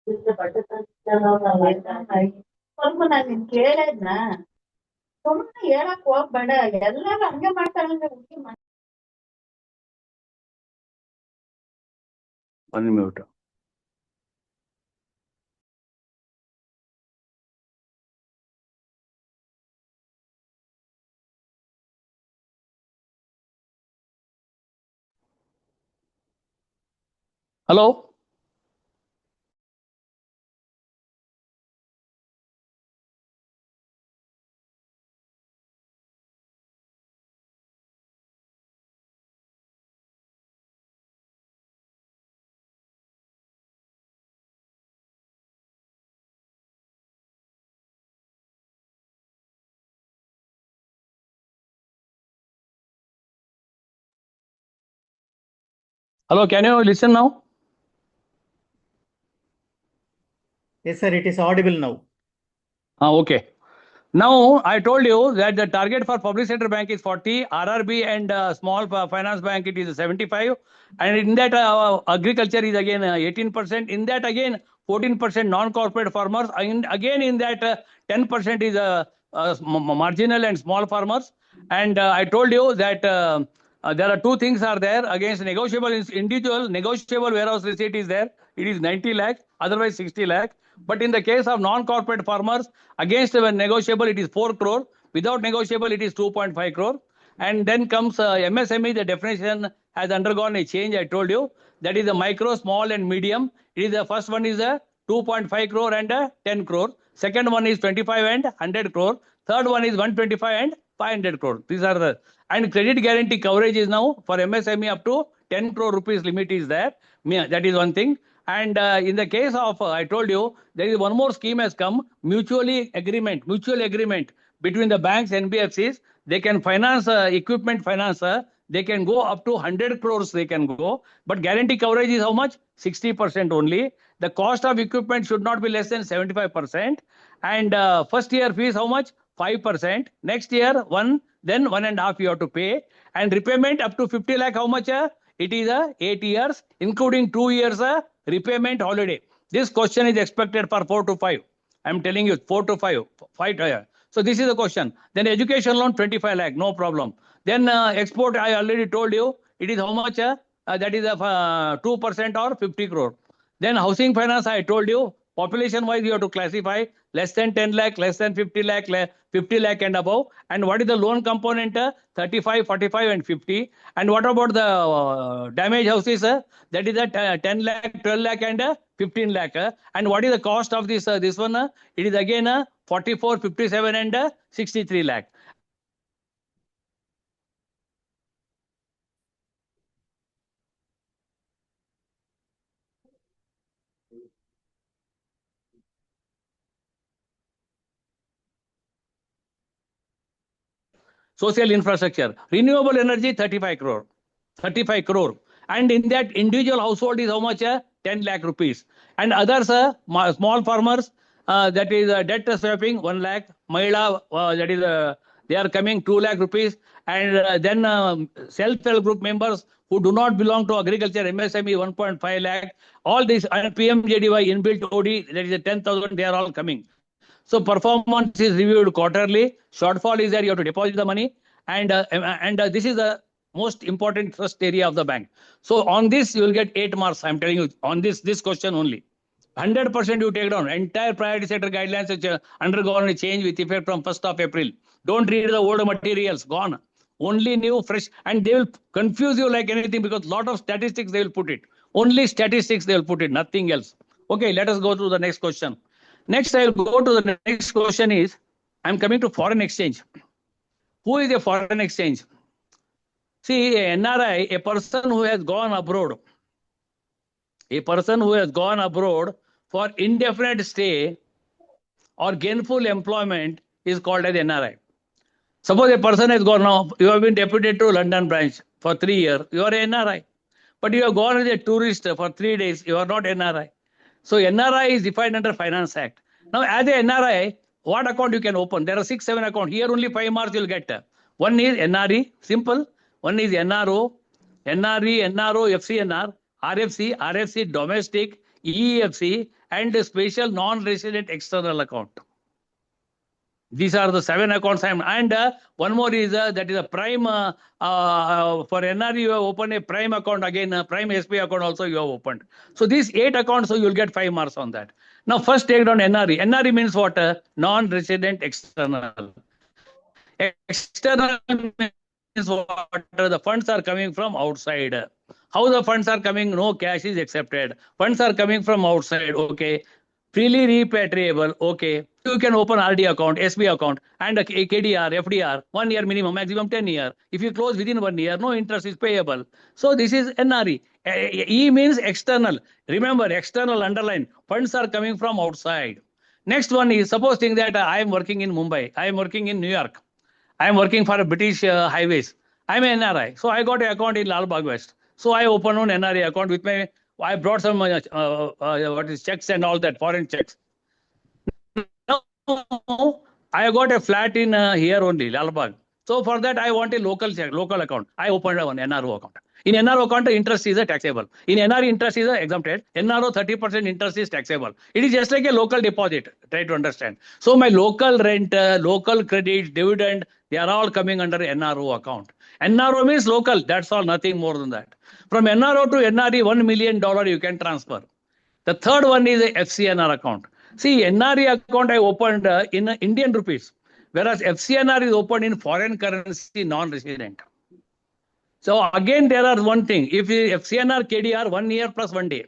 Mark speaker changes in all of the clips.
Speaker 1: ಸ್ವಲ್ಪ ನಾನು ನಿನ್ ಕೇಳಿದ್ನ ಸುಮ್ಮನೆ ಹೇಳಕ್ ಹೋಗ್ಬೇಡ ಎಲ್ಲರೂ ಹಂಗೆ ಮಾಡ್ತಾರಂದ್ರೆ
Speaker 2: Unmute. Hello. Hello, can you listen now?
Speaker 3: Yes, sir, it is audible now.
Speaker 2: Okay. Now, I told you that the target for public sector bank is 40, RRB and small finance bank, it is 75. And in that, agriculture is again 18%. In that, again, 14% non-corporate farmers. And again, in that, 10% is marginal and small farmers. And I told you that there are two things are there against negotiable individual, negotiable warehouse receipt is there. It is 90 lakh, otherwise 60 lakh. But in the case of non-corporate farmers, against negotiable, it is 4 crore. Without negotiable, it is 2.5 crore. And then comes MSME, the definition has undergone a change, I told you. That is the micro, small and medium. It is the first one is a 2.5 crore and 10 crore. Second one is 25 and 100 crore. Third one is 125 and 500 crore. These are the, and credit guarantee coverage is now for MSME up to 10 crore rupees limit is there. That is one thing. And in the case of, I told you, there is one more scheme has come, mutual agreement between the banks, NBFCs. They can finance equipment finance. They can go up to 100 crores they can go. But guarantee coverage is how much? 60% only. The cost of equipment should not be less than 75%. And first year fees how much? 5%. Next year, then 1.5 you have to pay. And repayment up to 50 lakh, how much? It is 8 years, including 2 years repayment holiday. This question is expected for 4 to 5. I am telling you 4 to 5. So this is the question. Then education loan 25 lakh, no problem. Then export, I already told you, it is how much? That is 2% or 50 crore. Then housing finance, I told you, population wise you have to classify less than 10 lakh, less than 50 lakh, 50 lakh and above. And what is the loan component? 35, 45 and 50. And what about the damaged houses? That is at 10 lakh, 12 lakh and 15 lakh. And what is the cost of this one? It is again 44, 57 and 63 lakh. Social infrastructure, renewable energy 35 crore. 35 crore. And in that individual household is how much? 10 lakh rupees. And others, small farmers, that is debt swapping 1 lakh. Mahila, that is they are coming 2 lakh rupees. And then self-help group members who do not belong to agriculture, MSME 1.5 lakh. All these and PMJDY inbuilt OD, that is 10,000, they are all coming. So performance is reviewed quarterly. Shortfall is there, you have to deposit the money. And this is the most important trust area of the bank. So on this, you will get 8 marks. I'm telling you, on this question only. 100% you take down. Entire priority sector guidelines which undergone a change with effect from 1st of April. Don't read the old materials, gone. Only new, fresh, and they will confuse you like anything because lot of statistics they will put it. Only statistics they will put it, nothing else. Okay, let us go to the next question. Next, I will go to the next question is, I'm coming to foreign exchange. Who is a foreign exchange? See, NRI, a person who has gone abroad. A person who has gone abroad for indefinite stay or gainful employment is called as NRI. Suppose a person has gone now, you have been deputed to London branch for 3 years, you are an NRI. But you have gone as a tourist for 3 days, you are not NRI. So NRI is defined under Finance Act. Now as a NRI, what account you can open? There are 6, 7 accounts. Here only 5 marks you will get. One is NRE, simple. One is NRO, NRE, NRO, FCNR, RFC, RFC, domestic, EFC, and a special non-resident external account. These are the 7 accounts. And one more is that is a prime for NRE. You have opened a prime account again. Prime SP account also you have opened. So these 8 accounts, so you will get 5 marks on that. Now first take down NRE. NRE means what? Non-resident external. External means what? The funds are coming from outside. How the funds are coming? No cash is accepted. Funds are coming from outside. Okay. Freely repatriable. Okay. You can open RD account, SB account, and a KDR, FDR, 1 year minimum, maximum 10 years. If you close within 1 year, no interest is payable. So this is NRE. E means external. Remember, external underline. Funds are coming from outside. Next one is, supposing that I am working in Mumbai, I am working in New York, I am working for a British highways. I am an NRI. So I got an account in Lal Bagh West. So I open one NRI account with my, I brought some what is checks and all that, foreign checks. Now I got a flat in here only, Lal Bagh. So for that I want a local check, local account. I opened one NRO account. In NRO account, interest is taxable. In NRE, interest is exempted. NRO, 30% interest is taxable. It is just like a local deposit. Try to understand. So my local rent, local credit, dividend, they are all coming under NRO account. NRO means local. That's all, nothing more than that. From NRO to NRE, $1 million you can transfer. The third one is a FCNR account. See, NRE account I opened in Indian rupees, whereas FCNR is opened in foreign currency, non-resident. So again, there are one thing. If FCNR, KDR, 1 year plus 1 day.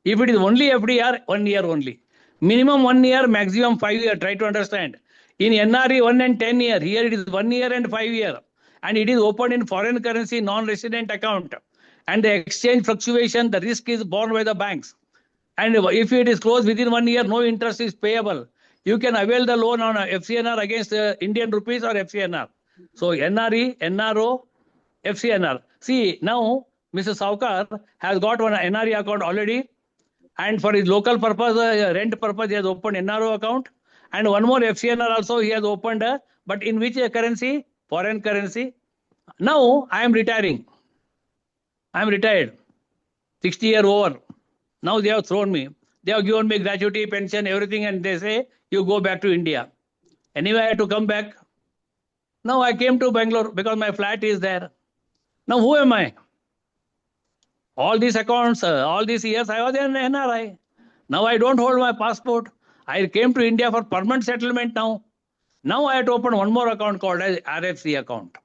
Speaker 2: If it is only FDR, 1 year only. Minimum 1 year, maximum 5 years. Try to understand. In NRE, 1 and 10 year. Here it is 1 year and 5 year. And it is opened in foreign currency, non-resident account. And the exchange fluctuation, the risk is borne by the banks. And if it is closed within 1 year, no interest is payable. You can avail the loan on FCNR against Indian rupees or FCNR. So NRE, NRO, FCNR. See, now Mr. Saokar has got one NRE account already. And for his local purpose, rent purpose, he has opened NRO account. And one more FCNR also he has opened. But in which currency? Foreign currency. Now I am retiring. I am retired. 60 years over. Now they have thrown me. They have given me gratuity, pension, everything. And they say, you go back to India. Anyway, I had to come back. Now I came to Bangalore because my flat is there. Now who am I? All these accounts, all these years, I was an NRI. Now I don't hold my passport. I came to India for permanent settlement now. Now I have to open one more account called as RFC account.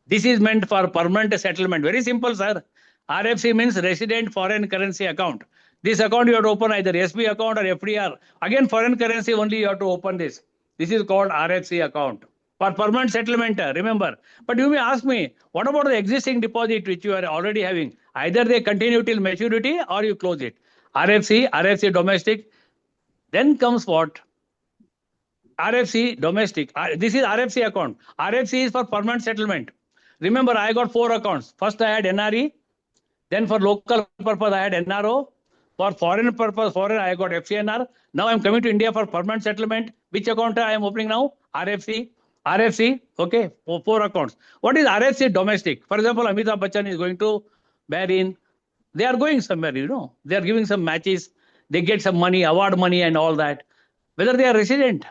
Speaker 2: This is meant for permanent settlement. Very simple, sir. RFC means resident foreign currency account. This account you have to open either SB account or FDR. Again, foreign currency only you have to open this. This is called RFC account. For permanent settlement, remember. But you may ask me, what about the existing deposit which you are already having? Either they continue till maturity or you close it. RFC domestic. Then comes what? RFC domestic. This is RFC account. RFC is for permanent settlement. Remember, I got 4 accounts. First I had NRE. Then for local purpose, I had NRO. For foreign purpose, I got FCNR. Now I'm coming to India for permanent settlement. Which account I am opening now? RFC, okay, 4 accounts. What is RFC domestic? For example, Amitabh Bachchan is going to Bahrain. They are going somewhere, you know. They are giving some matches. They get some money, award money and all that. Whether they are resident.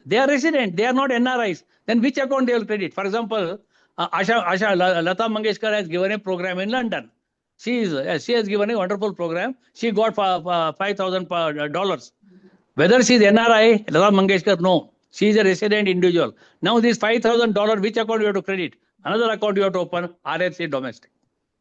Speaker 2: They are resident. They are not NRIs. Then which account they will credit? For example, Lata Mangeshkar has given a program in London. She has given a wonderful program. She got $5,000. Whether she is NRI, Lata Mangeshkar, no. She is a resident individual. Now this $5,000, which account you have to credit? Another account you have to open, RFC domestic,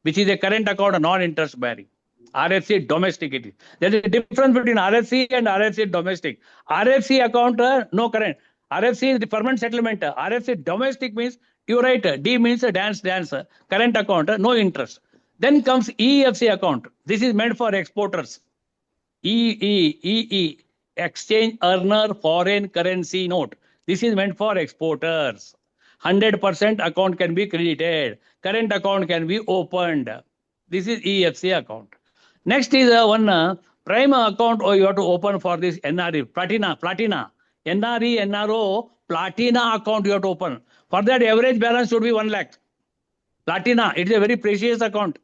Speaker 2: which is a current account, a non-interest bearing. RFC domestic it is. There is a difference between RFC and RFC domestic. RFC account, no current. RFC is the permanent settlement. RFC domestic means, you write, D means dance, current account, no interest. Then comes EFC account. This is meant for exporters. EE, exchange earner foreign currency note. This is meant for exporters. 100% account can be credited. Current account can be opened. This is EFC account. Next is one prime account you have to open for this NRE, platina. NRE, NRO, platina account you have to open. For that, average balance should be 1 lakh. Platina, it is a very precious account.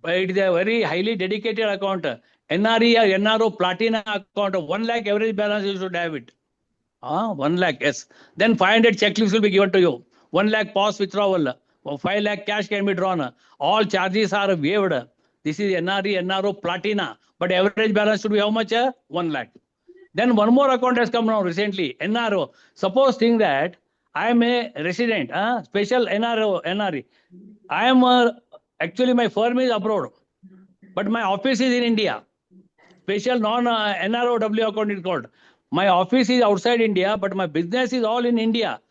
Speaker 2: It is a very highly dedicated account. NRE or NRO Platina account of 1 lakh average balance, you should have it. 1 lakh, yes. Then 500 checklists will be given to you. 1 lakh POS withdrawal. 5 lakh cash can be drawn. All charges are waived. This is NRE, NRO Platina. But average balance should be how much? 1 lakh. Then one more account has come now recently, NRO. Suppose think that I am a resident, special NRO, NRE. I am actually my firm is abroad, but my office is in India. Special non-NROW account is called. My office is outside India, but my business is all in India.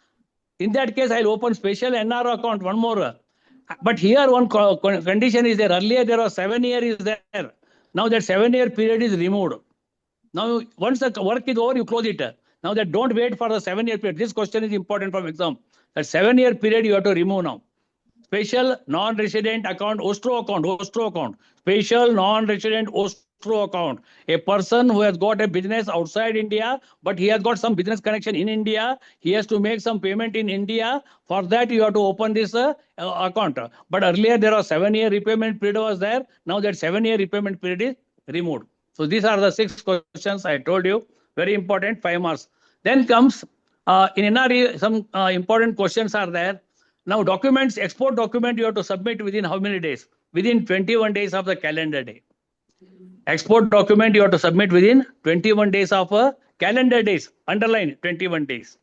Speaker 2: In that case, I'll open special NRO account, one more. But here one condition is there. Earlier there was 7 years is there. Now that 7-year period is removed. Now, once the work is over, you close it. Now that don't wait for the 7-year period. This question is important for exam. That 7-year period you have to remove now. Special non-resident account, OSTRO account. Special non-resident OSTRO account. A person who has got a business outside India, but he has got some business connection in India. He has to make some payment in India. For that, you have to open this account. But earlier, there was 7-year repayment period was there. Now that 7-year repayment period is removed. So these are the 6 questions I told you. Very important, 5 marks. Then comes in NRE, some important questions are there. Now documents, export document you have to submit within how many days? Within 21 days of the calendar day. Export document you have to submit within 21 days of calendar days. Underline 21 days.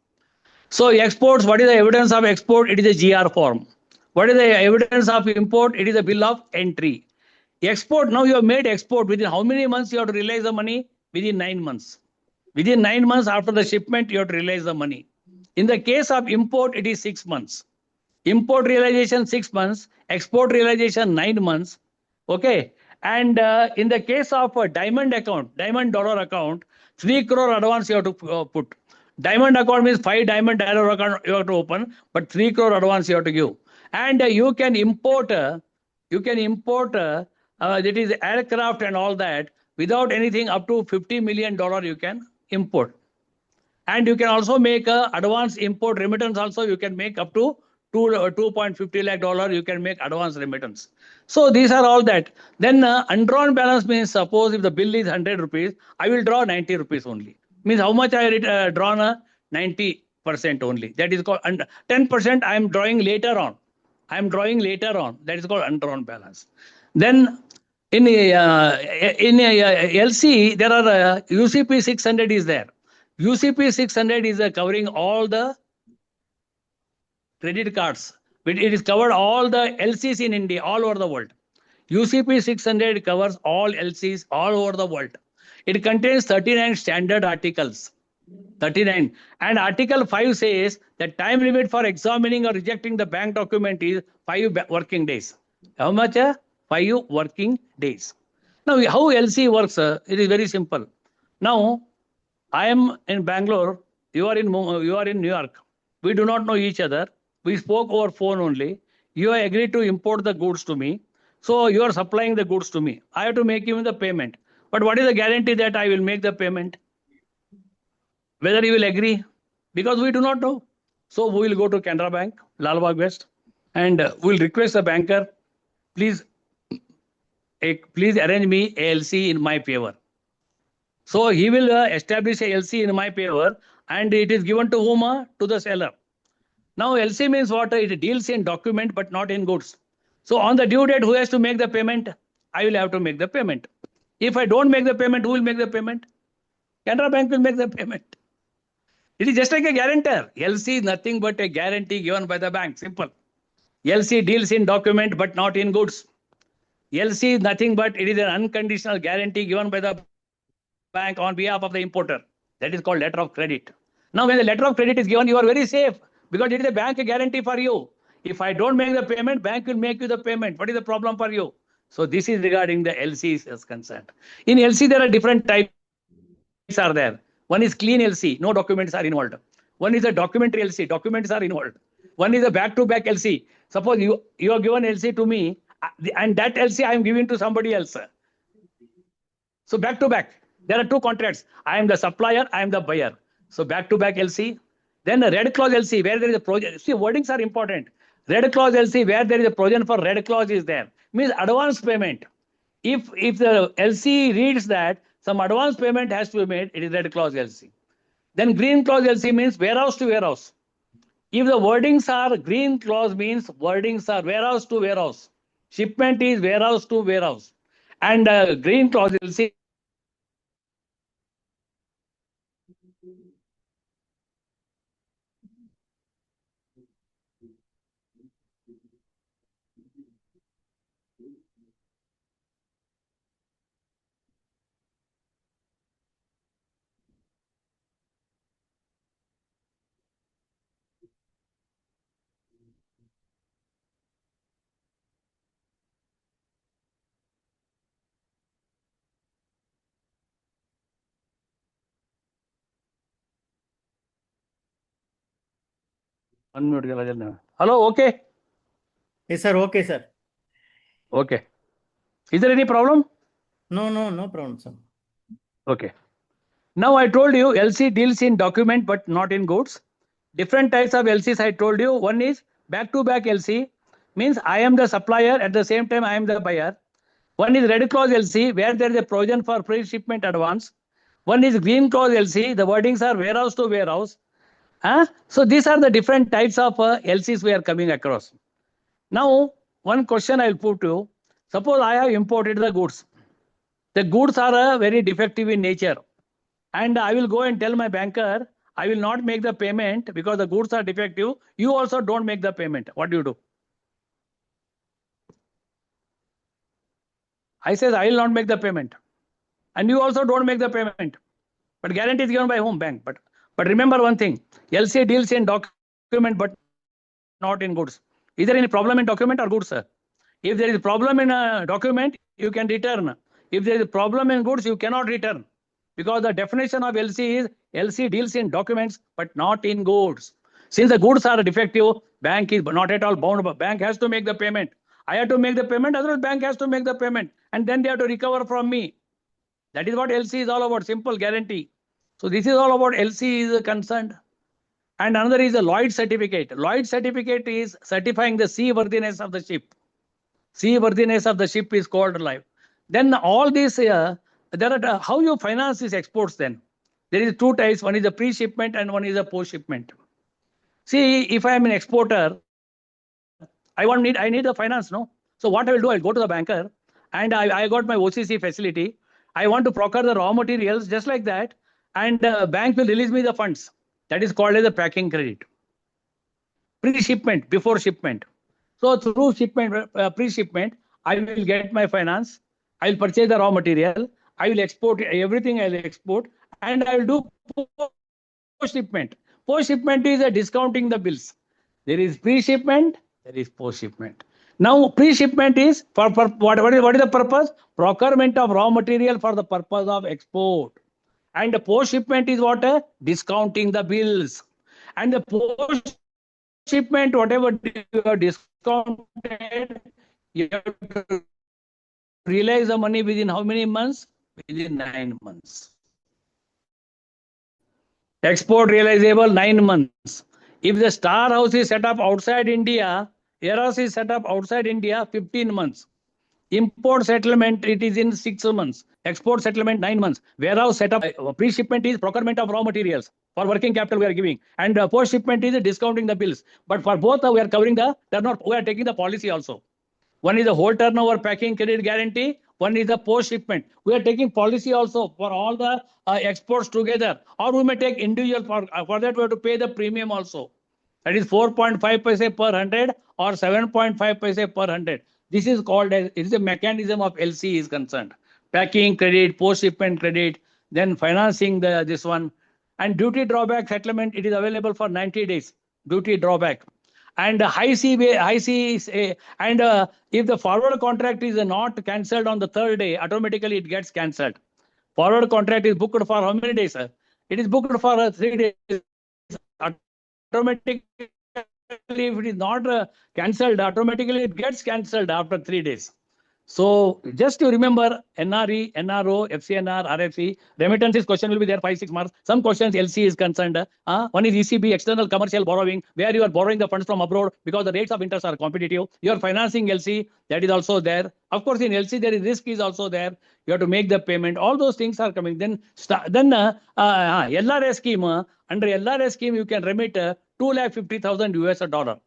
Speaker 2: So exports, what is the evidence of export? It is a GR form. What is the evidence of import? It is a bill of entry. Export, now you have made export. Within how many months you have to realize the money? Within 9 months. Within 9 months after the shipment, you have to realize the money. In the case of import, it is 6 months. Import realization 6 months, export realization 9 months. Okay. And in the case of a diamond account, diamond dollar account, 3 crore advance you have to put. Diamond account means 5 diamond dollar account you have to open, but 3 crore advance you have to give. And you can import that is aircraft and all that without anything up to $50 million you can import. And you can also make advance import remittance also you can make up to $2.50 lakh you can make advance remittance. So these are all that. Then undrawn balance means suppose if the bill is 100 rupees, I will draw 90 rupees only. Means how much I drawn 90% only. That is called 10% I am drawing later on. That is called undrawn balance. Then in LC there are UCP 600 is there. UCP 600 is covering all the credit cards. It is covered all the LCs in India, all over the world. UCP 600 covers all LCs all over the world. It contains 39 standard articles. 39. And Article 5 says that time limit for examining or rejecting the bank document is 5 working days. How much? 5 working days. Now, how LC works? It is very simple. Now, I am in Bangalore. You are in New York. We do not know each other. We spoke over phone only. You have agreed to import the goods to me. So you are supplying the goods to me. I have to make you the payment. But what is the guarantee that I will make the payment? Whether you will agree? Because we do not know. So we will go to Canara Bank, Lalbagh West, and we will request the banker, please arrange me a LC in my favor. So he will establish a LC in my favor, and it is given to whom? To the seller. Now LC means what? It deals in document but not in goods. So on the due date, who has to make the payment? I will have to make the payment. If I don't make the payment, who will make the payment? Canara Bank will make the payment. It is just like a guarantor. LC is nothing but a guarantee given by the bank. Simple. LC deals in document but not in goods. LC is nothing but it is an unconditional guarantee given by the bank on behalf of the importer. That is called letter of credit. Now when the letter of credit is given, you are very safe because it is a bank guarantee for you. If I don't make the payment, bank will make you the payment. What is the problem for you? So this is regarding the LC is concerned. In LC, there are different types are there. One is clean LC, no documents are involved. One is a documentary LC, documents are involved. One is a back-to-back LC. Suppose you have given LC to me, and that LC I am giving to somebody else. So back-to-back, there are 2 contracts. I am the supplier, I am the buyer. So back-to-back LC. Then a red clause LC, where there is a provision. See, wordings are important. Red clause LC, where there is a provision for red clause is there. Means advance payment. If the LC reads that some advance payment has to be made, it is red clause LC. Then green clause LC means warehouse to warehouse. If the wordings are green clause means wordings are warehouse to warehouse. Shipment is warehouse to warehouse. And green clause LC. Unmute. Hello, okay?
Speaker 3: Yes, sir. Okay, sir.
Speaker 2: Okay. Is there any problem?
Speaker 3: No problem, sir.
Speaker 2: Okay. Now I told you LC deals in document but not in goods. Different types of LCs I told you. One is back-to-back LC, means I am the supplier, at the same time I am the buyer. One is red clause LC, where there is a provision for pre-shipment advance. One is green clause LC, the wordings are warehouse to warehouse. So these are the different types of LCs we are coming across. Now, one question I will put to you. Suppose I have imported the goods. The goods are very defective in nature. And I will go and tell my banker, I will not make the payment because the goods are defective. You also don't make the payment. What do you do? I says, I will not make the payment. And you also don't make the payment. But guarantee is given by whom? Bank. But remember one thing, LC deals in document but not in goods. Is there any problem in document or goods, sir? If there is a problem in a document, you can return. If there is a problem in goods, you cannot return. Because the definition of LC is LC deals in documents but not in goods. Since the goods are defective, bank is not at all bound. Bank has to make the payment. I have to make the payment, otherwise bank has to make the payment. And then they have to recover from me. That is what LC is all about, simple guarantee. So this is all about LC is concerned. And another is a Lloyd certificate. Lloyd certificate is certifying the seaworthiness of the ship. Seaworthiness of the ship is called live. Then all these, there are how you finance these exports then. There is two types. One is a pre-shipment and one is a post-shipment. See, if I am an exporter, I need the finance, no? So what I will do, I'll go to the banker and I got my OCC facility. I want to procure the raw materials just like that. And bank will release me the funds. That is called as a packing credit. Pre-shipment, before shipment. So through shipment, pre-shipment, I will get my finance. I will purchase the raw material. I will export everything. I will export, and I will do post-shipment. Post-shipment is a discounting the bills. There is pre-shipment. There is post-shipment. Now pre-shipment is for what is the purpose? Procurement of raw material for the purpose of export. And the post-shipment is what? Discounting the bills. And the post-shipment, whatever you have discounted, you have to realize the money within how many months? Within 9 months. Export realizable 9 months. If the star house is set up outside India, warehouse is set up outside India, 15 months. Import settlement, it is in 6 months. Export settlement, 9 months. Warehouse setup, pre-shipment is procurement of raw materials. For working capital, we are giving. And post-shipment is discounting the bills. But for both, we are covering the turnover. We are taking the policy also. One is the whole turnover packing credit guarantee. One is the post-shipment. We are taking policy also for all the exports together. Or we may take individual. For that, we have to pay the premium also. That is 4.5 paise per 100 or 7.5 paise per 100. This is called as, it is a mechanism of LC is concerned. Packing credit, post-shipment credit, then financing this one. And duty drawback settlement, it is available for 90 days. Duty drawback. And high sea, and if the forward contract is not cancelled on the 3rd day, automatically it gets cancelled. Forward contract is booked for how many days, sir? It is booked for 3 days. Automatically, if it is not cancelled, automatically it gets cancelled after 3 days. So just to remember NRE, NRO, FCNR, RFE, remittances question will be there 5-6 marks. Some questions LC is concerned. One is ECB, external commercial borrowing, where you are borrowing the funds from abroad because the rates of interest are competitive. You are financing LC, that is also there. Of course, in LC there is risk is also there. You have to make the payment. All those things are coming. Then LRA scheme. Under LRA scheme you can remit 250,000 US dollar.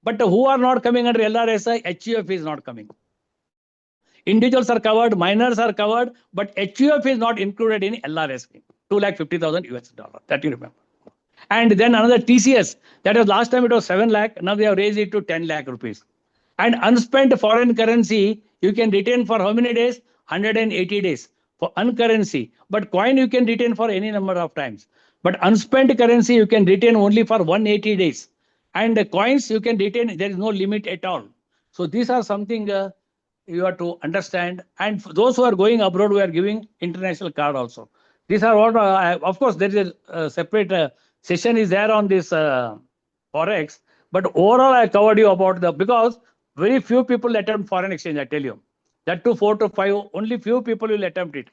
Speaker 2: But who are not coming under LRSI? HUF is not coming. Individuals are covered, minors are covered, but HUF is not included in LRS scheme. 250,000 US dollar. That you remember. And then another TCS. That was last time it was 7 lakh. Now they have raised it to 10 lakh rupees. And unspent foreign currency you can retain for how many days? 180 days for uncurrency. But coin you can retain for any number of times. But unspent currency you can retain only for 180 days. And the coins you can retain, there is no limit at all. So these are something you have to understand. And for those who are going abroad, we are giving international card also. These are what, of course, there is a separate session is there on this Forex. But overall, I covered you about because very few people attempt foreign exchange, I tell you. That too 4 to 5, only few people will attempt it.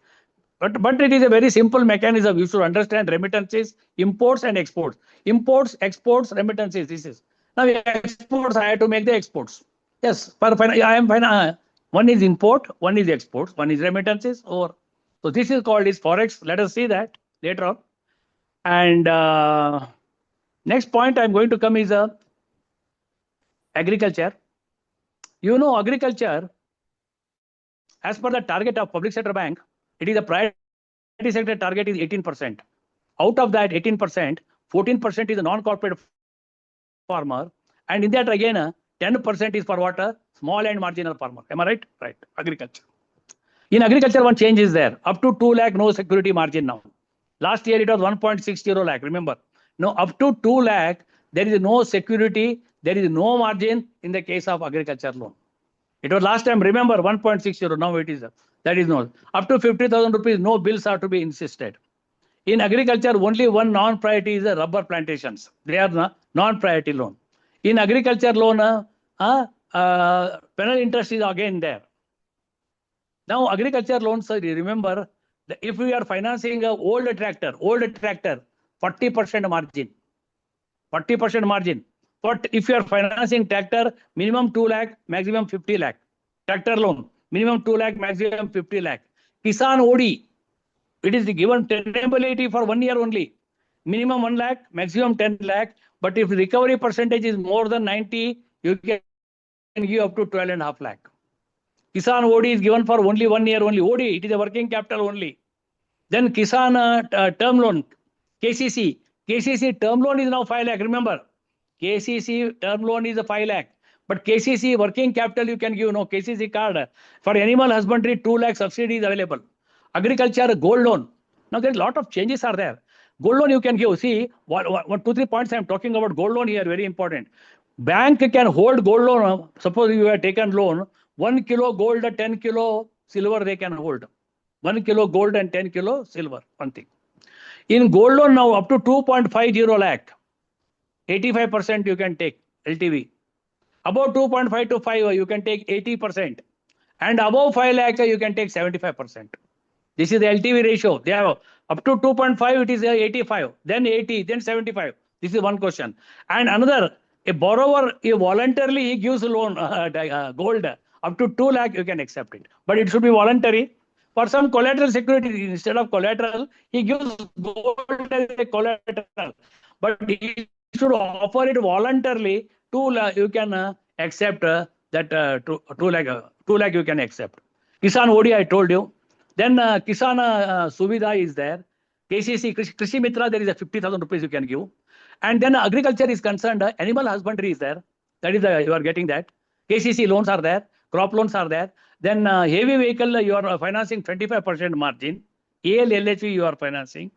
Speaker 2: But it is a very simple mechanism. You should understand remittances, imports and exports. Imports, exports, remittances. This is now exports. I have to make the exports. Yes, I am fine. One is import, one is exports, one is remittances. Or so this is called is forex. Let us see that later on. And next point I'm going to come is agriculture. You know, agriculture, as per the target of public sector bank, it is a priority sector target is 18%. Out of that 18%, 14% is a non-corporate farmer. And in that again, 10% is for what? Small and marginal farmer. Am I right? Right. Agriculture. In agriculture, one change is there. Up to 2 lakh, no security margin now. Last year, it was 1.60 lakh. Remember. Now, up to 2 lakh, there is no security. There is no margin in the case of agriculture loan. It was last time, remember, 1.60. Now it is, that is no. Up to 50,000 rupees, no bills are to be insisted. In agriculture, only one non-priority is the rubber plantations. They are non-priority loan. In agriculture loan, penal interest is again there. Now, agriculture loans, remember, if we are financing an old tractor, 40% margin. 40% margin. But if you are financing tractor, minimum 2 lakh, maximum 50 lakh. Tractor loan, minimum 2 lakh, maximum 50 lakh. Kisan OD, it is given tenability for 1 year only. Minimum 1 lakh, maximum 10 lakh. But if recovery percentage is more than 90, you can give up to 12.5 lakh. Kisan OD is given for only 1 year only. OD, it is a working capital only. Then Kisan term loan, KCC. KCC term loan is now 5 lakh. Remember, KCC term loan is a 5 lakh. But KCC working capital you can give no KCC card. For animal husbandry, 2 lakh subsidy is available. Agriculture, gold loan. Now there is a lot of changes are there. Gold loan you can give. See, 2-3 points I am talking about gold loan here, very important. Bank can hold gold loan. Suppose you have taken loan, 1 kilo gold, 10 kilo silver they can hold. 1 kilo gold and 10 kilo silver, one thing. In gold loan now up to 2.50 lakh. 85% you can take LTV. Above 2.5 to 5, you can take 80%. And above 5 lakh, you can take 75%. This is the LTV ratio. They have up to 2.5, it is 85, then 80, then 75. This is one question. And another, a borrower, voluntarily he gives loan, gold, up to 2 lakh, you can accept it. But it should be voluntary. For some collateral security, instead of collateral, he gives gold as a collateral. But he should offer it voluntarily. 2 lakh you can accept that 2 lakh you can accept. Kisan OD I told you. Then Kisan Suvidha is there. KCC Krishi Mitra there is a 50,000 rupees you can give. And then agriculture is concerned. Animal husbandry is there. That is you are getting that. KCC loans are there. Crop loans are there. Then heavy vehicle you are financing 25% margin. ALLHV you are financing.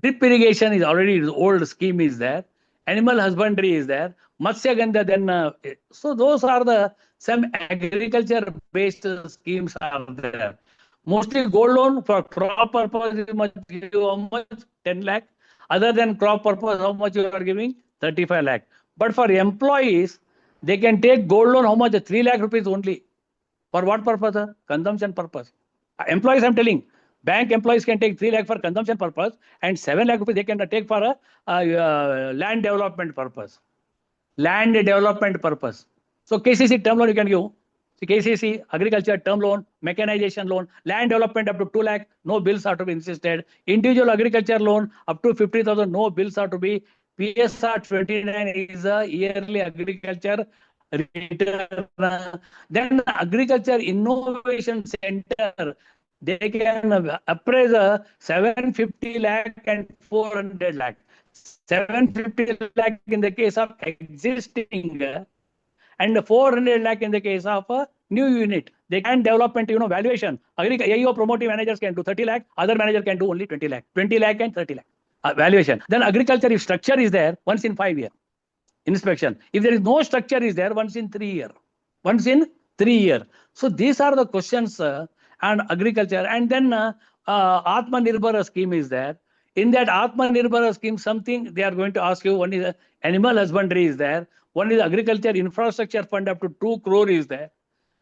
Speaker 2: Drip irrigation is already old scheme is there. Animal husbandry is there. Matsya Gandha then. So those are the some agriculture based schemes are there. Mostly gold loan for crop purpose you must give how much? 10 lakh. Other than crop purpose, how much you are giving? 35 lakh. But for employees, they can take gold loan how much? 3 lakh rupees only. For what purpose? Consumption purpose. Employees, I'm telling, bank employees can take 3 lakh for consumption purpose and 7 lakh rupees they can take for a land development purpose. Land development purpose. So KCC term loan you can give. See, KCC agriculture term loan, mechanization loan, land development up to 2 lakh, no bills are to be insisted. Individual agriculture loan up to 50,000, no bills are to be. PSR 29 is a yearly agriculture return. Then agriculture innovation center, they can appraise a 750 lakh and 400 lakh. 750 lakh in the case of existing and 400 lakh in the case of a new unit. They can development, valuation. AEO promoting managers can do 30 lakh, other manager can do only 20 lakh. 20 lakh and 30 lakh. Valuation. Then agriculture, if structure is there, once in 5 years. Inspection. If there is no structure is there, once in 3 years. Once in 3 years. So these are the questions and agriculture. And then Atmanirbhar scheme is there. In that Atmanirbhar scheme, something they are going to ask you. One is animal husbandry is there. One is agriculture infrastructure fund up to 2 crore is there.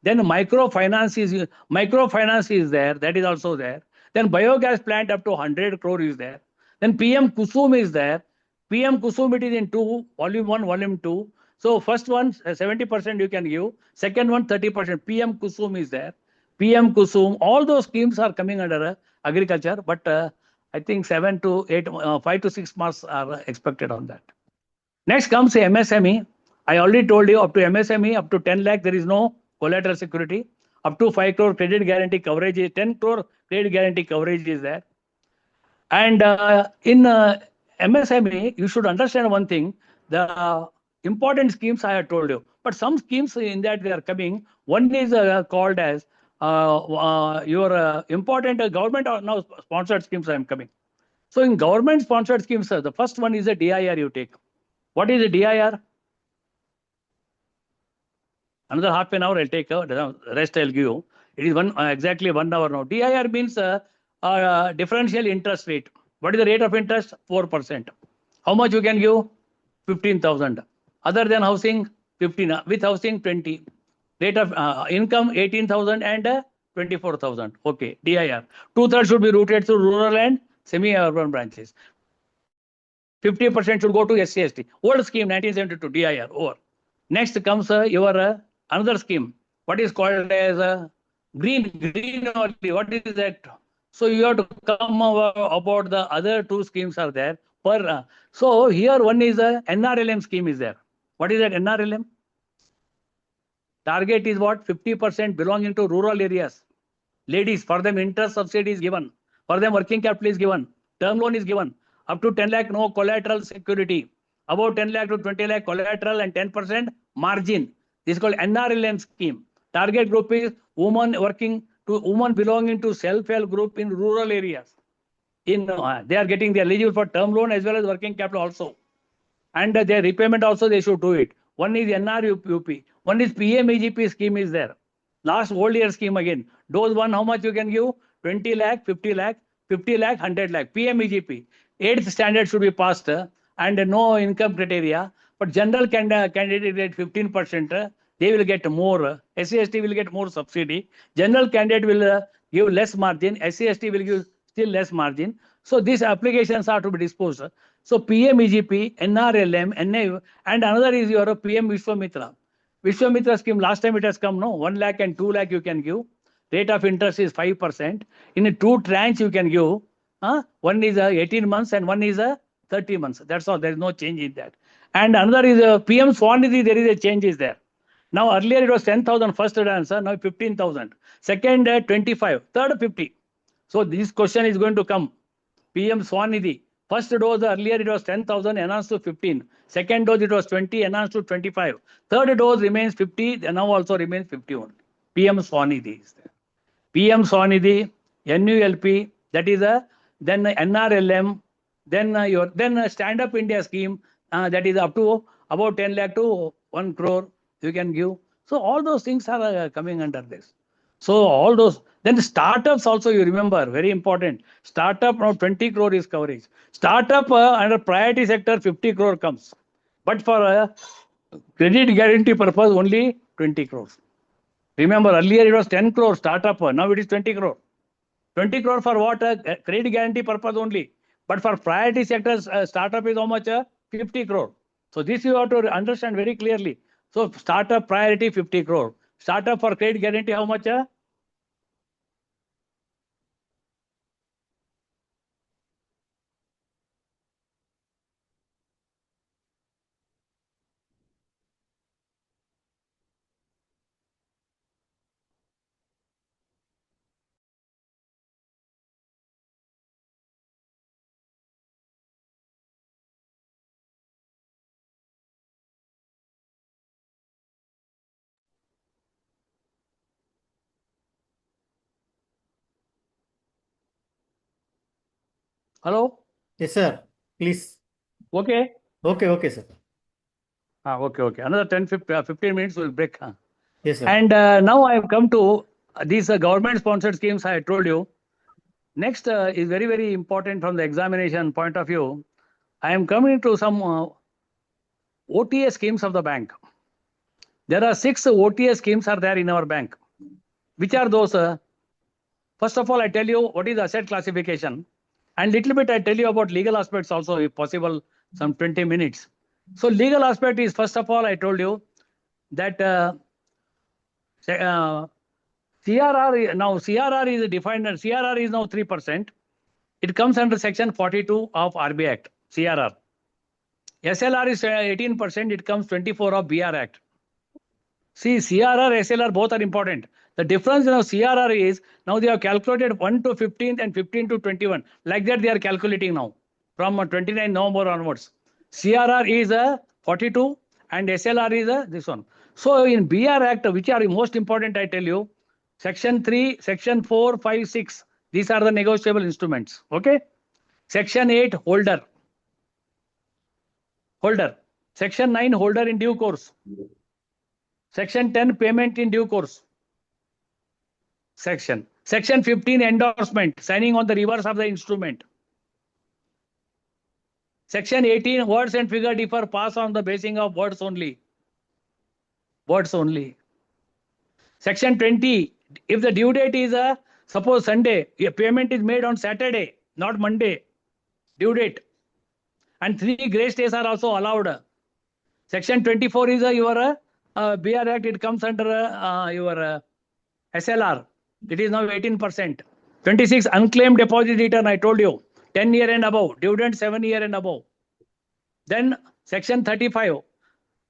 Speaker 2: Then microfinance is there. That is also there. Then biogas plant up to 100 crore is there. Then PM Kusum is there. PM Kusum it is in 2, volume 1, volume 2. So first one 70% you can give. Second one 30%. PM Kusum is there. PM Kusum. All those schemes are coming under agriculture. But I think 7 to 8, 5 to 6 marks are expected on that. Next comes MSME. I already told you up to MSME, up to 10 lakh, there is no collateral security. Up to 5 crore credit guarantee coverage is 10 crore credit guarantee coverage is there. And in MSME, you should understand one thing. The important schemes I have told you. But some schemes in that they are coming. One is called as your important government or now sponsored schemes I am coming. So in government sponsored schemes, the first one is a DIR you take. What is a DIR? Another half an hour I'll take, the rest I'll give you. It is exactly 1 hour now. DIR means differential interest rate. What is the rate of interest? 4%. How much you can give? 15,000. Other than housing, 15. With housing, 20. Rate of income, 18,000 and 24,000. Okay, DIR. 2/3 should be routed through rural and semi-urban branches. 50% should go to SC/ST. Old scheme, 1972, DIR, over. Next comes your another scheme. What is called as green only. What is that? So you have to come about the other 2 schemes are there. So here one is a NRLM scheme is there. What is that NRLM? Target is what? 50% belonging to rural areas. Ladies, for them interest subsidy is given. For them working capital is given. Term loan is given. Up to 10 lakh, no collateral security. About 10 lakh to 20 lakh collateral and 10% margin. This is called NRLM scheme. Target group is women belonging to self-help group in rural areas. They are eligible for term loan as well as working capital also. And their repayment also they should do it. One is NRUP. One is PMEGP scheme is there. Last old year scheme again. Those one, how much you can give? 20 lakh, 50 lakh, 50 lakh, 100 lakh. PMEGP. 8th standard should be passed and no income criteria. But general candidate get 15%. They will get more. SC/ST will get more subsidy. General candidate will give less margin. SC/ST will give still less margin. So these applications are to be disposed. So PMEGP, NRLM, NA, and another is your PM Vishwamitra. Vishwamitra scheme, last time it has come, no? 1 lakh and 2 lakh you can give. Rate of interest is 5%. In a 2 tranche you can give. One is 18 months and one is 30 months. That's all. There is no change in that. And another is PM Swanidhi, there is a change is there. Now earlier it was 10,000 first answer, now 15,000. Second 25, third 50. So this question is going to come. PM Swanidhi. First dose earlier it was 10,000 enhanced to 15. Second dose it was 20 enhanced to 25. Third dose remains 50, now also remains 51. PM Swanidhi is there. PM Swanidhi, NULP, that is then NRLM, then Stand Up India scheme, that is up to about 10 lakh to 1 crore you can give. So all those things are coming under this. So all those, then the startups also you remember, very important. Startup now 20 crore is coverage. Startup under priority sector 50 crore comes. But for credit guarantee purpose only 20 crores. Remember, earlier it was 10 crore startup, now it is 20 crore. 20 crore for what? Credit guarantee purpose only. But for priority sectors, startup is how much? 50 crore. So this you have to understand very clearly. So startup priority 50 crore. Startup for credit guarantee how much? Hello?
Speaker 3: Yes, sir. Please.
Speaker 2: Okay.
Speaker 3: Okay, sir.
Speaker 2: Okay. Another 15 minutes will break.
Speaker 3: Yes, sir.
Speaker 2: And now I have come to these government-sponsored schemes I told you. Next is very, very important from the examination point of view. I am coming to some OTA schemes of the bank. There are 6 OTA schemes are there in our bank. Which are those? First of all, I tell you what is asset classification. And little bit I tell you about legal aspects also, if possible, some 20 minutes. So legal aspect is, first of all, I told you that CRR, now CRR is defined, and CRR is now 3%. It comes under section 42 of RBI Act, CRR. SLR is 18%, it comes 24 of BR Act. See, CRR, SLR, both are important. The difference in CRR is, now they have calculated 1 to 15 and 15 to 21. Like that they are calculating now, from 29 November onwards. CRR is 42 and SLR is this one. So in BR Act, which are most important, I tell you, Section 3, Section 4, 5, 6, these are the negotiable instruments. Okay. Section 8, holder. Section 9, holder in due course. Section 10, payment in due course. Section 15, endorsement, signing on the reverse of the instrument. Section 18, words and figure differ, pass on the basis of words only. Section 20, if the due date is suppose Sunday, a payment is made on Saturday, not Monday, due date. And 3 grace days are also allowed. Section 24 is your BR Act, it comes under your SLR. It is now 18%. 26, unclaimed deposit return, I told you, 10 year and above, dividend 7 year and above. Then section 35.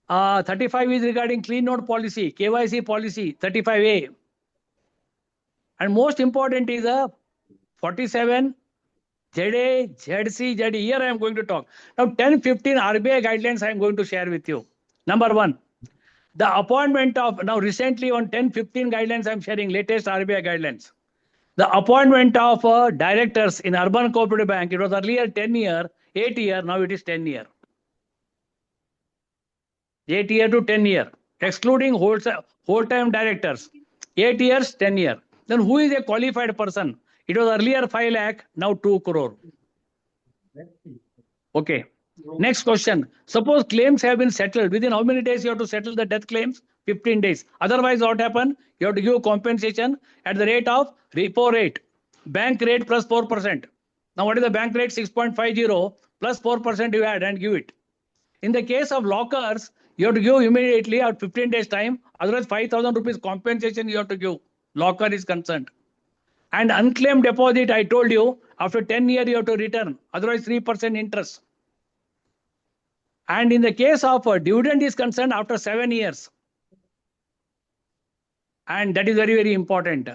Speaker 2: 35 is regarding clean note policy, KYC policy, 35A. And most important is 47, ZA, ZC, ZE. Here I am going to talk. Now 10, 15 RBI guidelines I am going to share with you. Number 1, the appointment of, now recently on 10, 15 guidelines I am sharing, latest RBI guidelines. The appointment of directors in urban cooperative bank, it was earlier 10 year, 8 year, now it is 10 year. 8 year to 10 year, excluding whole-time directors. 8 years, 10 year. Then who is a qualified person? It was earlier 5 lakh, now 2 crore. Okay. Next question. Suppose claims have been settled. Within how many days you have to settle the death claims? 15 days. Otherwise, what happen? You have to give compensation at the rate of repo rate. Bank rate plus 4%. Now, what is the bank rate? 6.50 plus 4% you add and give it. In the case of lockers, you have to give immediately at 15 days time. Otherwise, 5,000 rupees compensation you have to give. Locker is concerned. And unclaimed deposit, I told you, after 10 years you have to return. Otherwise, 3% interest. And in the case of dividend is concerned, after 7 years. And that is very, very important.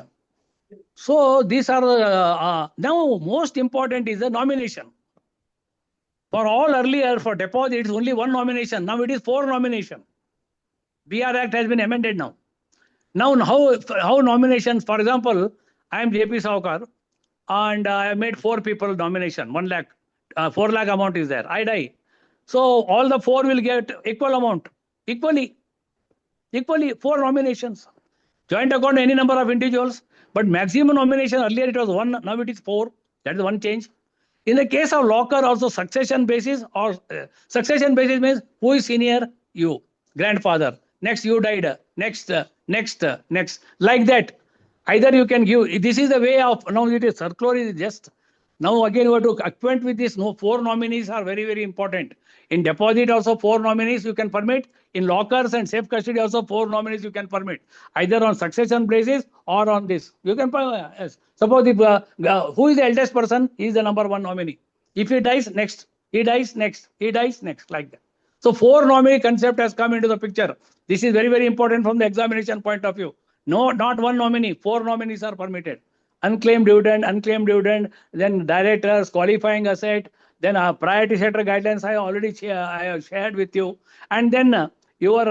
Speaker 2: So these are now most important is the nomination. For all earlier, for deposits, only 1 nomination. Now it is 4 nomination. BR Act has been amended now. Now how nominations, for example, I am JP Saokar and I have made 4 people nomination, 1 lakh, 4 lakh amount is there. I die. So all the 4 will get equal amount, equally 4 nominations. Joint account, any number of individuals, but maximum nomination, earlier it was 1, now it is 4. That is one change. In the case of locker, also succession basis, or succession basis means who is senior? You, grandfather. next you died, next, next, like that. Either you can give, this is the way of, now it is circular is just, now again you have to acquaint with this, no, 4 nominees are very, very important. In deposit also 4 nominees you can permit, in lockers and safe custody also 4 nominees you can permit, either on succession basis or on this. You can, yes. Suppose if, who is the eldest person, he is the number 1 nominee. If he dies, next, he dies, next, he dies, next, like that. So 4 nominee concept has come into the picture. This is very, very important from the examination point of view. No, not 1 nominee, 4 nominees are permitted. Unclaimed dividend, then directors, qualifying asset, then priority sector guidelines I already I have shared with you. And then your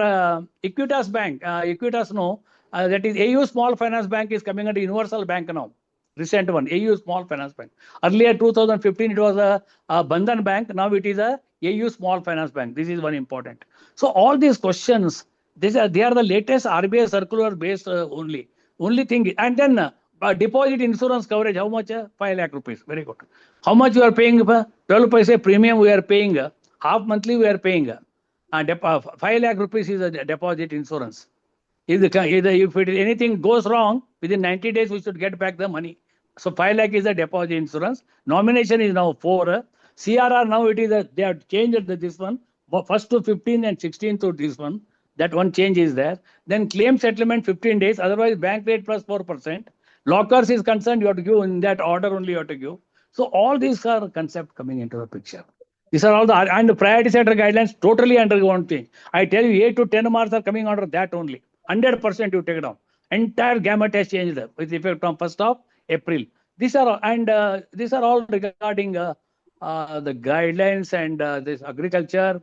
Speaker 2: Equitas Bank, Equitas that is AU Small Finance Bank is coming under Universal Bank now. Recent one, AU Small Finance Bank. Earlier 2015 it was a Bandhan Bank, now it is a AU Small Finance Bank. This is one important. So all these questions, they are the latest RBI circular based only. Only thing, and then deposit insurance coverage, how much? 5 lakh rupees. Very good. How much you are paying? 12 paise premium we are paying. Half monthly we are paying. 5 lakh rupees is a deposit insurance. If it is anything goes wrong, within 90 days we should get back the money. So 5 lakh is the deposit insurance. Nomination is now 4. CRR now it is they have changed this one. First to 15 and 16 to this one. That one change is there. Then claim settlement 15 days. Otherwise bank rate plus 4%. Lockers is concerned, you have to give in that order only you have to give. So all these are concepts coming into the picture. These are all the, and the priority sector guidelines totally under one thing. I tell you 8 to 10 marks are coming under that only. 100% you take it down. Entire gamut has changed with effect from 1st of April. These are, and these are all regarding the guidelines and this agriculture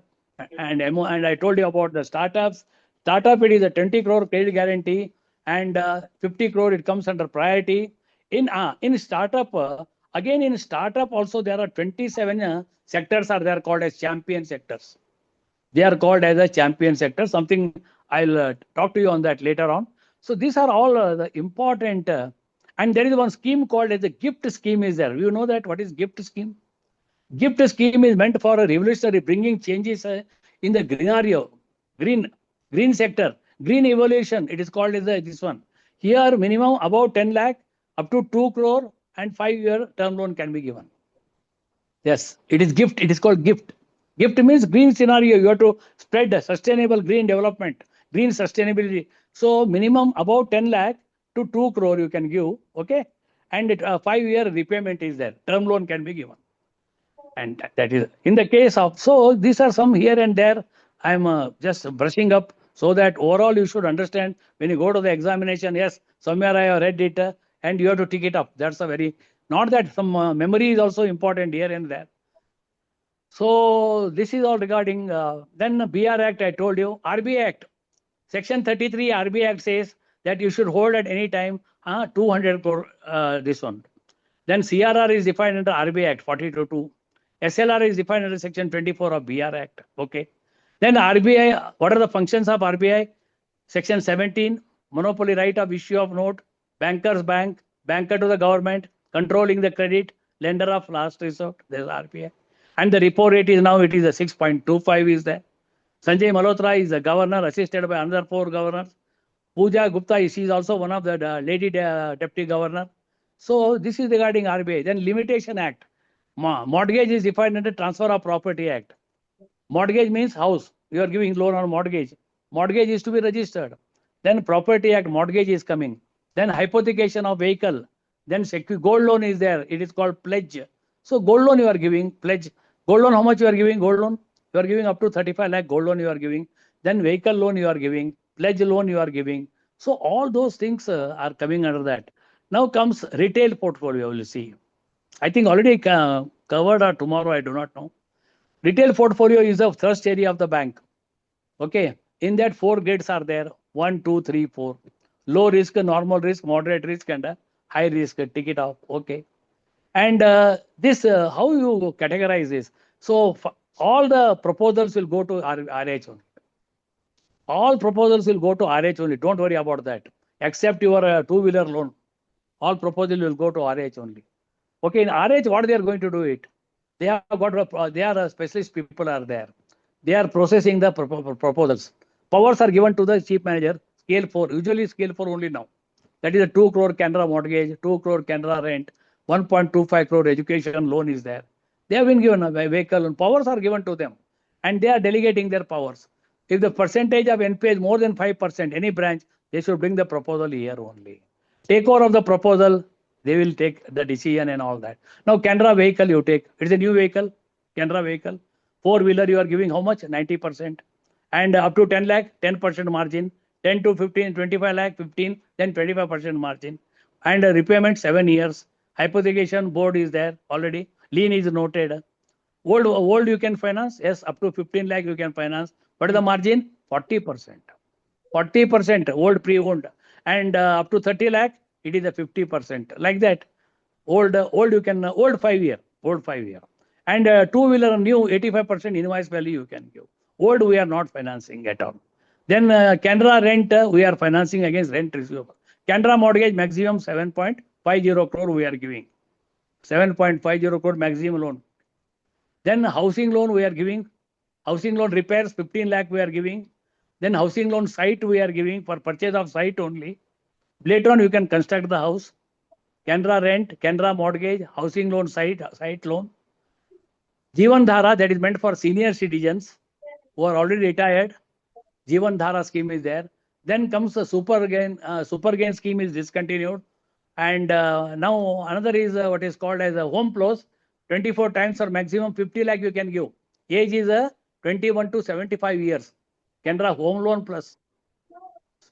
Speaker 2: and I told you about the startups. Startup, it is a 20 crore credit guarantee and 50 crore it comes under priority. In startup, again in startup also there are 27 sectors are there called as champion sectors. They are called as a champion sector. Something I'll talk to you on that later on. So these are all the important, and there is one scheme called as a gift scheme is there. You know that what is gift scheme? Gift scheme is meant for a revolutionary, bringing changes in the green sector, green evolution. It is called as this one. Here minimum about 10 lakh up to 2 crore and 5-year term loan can be given. Yes, it is gift. It is called gift. Gift means green scenario. You have to spread sustainable green development, green sustainability. So minimum about 10 lakh to 2 crore you can give. Okay, and 5-year repayment is there. Term loan can be given. And that is in the case of, so these are some here and there. I'm just brushing up so that overall you should understand when you go to the examination. Yes, somewhere I have read it and you have to tick it up. That's a very, not that some memory is also important here and there. So this is all regarding, then BR Act I told you, RBI Act. Section 33 RBI Act says that you should hold at any time 200 crore this one. Then CRR is defined under RBI Act 42.2. SLR is defined under Section 24 of BR Act. Okay. Then RBI, what are the functions of RBI? Section 17, monopoly right of issue of note, banker's bank, banker to the government, controlling the credit, lender of last resort. There's RBI. And the repo rate is now, it is a 6.25 is there. Sanjay Malhotra is the governor, assisted by another 4 governors. Pooja Gupta, she is also one of the lady deputy governor. So this is regarding RBI. Then Limitation Act. Mortgage is defined under Transfer of Property Act. Mortgage means house. You are giving loan on mortgage. Mortgage is to be registered. Then Property Act, mortgage is coming. Then hypothecation of vehicle. Then gold loan is there. It is called pledge. So gold loan you are giving, pledge. Gold loan, how much you are giving gold loan? You are giving up to 35 lakh gold loan you are giving. Then vehicle loan you are giving. Pledge loan you are giving. So all those things are coming under that. Now comes retail portfolio, you will see. I think already covered or tomorrow, I do not know. Retail portfolio is the thrust area of the bank. Okay. In that 4 grades are there. 1, 2, 3, 4. Low risk, normal risk, moderate risk, and high risk. Tick it off. Okay. And this, how you categorize this? So all the proposals will go to RH only. All proposals will go to RH only. Don't worry about that. Except your 2-wheeler loan. All proposals will go to RH only. Okay, in RH, what they are going to do it? They have got, they are specialist people are there. They are processing the proposals. powers are given to the chief manager, scale 4, usually scale 4 only now. That is a 2 crore Canara mortgage, 2 crore Canara rent, 1.25 crore education loan is there. They have been given a vehicle and powers are given to them and they are delegating their powers. If the percentage of NPA is more than 5%, any branch, they should bring the proposal here only. Take over of the proposal, they will take the decision and all that. Now, Canara vehicle you take, it's a new vehicle, Canara vehicle. 4-wheeler you are giving how much? 90%. And up to 10 lakh, 10% margin. 10 to 15, 25 lakh, 15, then 25% margin. And repayment 7 years. Hypothecation board is there already. Lien is noted. Old you can finance, yes, up to 15 lakh you can finance. But the margin 40%. 40% old pre-owned. And up to 30 lakh, it is a 50%. Like that. Old you can, old 5 year. And 2-wheeler new 85% invoice value you can give. Old we are not financing at all. Then Canara rent we are financing against rent receivable. Canara mortgage maximum 7.50 crore we are giving. 7.50 crore maximum loan. Then housing loan we are giving. Housing loan repairs 15 lakh we are giving. Then housing loan site we are giving for purchase of site only. Later on you can construct the house. Canara rent, Canara mortgage, housing loan site loan. Jeevan Dhara, that is meant for senior citizens who are already retired. Jeevan Dhara scheme is there. Then comes the super gain scheme is discontinued. And now another is what is called as a home plus. 24 times or maximum 50 lakh you can give. Age is 21 to 75 years. Canara home loan plus.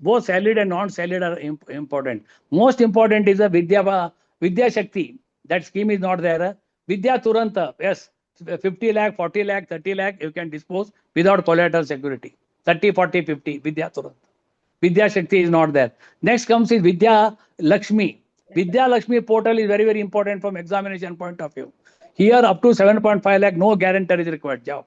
Speaker 2: Both salaried and non-salaried are important. Most important is a Vidya Shakti. That scheme is not there. Vidya Turanta, yes, 50 lakh, 40 lakh, 30 lakh, you can dispose without collateral security. 30, 40, 50, Vidya Turanta. Vidya Shakti is not there. Next comes is Vidya Lakshmi. Vidya Lakshmi portal is very, very important from examination point of view. Here up to 7.5 lakh, no guarantor is required. Jao.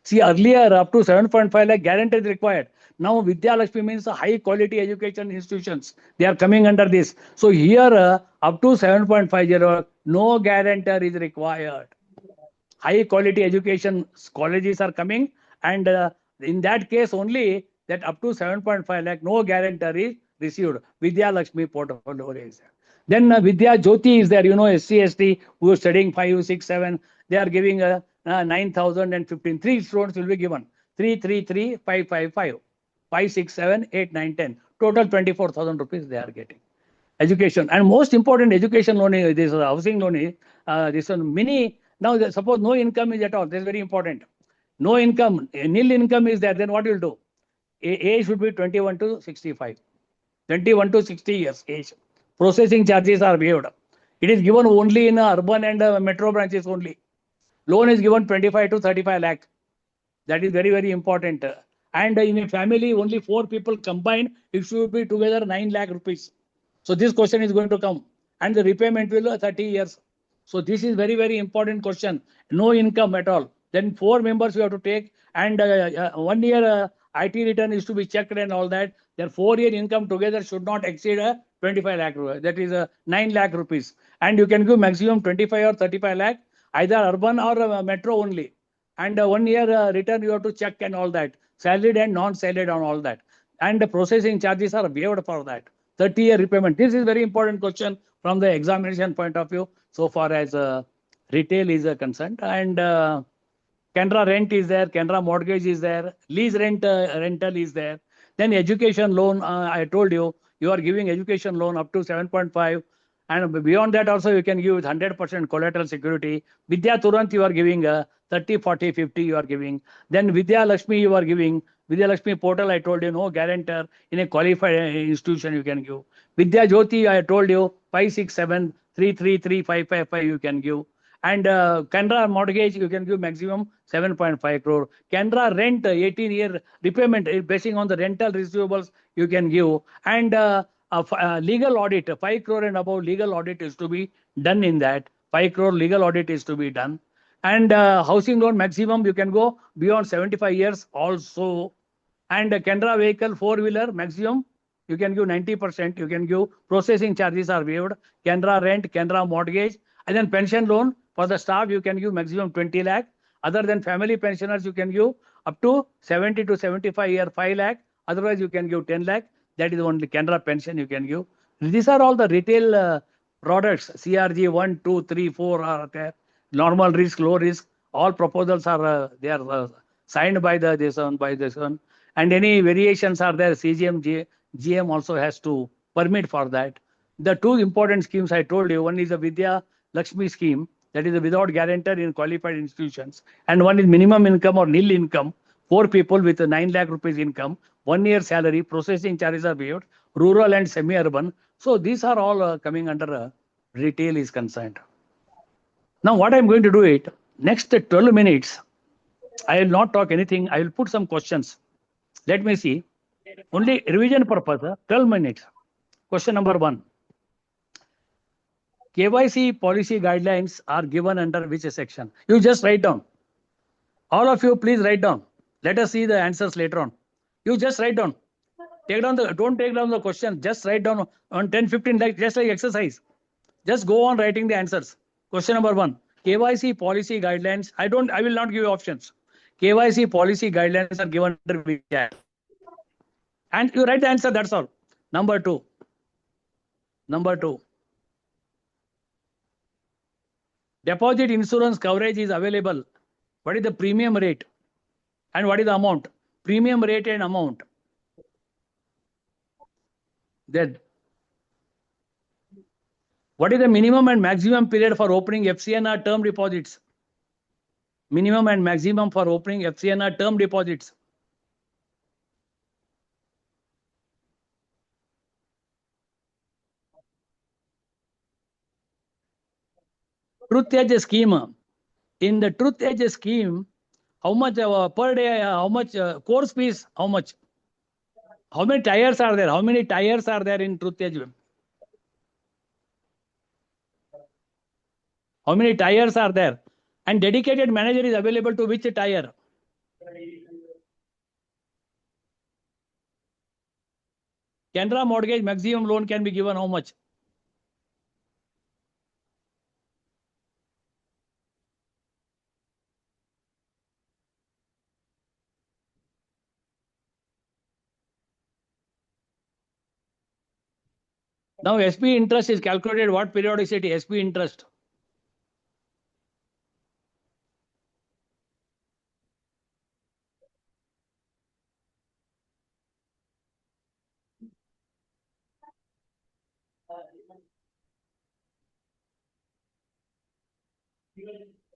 Speaker 2: See, earlier up to 7.5 lakh guarantee is required. Now Vidya Lakshmi means high quality education institutions. They are coming under this. So here up to 7.50, no guarantor is required. High quality education colleges are coming, and in that case only that up to 7.5 lakh, no guarantor is received. Vidya Lakshmi portfolio is there. Then Vidya Jyoti is there, SC, ST who are studying 5, 6, 7, they are giving 9,015. 3 students will be given. 3, 3, 3, 5, 5, 5. 5, 6, 7, 8, 9, 10. Total 24,000 rupees they are getting. Education. And most important education loan is this housing loan is this one mini. Now suppose no income is at all. This is very important. No income, nil income is there. Then what will do? Age should be 21 to 65. 21 to 60 years age. Processing charges are waived. It is given only in urban and metro branches only. Loan is given 25 to 35 lakh. That is very, very important. And in a family, only 4 people combined, it should be together 9 lakh rupees. So this question is going to come. And the repayment will 30 years. So this is very, very important question. No income at all. Then 4 members you have to take. And 1 year IT return is to be checked and all that. Their 4-year income together should not exceed 25 lakh rupees. That is 9 lakh rupees. And you can give maximum 25 or 35 lakh, either urban or metro only. And 1 year return you have to check and all that. Salaried and non-salaried and all that. And the processing charges are waived for that. 30-year repayment. This is very important question from the examination point of view, so far as retail is concerned. And Canara rent is there, Canara mortgage is there, lease rental is there. Then education loan, I told you, you are giving education loan up to 7.5. And beyond that also you can give with 100% collateral security. Vidya Turant you are giving 30, 40, 50 you are giving. Then Vidya Lakshmi you are giving. Vidya Lakshmi portal I told you, no guarantor. In a qualified institution you can give. Vidya Jyoti I told you 5, 6, 7, 3, 3, 3, 5, 5, 5 you can give. And Canara mortgage you can give maximum 7.5 crore. Canara rent 18-year repayment basing on the rental receivables you can give. And legal audit 5 crore and above legal audit is to be done in that. 5 crore legal audit is to be done. And housing loan maximum you can go beyond 75 years also. And Canara vehicle 4-wheeler maximum you can give 90%. You can give processing charges are waived. Canara rent, Canara mortgage, and then pension loan for the staff you can give maximum 20 lakh. Other than family pensioners you can give Up to 70 to 75 year, 5 lakh. Otherwise, you can give 10 lakh. That is only Canara pension you can give. These are all the retail products. CRG 1, 2, 3, 4 are there. Normal risk, low risk. All proposals are they are signed by this one. And any variations are there. CGM, GM also has to permit for that. The two important schemes I told you, one is a Vidya Lakshmi scheme, that is without guarantor in qualified institutions, and one is minimum income or nil income, 4 people with 9 lakh rupees income, 1 year salary, processing charges are waived, rural and semi-urban. So these are all coming under retail is concerned. Now what I'm going to do it, next 12 minutes, I will not talk anything. I will put some questions. Let me see. Only revision purpose, 12 minutes. Question number 1. KYC policy guidelines are given under which section? You just write down. All of you, please write down. Let us see the answers later on. You just write down. Don't take down the question. Just write down on 10, 15, just like exercise. Just go on writing the answers. Question number 1. KYC policy guidelines. I will not give you options. KYC policy guidelines are given under which act? And you write the answer, that's all. Number 2. Deposit insurance coverage is available. What is the premium rate? And what is the amount? Premium rate and amount. Then, what is the minimum and maximum period for opening FCNR term deposits? Minimum and maximum for opening FCNR term deposits. Truth Edge scheme. In the Truth Edge scheme, how much per day, how much course fees, how much? How many tires are there? How many tires are there in Truth Edge? How many tires are there? And dedicated manager is available to which tire? Canara mortgage maximum loan can be given how much? Now SP interest is calculated what periodicity? SP interest.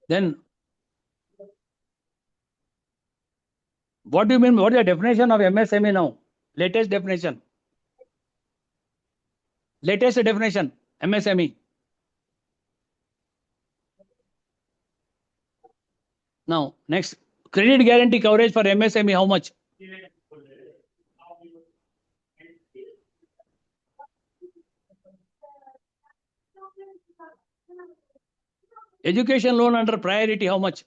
Speaker 2: Then what do you mean? What is the definition of MSME now? Latest definition. Latest definition, MSME. Now, next, credit guarantee coverage for MSME, how much? Education loan under priority, how much?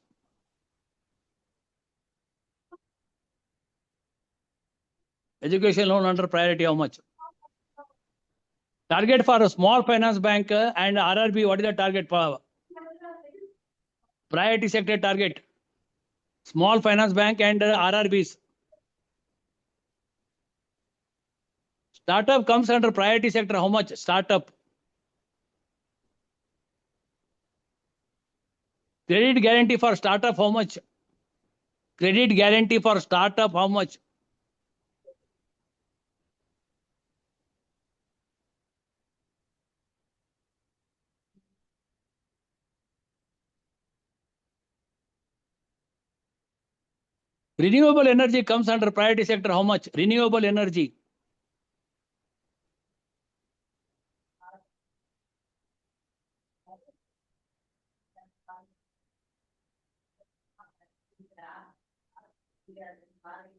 Speaker 2: Education loan under priority, how much? Target for a small finance bank and RRB, what is the target for? Priority sector target. Small finance bank and RRBs. Startup comes under priority sector, how much? Startup. Credit guarantee for startup, how much? Credit guarantee for startup, how much? Renewable energy comes under priority sector, how much? Renewable energy.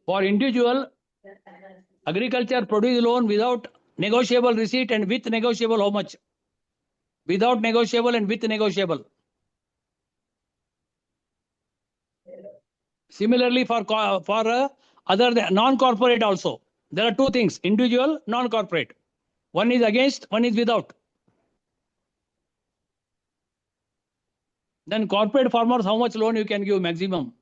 Speaker 2: For individual, agriculture produce loan without negotiable receipt and with negotiable, how much? Without negotiable and with negotiable. Similarly, for other non-corporate also. There are two things, individual, non-corporate. One is against, one is without. Then corporate farmers, how much loan you can give maximum?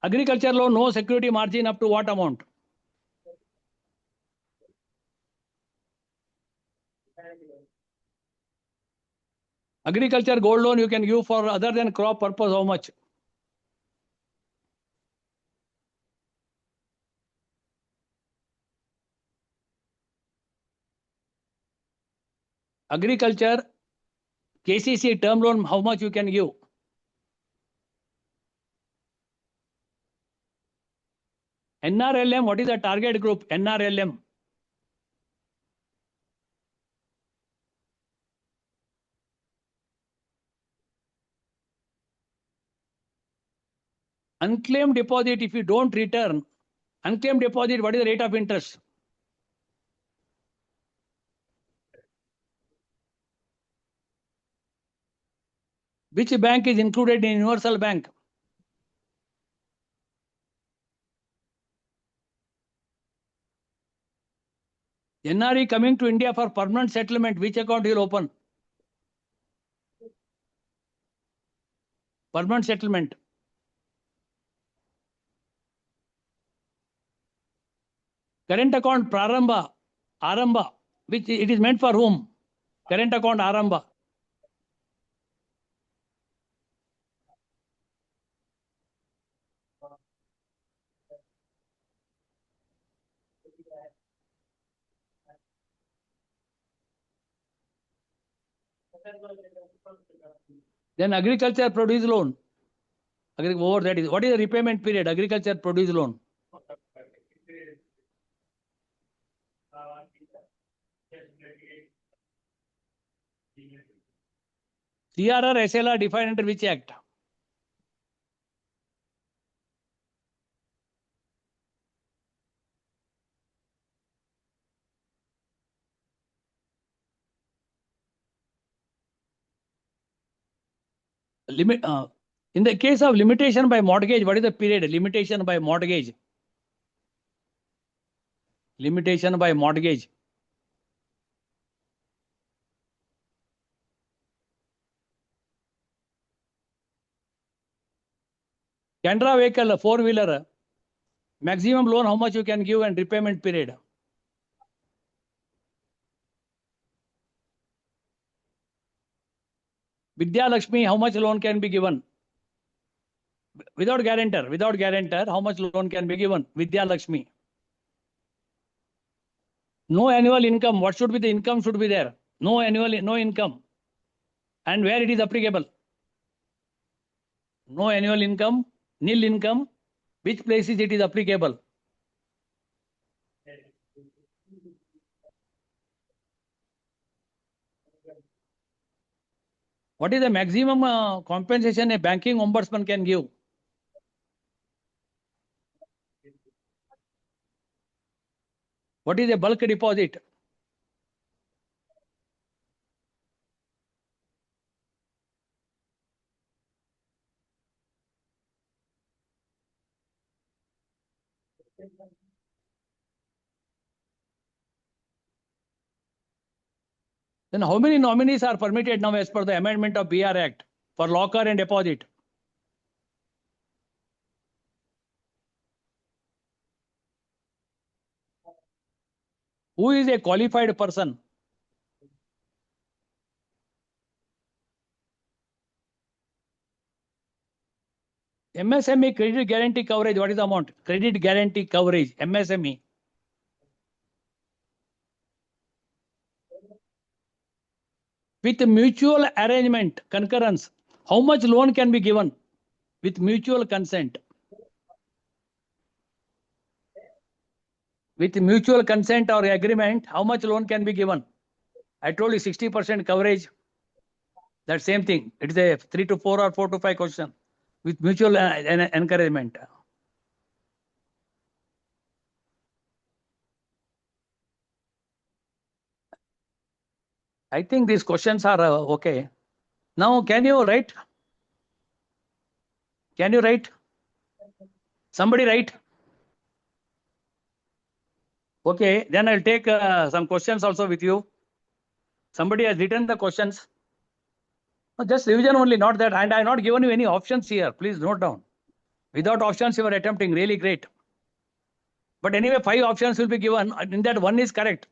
Speaker 2: Agriculture loan, no security margin up to what amount? Agriculture gold loan you can give for other than crop purpose, how much? Agriculture, KCC term loan, how much you can give? NRLM, what is the target group? NRLM. Unclaimed deposit, if you don't return, unclaimed deposit, what is the rate of interest? Which bank is included in Universal Bank? NRE coming to India for permanent settlement, which account he will open? Permanent settlement. Current account Prarambha, Aramba, which it is meant for whom? Current account Aramba. Then agriculture produce loan. Over that is, what is the repayment period? Agriculture produce loan. CRR, SLR defined under which act? In the case of limitation by mortgage, what is the period? Limitation by mortgage. Limitation by mortgage. Canara vehicle, 4-wheeler, maximum loan, how much you can give and repayment period? Vidya Lakshmi, how much loan can be given? Without guarantor, how much loan can be given? Vidya Lakshmi. No annual income. What should be the income should be there? No income. And where it is applicable? No annual income, nil income. Which places it is applicable? What is the maximum compensation a banking ombudsman can give? What is a bulk deposit? Then how many nominees are permitted now as per the amendment of BR Act for locker and deposit? Who is a qualified person? MSME credit guarantee coverage, what is the amount? Credit guarantee coverage, MSME. With mutual arrangement, concurrence, how much loan can be given with mutual consent? With mutual consent or agreement, how much loan can be given? I told you 60% coverage. That same thing. It is a 3 to 4 or 4 to 5 question with mutual encouragement. I think these questions are okay. Now, can you write? Can you write? Somebody write? Okay, then I'll take some questions also with you. Somebody has written the questions. No, just revision only, not that. And I have not given you any options here. Please note down. Without options, you are attempting. Really great. But anyway, 5 options will be given. In that, one is correct.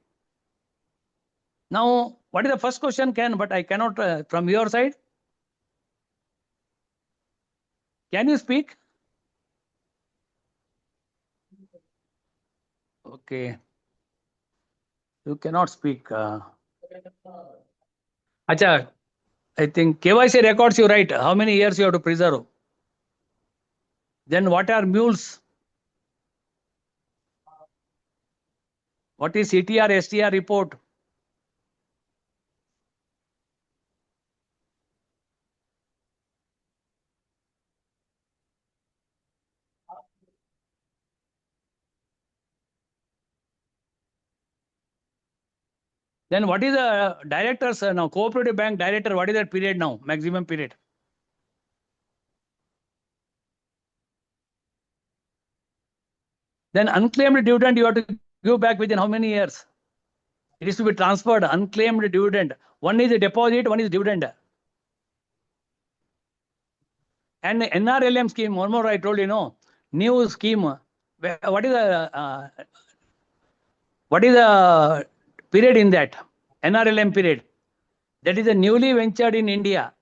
Speaker 2: Now, what is the first question? But I cannot from your side. Can you speak? Okay. You cannot speak. Acha, I think KYC records you write. How many years you have to preserve? Then what are mules? What is CTR, STR report? Then what is the directors now? Cooperative bank director, what is that period now? Maximum period. Then unclaimed dividend you have to give back within how many years? It is to be transferred, unclaimed dividend. One is a deposit, one is dividend. And NRLM scheme, one more I told you, new scheme. What is the period in that? NRLM period. That is a newly ventured in India.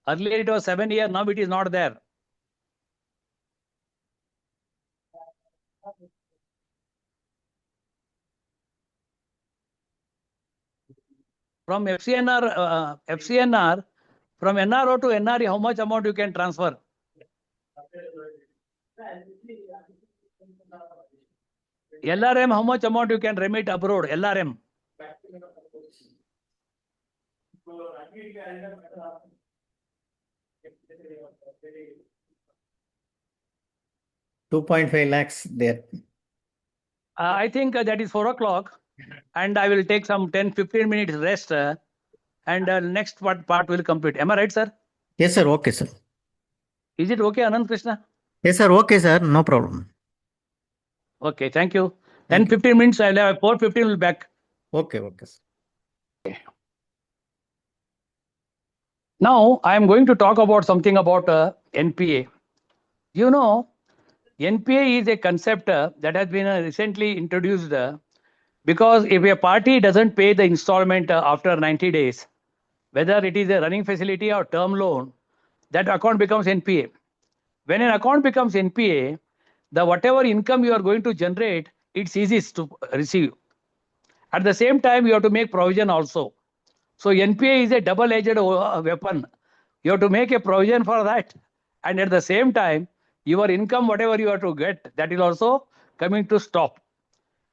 Speaker 2: Earlier it was 7 years, now it is not there. From FCNR, from NRO to NRE, how much amount you can transfer? LRM, how much amount you can remit abroad? LRM.
Speaker 3: 2.5 lakhs there.
Speaker 2: I think that is 4 o'clock, and I will take some 10-15 minutes rest, and next part will complete. Am I right, sir?
Speaker 3: Yes, sir. Okay, sir.
Speaker 2: Is it okay, Anand Krishna?
Speaker 3: Yes, sir. Okay, sir. No problem.
Speaker 2: Okay, thank you.
Speaker 3: Thank
Speaker 2: 10-15 minutes, I'll have 4:15 will be back.
Speaker 3: Okay, okay, sir.
Speaker 2: Now, I am going to talk about something about NPA. You know, NPA is a concept that has been recently introduced because if a party doesn't pay the installment after 90 days, whether it is a running facility or term loan, that account becomes NPA. When an account becomes NPA, the whatever income you are going to generate, it ceases to receive. At the same time, you have to make provision also. So NPA is a double-edged weapon. You have to make a provision for that. And at the same time, your income, whatever you have to get, that is also coming to stop.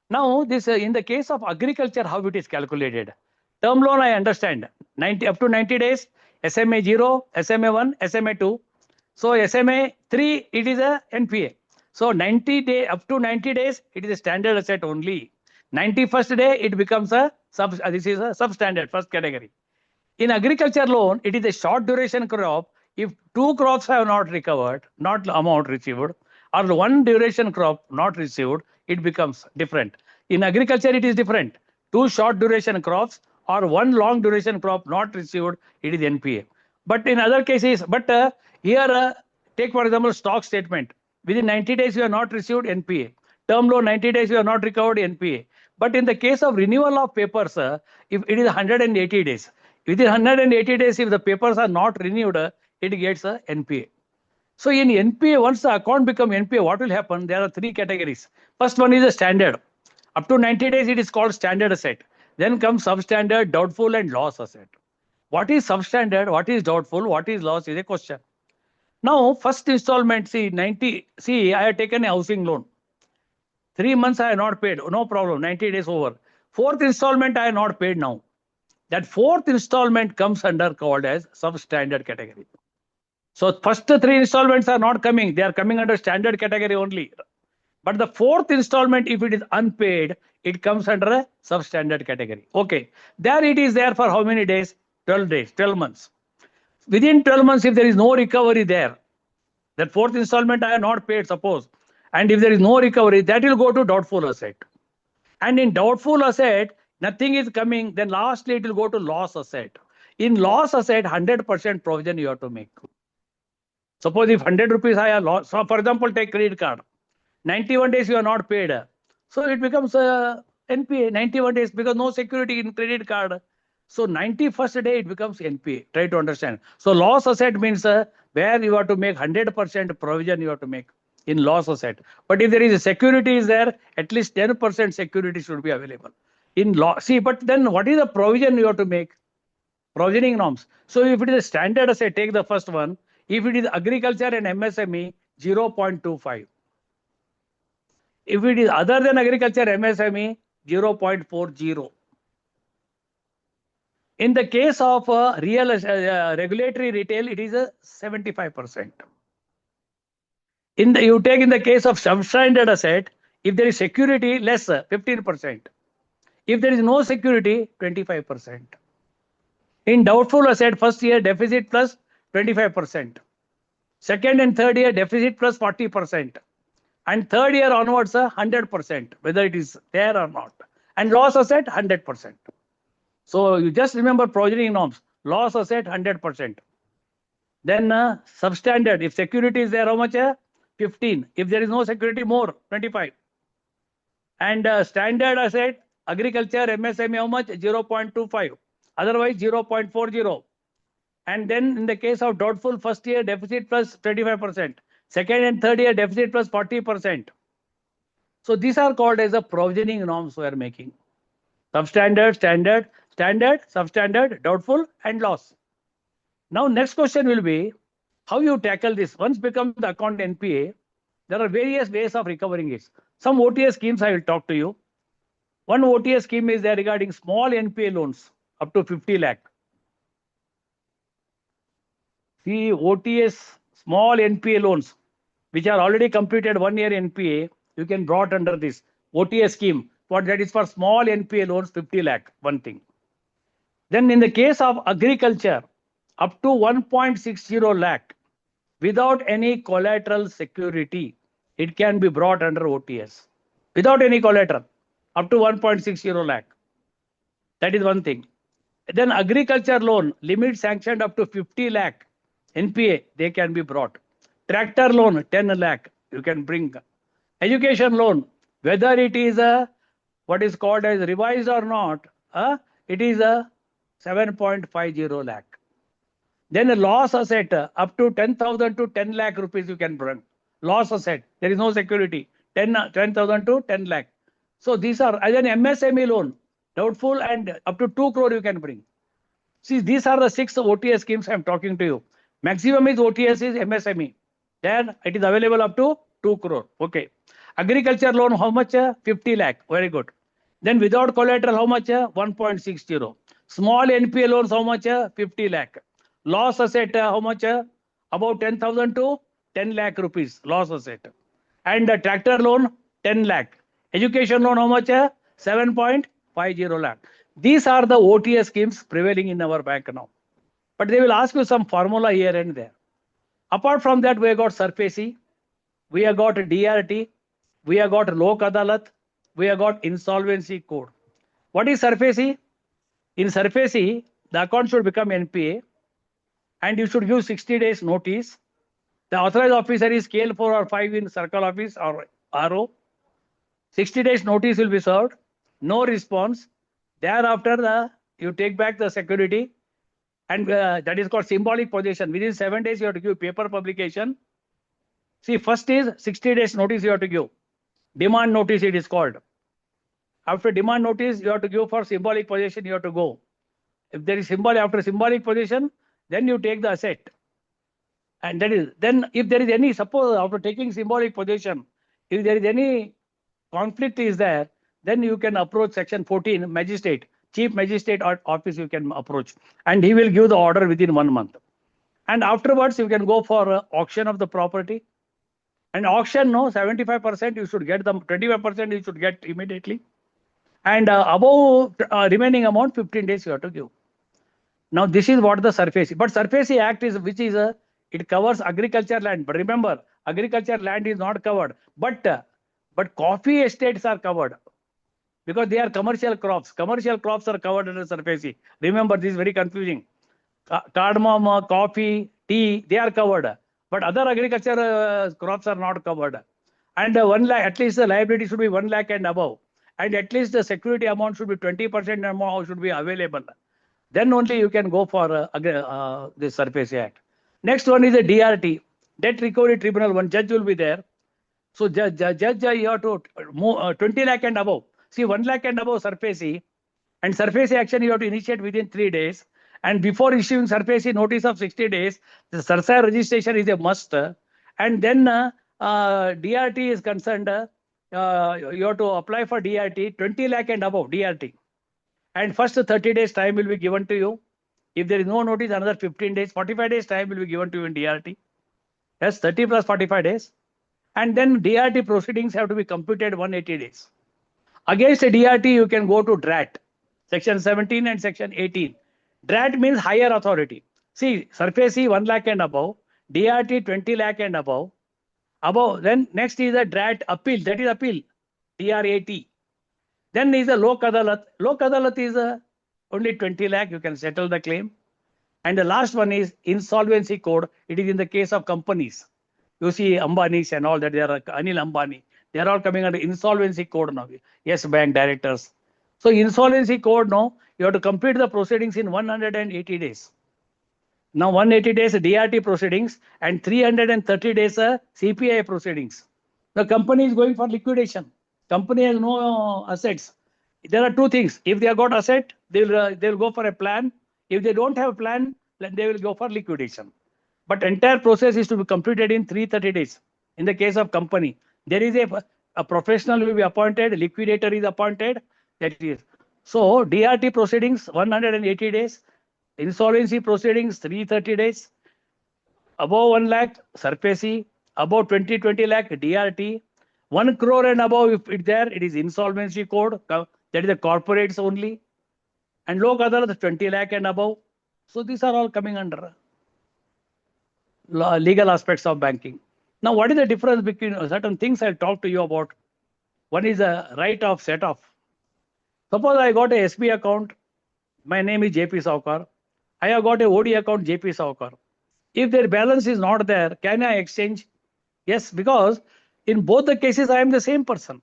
Speaker 2: Now, this in the case of agriculture, how it is calculated. Term loan, I understand. Up to 90 days, SMA 0, SMA 1, SMA 2. So SMA 3, it is a NPA. So 90 day, up to 90 days, it is a standard asset only. 91st day, it becomes this is a substandard, first category. In agriculture loan, it is a short duration crop. If 2 crops have not recovered, not amount received, or 1 duration crop not received, it becomes different. In agriculture, it is different. 2 short duration crops or 1 long duration crop not received, it is NPA. But in other cases, here, take for example, stock statement. Within 90 days, you have not received NPA. Term loan, 90 days, you have not recovered NPA. But in the case of renewal of papers, if it is 180 days, within 180 days, if the papers are not renewed, it gets a NPA. So in NPA, once the account becomes NPA, what will happen? There are 3 categories. First one is a standard. Up to 90 days, it is called standard asset. Then comes substandard, doubtful, and loss asset. What is substandard? What is doubtful? What is loss is a question. Now, first installment, see, I have taken a housing loan. 3 months I have not paid, no problem, 90 days over. 4th installment I have not paid now. That 4th installment comes under called as substandard category. So first 3 installments are not coming, they are coming under standard category only. But the 4th installment, if it is unpaid, it comes under a substandard category. Okay, there it is there for how many days? 12 days, 12 months. Within 12 months, if there is no recovery there, that 4th installment I have not paid, suppose, and if there is no recovery, that will go to doubtful asset. And in doubtful asset, nothing is coming, then lastly it will go to loss asset. In loss asset, 100% provision you have to make. Suppose if 100 rupees I have lost, so for example, take credit card. 91 days you are not paid. So it becomes NPA, 91 days, because no security in credit card. So 91st day it becomes NPA. Try to understand. So loss asset means where you have to make 100% provision you have to make in loss asset. But if there is a security is there, at least 10% security should be available. In law, see, but then what is the provision you have to make? Provisioning norms. So if it is a standard asset, take the first one. If it is agriculture and MSME, 0.25. If it is other than agriculture, MSME, 0.40. In the case of real regulatory retail, it is a 75%. You take in the case of substandard asset, if there is security, less 15%. If there is no security, 25%. In doubtful asset, first year deficit plus 25%. Second and third year deficit plus 40%. And third year onwards, 100%, whether it is there or not. And loss asset, 100%. So you just remember provisioning norms. Loss asset, 100%. Then substandard, if security is there, how much? 15. If there is no security, more, 25. And standard asset, agriculture, MSME, how much? 0.25. Otherwise, 0.40. And then in the case of doubtful, first year deficit plus 25%. Second and third year deficit plus 40%. So these are called as the provisioning norms we are making. Substandard, standard, standard, substandard, doubtful, and loss. Now next question will be how you tackle this. Once becomes the account NPA, there are various ways of recovering it. Some OTS schemes I will talk to you. One OTS scheme is there regarding small NPA loans up to 50 lakh. See, OTS small NPA loans which are already completed 1 year NPA, you can brought under this OTS scheme. What that is for small NPA loans, 50 lakh, one thing. Then in the case of agriculture, up to 1.60 lakh, without any collateral security, it can be brought under OTS. Without any collateral, up to 1.60 lakh. That is one thing. Then agriculture loan, limit sanctioned up to 50 lakh, NPA, they can be brought. Tractor loan, 10 lakh, you can bring. Education loan, whether it is a what is called as revised or not, it is a 7.50 lakh. Then a loss asset up to 10,000 to 10 lakh rupees you can bring. Loss asset, there is no security, 10,000 to 10 lakh. So these are, as an MSME loan, doubtful and up to 2 crore you can bring. See, these are the 6 OTS schemes I am talking to you. Maximum is OTS is MSME. Then it is available up to 2 crore. Okay. Agriculture loan, how much? 50 lakh. Very good. Then without collateral, how much? 1.60. Small NPA loans, how much? 50 lakh. Loss asset, how much? About 10,000 to 10 lakh rupees. Loss asset. And tractor loan, 10 lakh. Education loan, how much? 7.50 lakh. These are the OTS schemes prevailing in our bank now. But they will ask you some formula here and there. Apart from that, we have got SARFAESI, we have got DRT, we have got Lok Adalat, we have got insolvency code. What is SARFAESI? In SARFAESI, the account should become NPA and you should give 60 days notice. The authorized officer is scale 4 or 5 in circle office or RO. 60 days notice will be served. No response. Thereafter, you take back the security. And that is called symbolic possession. Within 7 days, you have to give paper publication. See, first is 60 days notice you have to give. Demand notice it is called. After demand notice, you have to give for symbolic possession, you have to go. If there is after symbolic possession, then you take the asset. And that is, then if there is any, suppose after taking symbolic possession, if there is any conflict is there, then you can approach section 14, magistrate. Chief magistrate office you can approach and he will give the order within 1 month. And afterwards you can go for auction of the property. And auction, no, 75% you should get them, 25% you should get immediately. And above remaining amount, 15 days you have to give. Now this is what the SARFAESI. But SARFAESI Act is, which is, it covers agriculture land. But remember, agriculture land is not covered. But coffee estates are covered. Because they are commercial crops. Commercial crops are covered under SARFAESI. Remember, this is very confusing. cardamom, coffee, tea, they are covered. But other agriculture crops are not covered. And 1 lakh, at least the liability should be 1 lakh and above. And at least the security amount should be 20% amount should be available. Then only you can go for the SARFAESI Act. Next one is a DRT, Debt Recovery Tribunal. One judge will be there. So judge, you have to move 20 lakh and above. See, 1 lakh and above SARFAESI, and SARFAESI action you have to initiate within 3 days. And before issuing SARFAESI notice of 60 days, the SARSA registration is a must. And then DRT is concerned, you have to apply for DRT, 20 lakh and above DRT. And first 30 days time will be given to you. If there is no notice, another 15 days, 45 days time will be given to you in DRT. Yes, 30 plus 45 days. And then DRT proceedings have to be completed 180 days. Against a DRT, you can go to DRAT, section 17 and section 18. DRAT means higher authority. See, SARFAESI 1 lakh and above, DRT 20 lakh and above. Then next is a DRAT appeal, that is appeal, DRAT. Then is a Lok Adalat. Lok Adalat is only 20 lakh, you can settle the claim. And the last one is insolvency code. It is in the case of companies. You see Ambani's and all that, they are Anil Ambani. They are all coming under insolvency code now. Yes, bank directors. So insolvency code now, you have to complete the proceedings in 180 days. Now 180 days DRT proceedings and 330 days CPI proceedings. The company is going for liquidation. Company has no assets. There are two things. If they have got asset, they'll go for a plan. If they don't have a plan, then they will go for liquidation. But entire process is to be completed in 330 days. In the case of company, there is a professional will be appointed, liquidator is appointed. That is. So DRT proceedings 180 days, insolvency proceedings 330 days, above 1 lakh SARFAESI, above 20 lakh DRT, 1 crore and above if it's there, it is insolvency code, that is the corporates only, and Lok Adalat 20 lakh and above. So these are all coming under legal aspects of banking. Now, what is the difference between certain things I'll talk to you about? One is a right of set off. Suppose I got a SB account, my name is JP Saokar. I have got a OD account JP Saokar. If their balance is not there, can I exchange? Yes, because in both the cases I am the same person.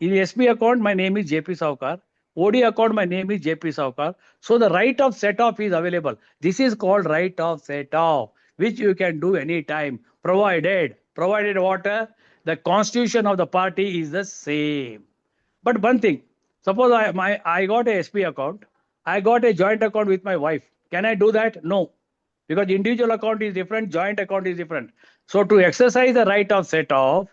Speaker 2: In SB account, my name is JP Saokar. OD account, my name is JP Saokar. So the right of set off is available. This is called right of set off, which you can do anytime, provided what? The constitution of the party is the same. But one thing, suppose I got a SB account, I got a joint account with my wife. Can I do that? No. Because individual account is different, joint account is different. So to exercise the right of set off,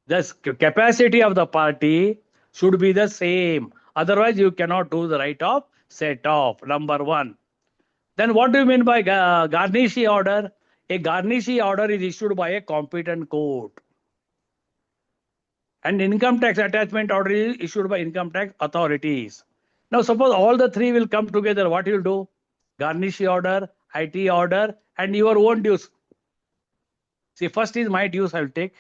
Speaker 2: the capacity of the party should be the same. Otherwise, you cannot do the right of set off, number one. Then what do you mean by garnishee order? A garnishee order is issued by a competent court. And income tax attachment order is issued by income tax authorities. Now, suppose all the three will come together, what you will do? Garnishee order, IT order, and your own dues. See, first is my dues I will take.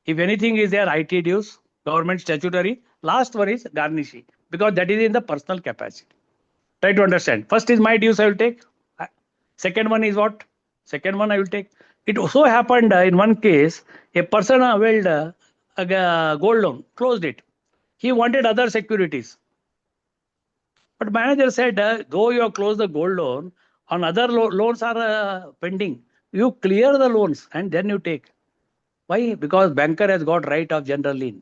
Speaker 2: If anything is there, IT dues, government statutory. Last one is garnishee, because that is in the personal capacity. Try to understand. First is my dues I will take. Second one is what? Second one I will take. It so happened in one case, a person availed a gold loan, closed it. He wanted other securities. But manager said, though you have closed the gold loan, on other loans are pending. You clear the loans and then you take. Why? Because banker has got right of general lien.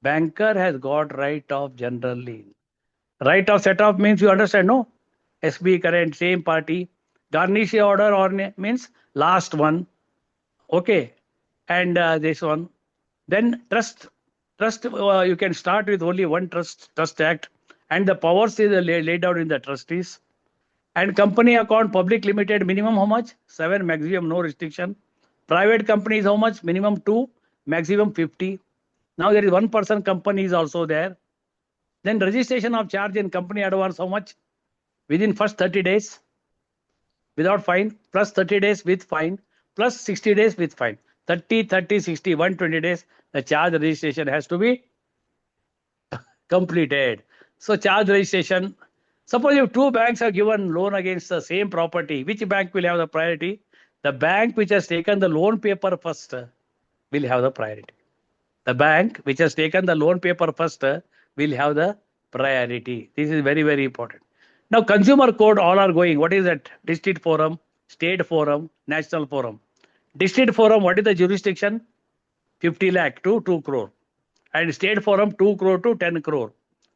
Speaker 2: Banker has got right of general lien. Right of set off means you understand, no? SB current, same party. Garnishee order or means last one. Okay. And this one. Then trust. Trust, you can start with only one trust act. And the powers is laid out in the trustees. And company account, public limited, minimum how much? 7, maximum no restriction. Private companies how much? Minimum 2, maximum 50. Now there is one person company is also there. Then registration of charge in company advance how much? Within first 30 days without fine, plus 30 days with fine, plus 60 days with fine. 30, 30, 60, 120 days, the charge registration has to be completed. So charge registration, Suppose if two banks have given loan against the same property, which bank will have the priority? The bank which has taken the loan paper first will have the priority. The bank which has taken the loan paper first will have the priority. This is very, very important. Now, consumer code all are going. What is that? District forum, state forum, national forum. District forum, what is the jurisdiction? 50 lakh to 2 crore. And state forum 2 crore to 10 crore.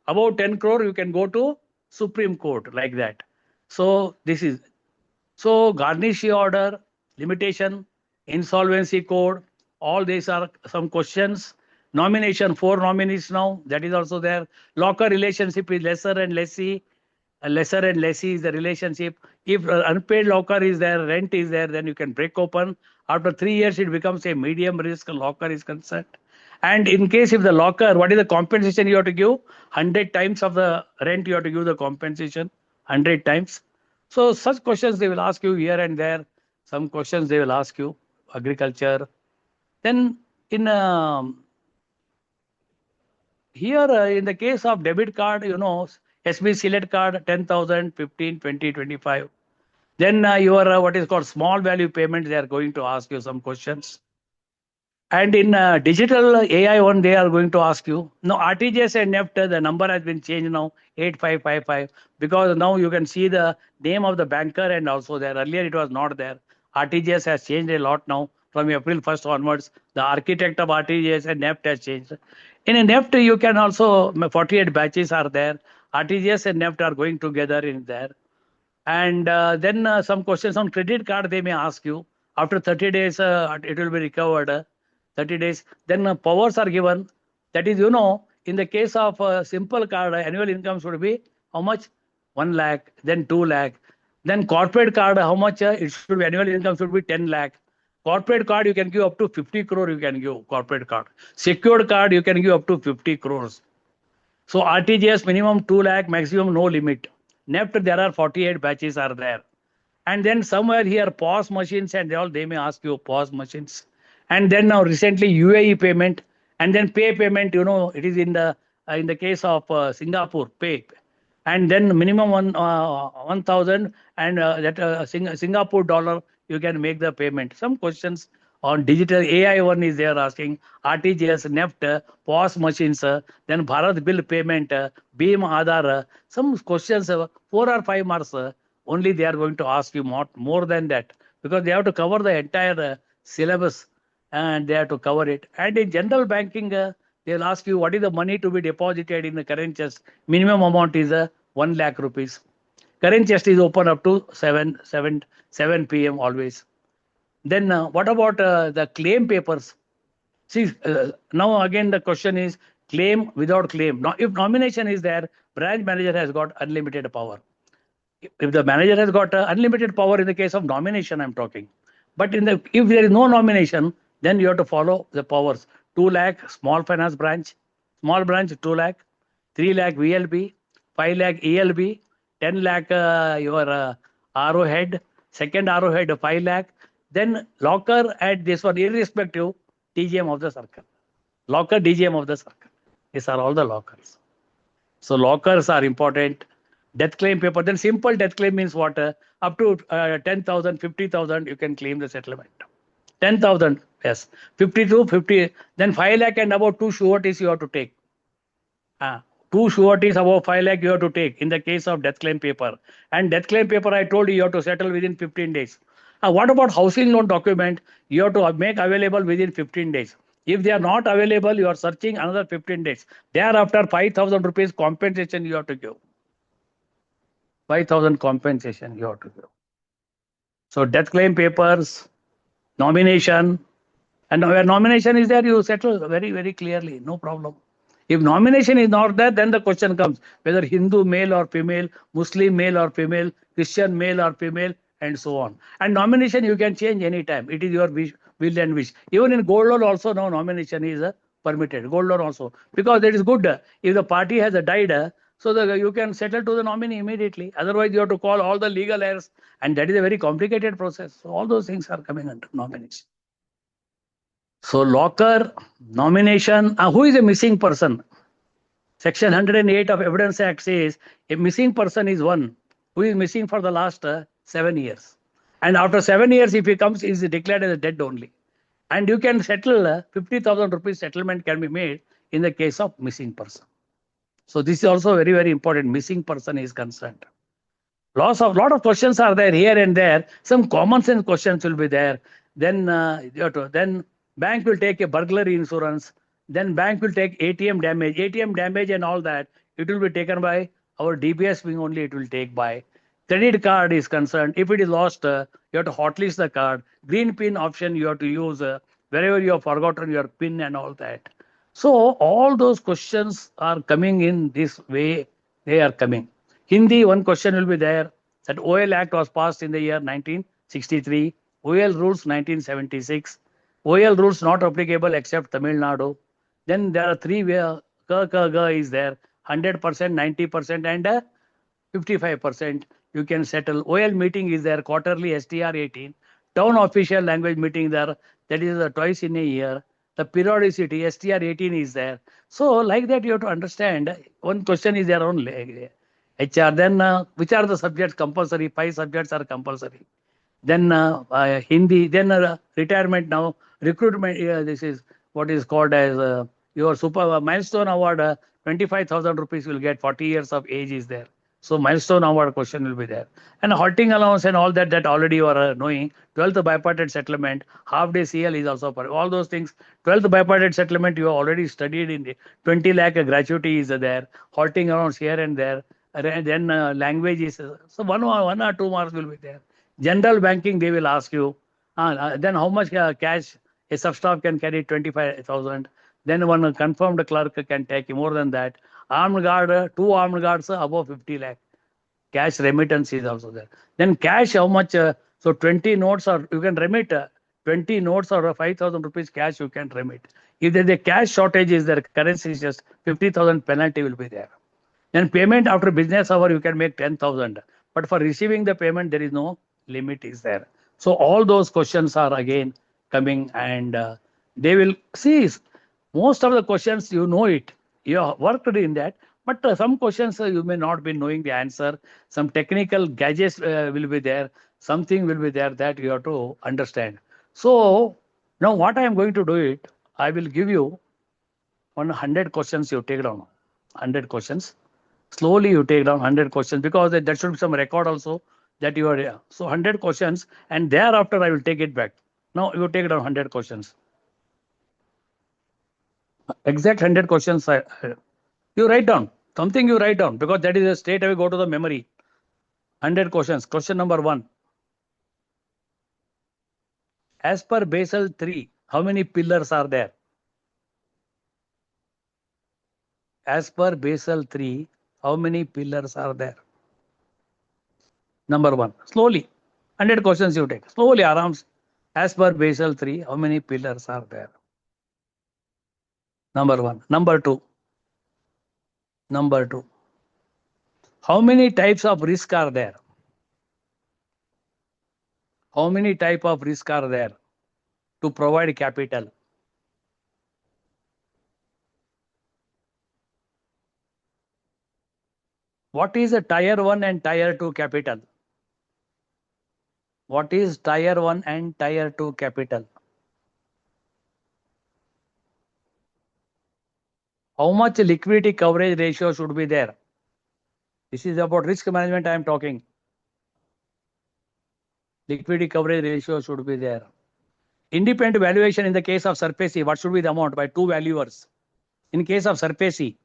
Speaker 2: About 10 crore, you can go to Supreme Court like that. So this is so garnishee order, limitation, insolvency code, all these are some questions. Nomination, 4 nominees now, that is also there. Locker relationship is lesser and lessee. Lesser and lessee is the relationship. If unpaid locker is there, rent is there, then you can break open. After 3 years, it becomes a medium risk locker is concerned. And in case if the locker, what is the compensation you have to give? 100 times of the rent you have to give the compensation, 100 times. So such questions they will ask you here and there. Some questions they will ask you, agriculture. Then in here in the case of debit card, you know, SB Select card, 10,000, 15, 20, 25. Then your what is called small value payment, they are going to ask you some questions. And in digital AI one, they are going to ask you. Now, RTGS and NEFT, the number has been changed now, 8555, because now you can see the name of the banker and also there. Earlier, it was not there. RTGS has changed a lot now. From April 1st onwards, the architect of RTGS and NEFT has changed. In a NEFT, you can also, 48 batches are there. RTGS and NEFT are going together in there. And then some questions on credit card they may ask you. After 30 days, it will be recovered. 30 days. Then powers are given. That is, you know, in the case of a simple card, annual income should be how much? 1 lakh, then 2 lakh. Then corporate card, how much? It should be annual income should be 10 lakh. Corporate card, you can give up to 50 crore, you can give corporate card. Secured card, you can give up to 50 crores. So RTGS minimum 2 lakh, maximum no limit. NEFT, there are 48 batches are there. And then somewhere here, POS machines and all, they may ask you POS machines. And then now recently UAE payment and then pay payment, you know, it is in the case of Singapore pay. And then minimum 1,000 and that Singapore dollar, you can make the payment. Some questions on digital AI one is there asking RTGS, NEFT, POS machines, then Bharat bill payment, Beam Aadhaar, some questions, 4 or 5 marks, only they are going to ask you more than that because they have to cover the entire syllabus and they have to cover it. And in general banking, they will ask you what is the money to be deposited in the current chest. Minimum amount is 1 lakh rupees. Current chest is open up to 7 p.m. always. Then what about the claim papers? See, now again the question is claim without claim. Now, if nomination is there, branch manager has got unlimited power. If the manager has got unlimited power in the case of nomination, I'm talking. But if there is no nomination, then you have to follow the powers. 2 lakh small finance branch, small branch 2 lakh, 3 lakh VLB, 5 lakh ELB, 10 lakh your arrowhead, second arrowhead 5 lakh. Then locker at this one, irrespective, DGM of the circle. Locker, DGM of the circle. These are all the lockers. So lockers are important. Death claim paper. Then simple death claim means what? Up to 10,000, 50,000, you can claim the settlement. 10,000, yes. 50 to 50. Then 5 lakh and about 2 sureties you have to take. 2 sureties above 5 lakh you have to take in the case of death claim paper. And death claim paper, I told you, you have to settle within 15 days. What about housing loan document? You have to make available within 15 days. If they are not available, you are searching another 15 days. Thereafter, 5,000 rupees compensation you have to give. 5,000 compensation you have to give. So death claim papers, nomination, and where nomination is there, you settle very, very clearly, no problem. If nomination is not there, then the question comes whether Hindu male or female, Muslim male or female, Christian male or female, and so on. And nomination you can change anytime. It is your wish, will and wish. Even in gold loan also now nomination is permitted. Gold loan also. Because that is good. If the party has died, so you can settle to the nominee immediately. Otherwise, you have to call all the legal heirs. And that is a very complicated process. So all those things are coming under nomination. So locker, nomination. Who is a missing person? Section 108 of Evidence Act says a missing person is one who is missing for the last 7 years. And after 7 years, if he comes, he is declared as dead only. And you can settle 50,000 rupees settlement can be made in the case of missing person. So this is also very, very important. Missing person is concerned. Lot of questions are there here and there. Some common sense questions will be there. Then then bank will take a burglary insurance. Then bank will take ATM damage and all that. It will be taken by our DBS wing only. It will take by credit card is concerned. If it is lost, you have to hotlist the card. Green pin option you have to use wherever you have forgotten your pin and all that. So all those questions are coming in this way. They are coming. Hindi, one question will be there. That OL Act was passed in the year 1963. OL rules 1976. OL rules not applicable except Tamil Nadu. Then there are three where Ka is there. 100%, 90% and 55%. You can settle. OL meeting is there quarterly STR 18. Town official language meeting there. That is twice in a year. The periodicity STR 18 is there. So like that you have to understand. One question is there only. HR. Then which are the subjects compulsory? 5 subjects are compulsory. Then Hindi. Then retirement now. Recruitment. This is what is called as your super milestone award. 25,000 rupees will get. 40 years of age is there. So milestone award question will be there. And halting allowance and all that already you are knowing. 12th bipartite settlement, half day CL is also for all those things. 12th bipartite settlement you have already studied in the 20 lakh gratuity is there. Halting allowance here and there. Then language is so one or 2 marks will be there. General banking they will ask you. Then how much cash a substaff can carry 25,000. Then one confirmed clerk can take more than that. Armed guard, 2 armed guards above 50 lakh. Cash remittance is also there. Then cash, how much? So 20 notes or you can remit 20 notes or 5,000 rupees cash you can remit. If there is a cash shortage is there, currency is just 50,000 penalty will be there. Then payment after business hour you can make 10,000. But for receiving the payment there is no limit is there. So all those questions are again coming and they will see most of the questions you know it. You have worked in that. But some questions you may not be knowing the answer. Some technical gadgets will be there. Something will be there that you have to understand. So now what I am going to do it, I will give you 100 questions you take down. 100 questions. Slowly you take down 100 questions because there should be some record also that you are. So 100 questions and thereafter I will take it back. Now you take down 100 questions. Exact 100 questions. You write down. Something you write down because that is a straight away go to the memory. 100 questions. Question number 1. As per Basel 3, how many pillars are there? As per Basel 3, how many pillars are there? Number 1. Slowly. 100 questions you take. Slowly, arams. As per Basel 3, how many pillars are there? Number 1. Number 2. Number 2. How many types of risk are there? How many type of risk are there to provide capital? What is a tier 1 and tier 2 capital? What is tier 1 and tier 2 capital? How much liquidity coverage ratio should be there? This is about risk management I am talking. Liquidity coverage ratio should be there. Independent valuation in the case of SARFAESI, what should be the amount by 2 valuers? In case of SARFAESI,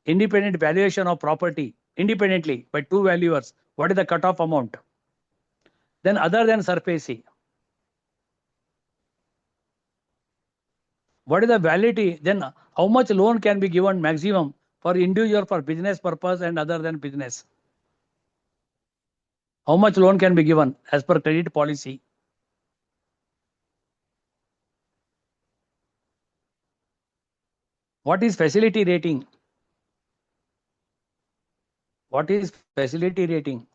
Speaker 2: independent valuation of property independently by 2 valuers, what is the cutoff amount? Then other than SARFAESI, what is the validity? Then how much loan can be given maximum for individual, for business purpose and other than business? How much loan can be given as per credit policy? What is facility rating? What is facility rating?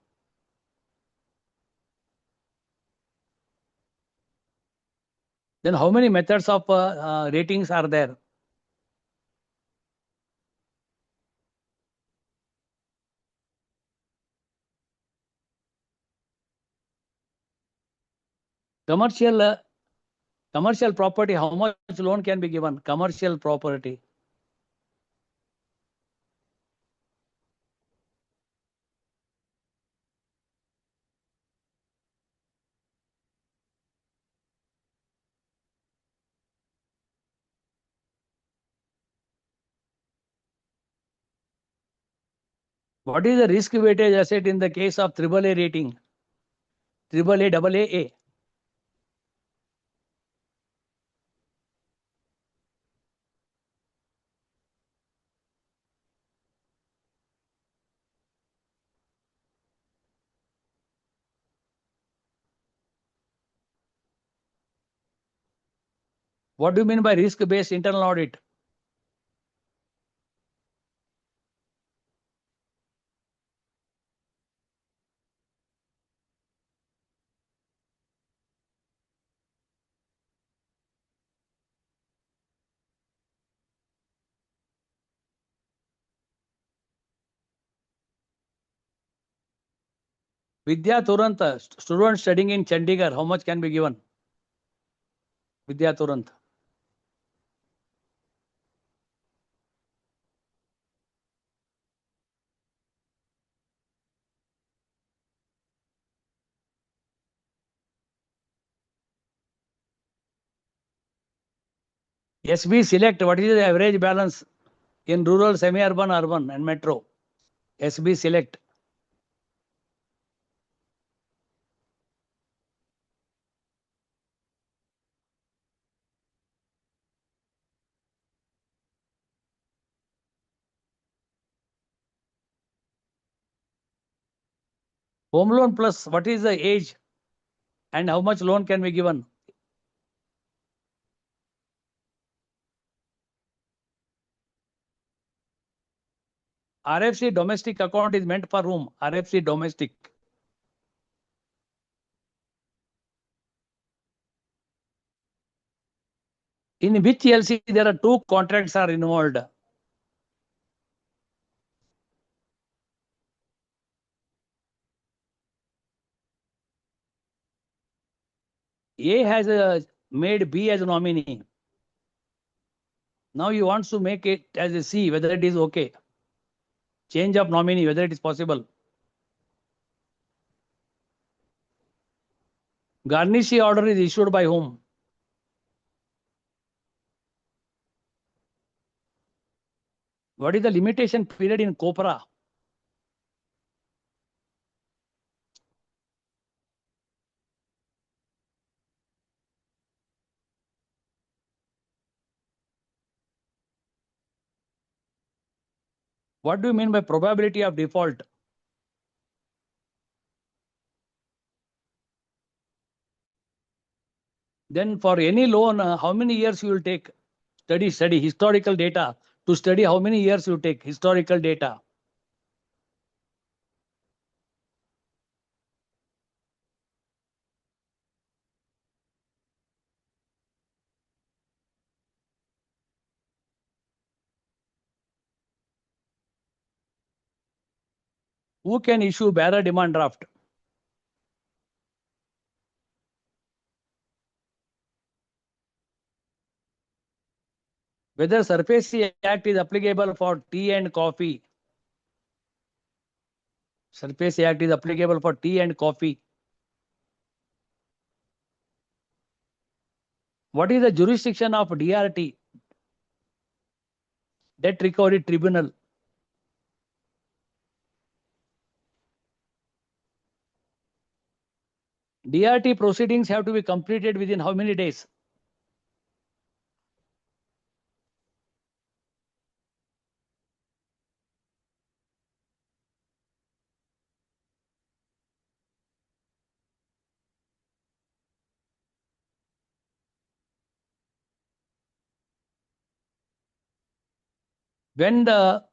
Speaker 2: Then how many methods of ratings are there? Commercial property, how much loan can be given? Commercial property. What is the risk weightage asset in the case of AAA rating? AAA, AA. What do you mean by risk-based internal audit? Vidya Turant, student studying in Chandigarh, how much can be given? Vidya Turant. SB Select, what is the average balance in rural, semi-urban, urban and metro? SB Select. Home loan plus, what is the age and how much loan can be given? RFC domestic account is meant for whom? RFC domestic. In which LC there are two contracts are involved? A has made B as a nominee. Now you want to make it as a C, whether it is okay. Change of nominee, whether it is possible. Garnishi order is issued by whom? What is the limitation period in COPRA? What do you mean by probability of default? Then for any loan, how many years you will take? Study historical data. To study how many years you take historical data? Who can issue bearer demand draft? Whether SURFACE Act is applicable for tea and coffee? SURFACE Act is applicable for tea and coffee. What is the jurisdiction of DRT? Debt Recovery Tribunal. DRT proceedings have to be completed within how many days? When the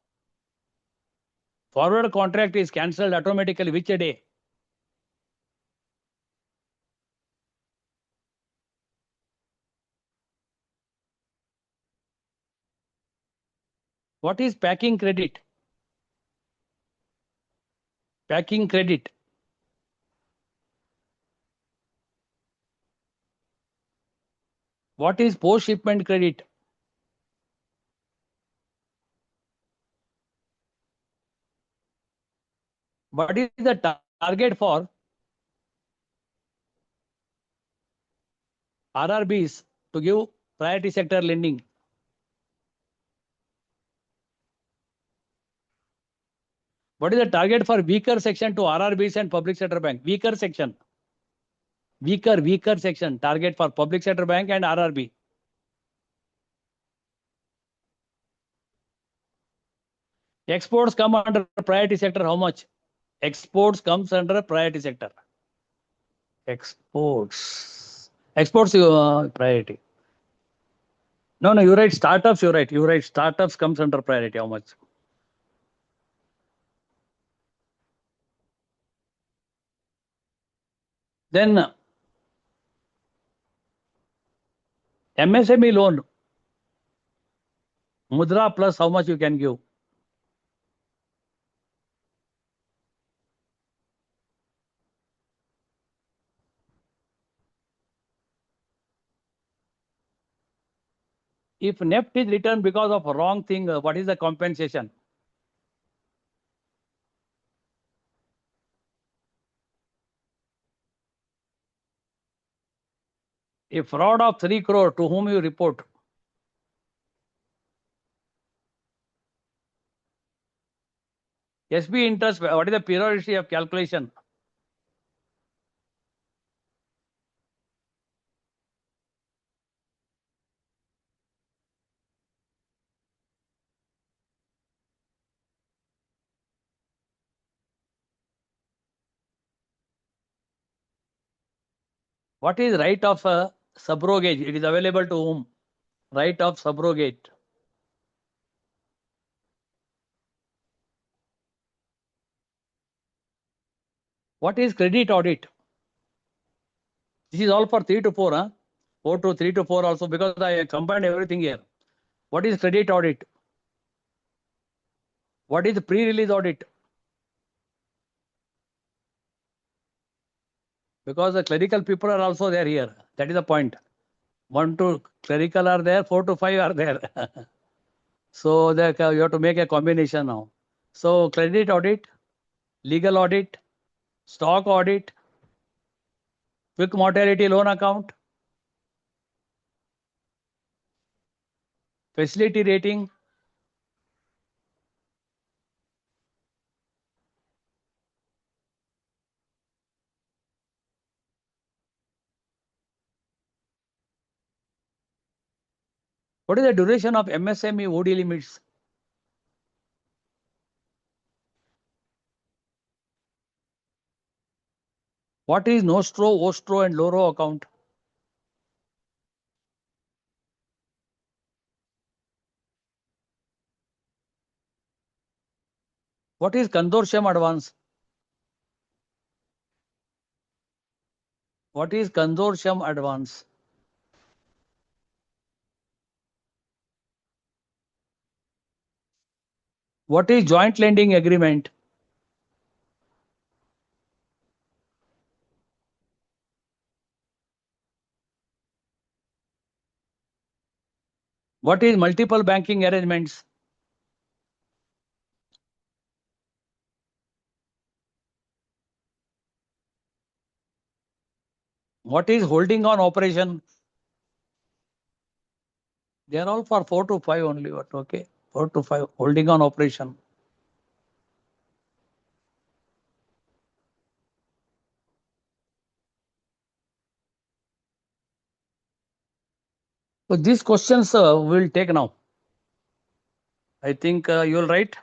Speaker 2: forward contract is cancelled automatically, which day? What is packing credit? Packing credit. What is post shipment credit? What is the target for RRBs to give priority sector lending? What is the target for weaker section to RRBs and public sector bank? Weaker section. Weaker section. Target for public sector bank and RRB. Exports come under priority sector. How much? Exports comes under priority sector. Exports. Exports priority. No, you write startups. You write startups comes under priority. How much? Then MSME loan. Mudra plus how much you can give? If NEFT is returned because of a wrong thing, what is the compensation? If fraud of 3 crore, to whom you report? SB interest, what is the periodicity of calculation? What is right of subrogate? It is available to whom? Right of subrogate. What is credit audit? This is all for 3 to 4, huh? 4 to 3 to 4 also, because I combined everything here. What is credit audit? What is pre-release audit? Because the clerical people are also there here. That is the point. 1 to clerical are there, 4 to 5 are there. So that you have to make a combination now. So credit audit, legal audit, stock audit, quick mortality loan account, facility rating, what is the duration of MSME OD limits? What is Nostro, Ostro and Loro account? What is consortium advance? What is consortium advance? What is joint lending agreement? What is multiple banking arrangements? What is holding on operation? They are all for 4 to 5 only, but okay. 4 to 5 holding on operation. So these questions we'll take now. I think you will write.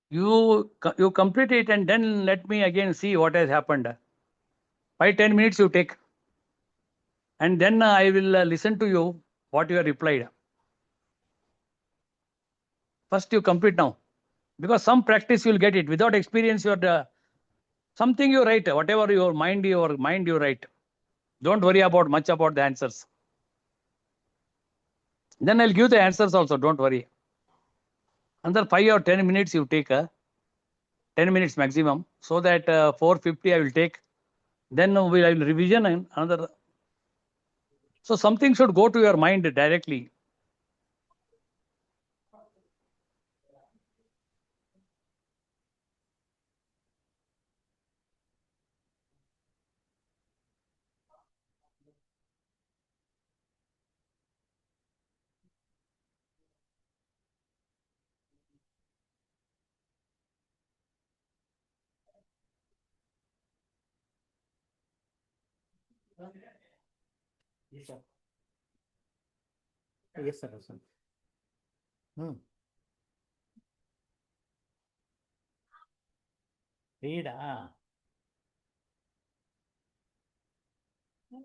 Speaker 2: You complete it and then let me again see what has happened. 5-10 minutes you take. And then I will listen to you what you have replied. First you complete now. Because some practice you'll get it. Without experience, you're something you write, whatever your mind you write. Don't worry about much about the answers. Then I'll give the answers also, don't worry. Under 5 or 10 minutes you take. 10 minutes maximum, so that 450 I will take. Then I will revision and another. So something should go to your mind directly.
Speaker 3: Yes, sir. Yes, sir. Yes, sir. Read,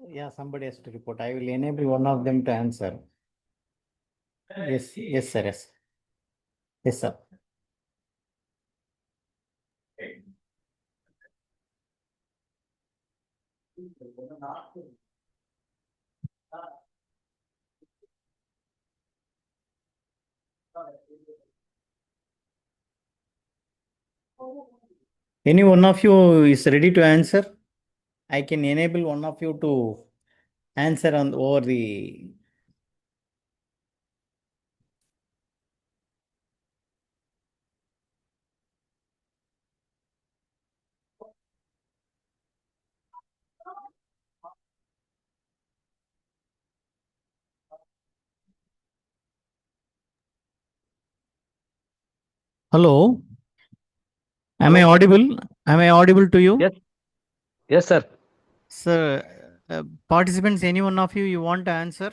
Speaker 3: yeah, somebody has to report. I will enable one of them to answer. Yes, yes, sir. Yes, yes, sir. Any one of you is ready to answer? I can enable one of you to answer on over the. Hello, am I
Speaker 2: Hello?
Speaker 3: audible? Am I audible to you?
Speaker 2: Yes. Yes, sir.
Speaker 3: Sir, participants, any one of you want to answer?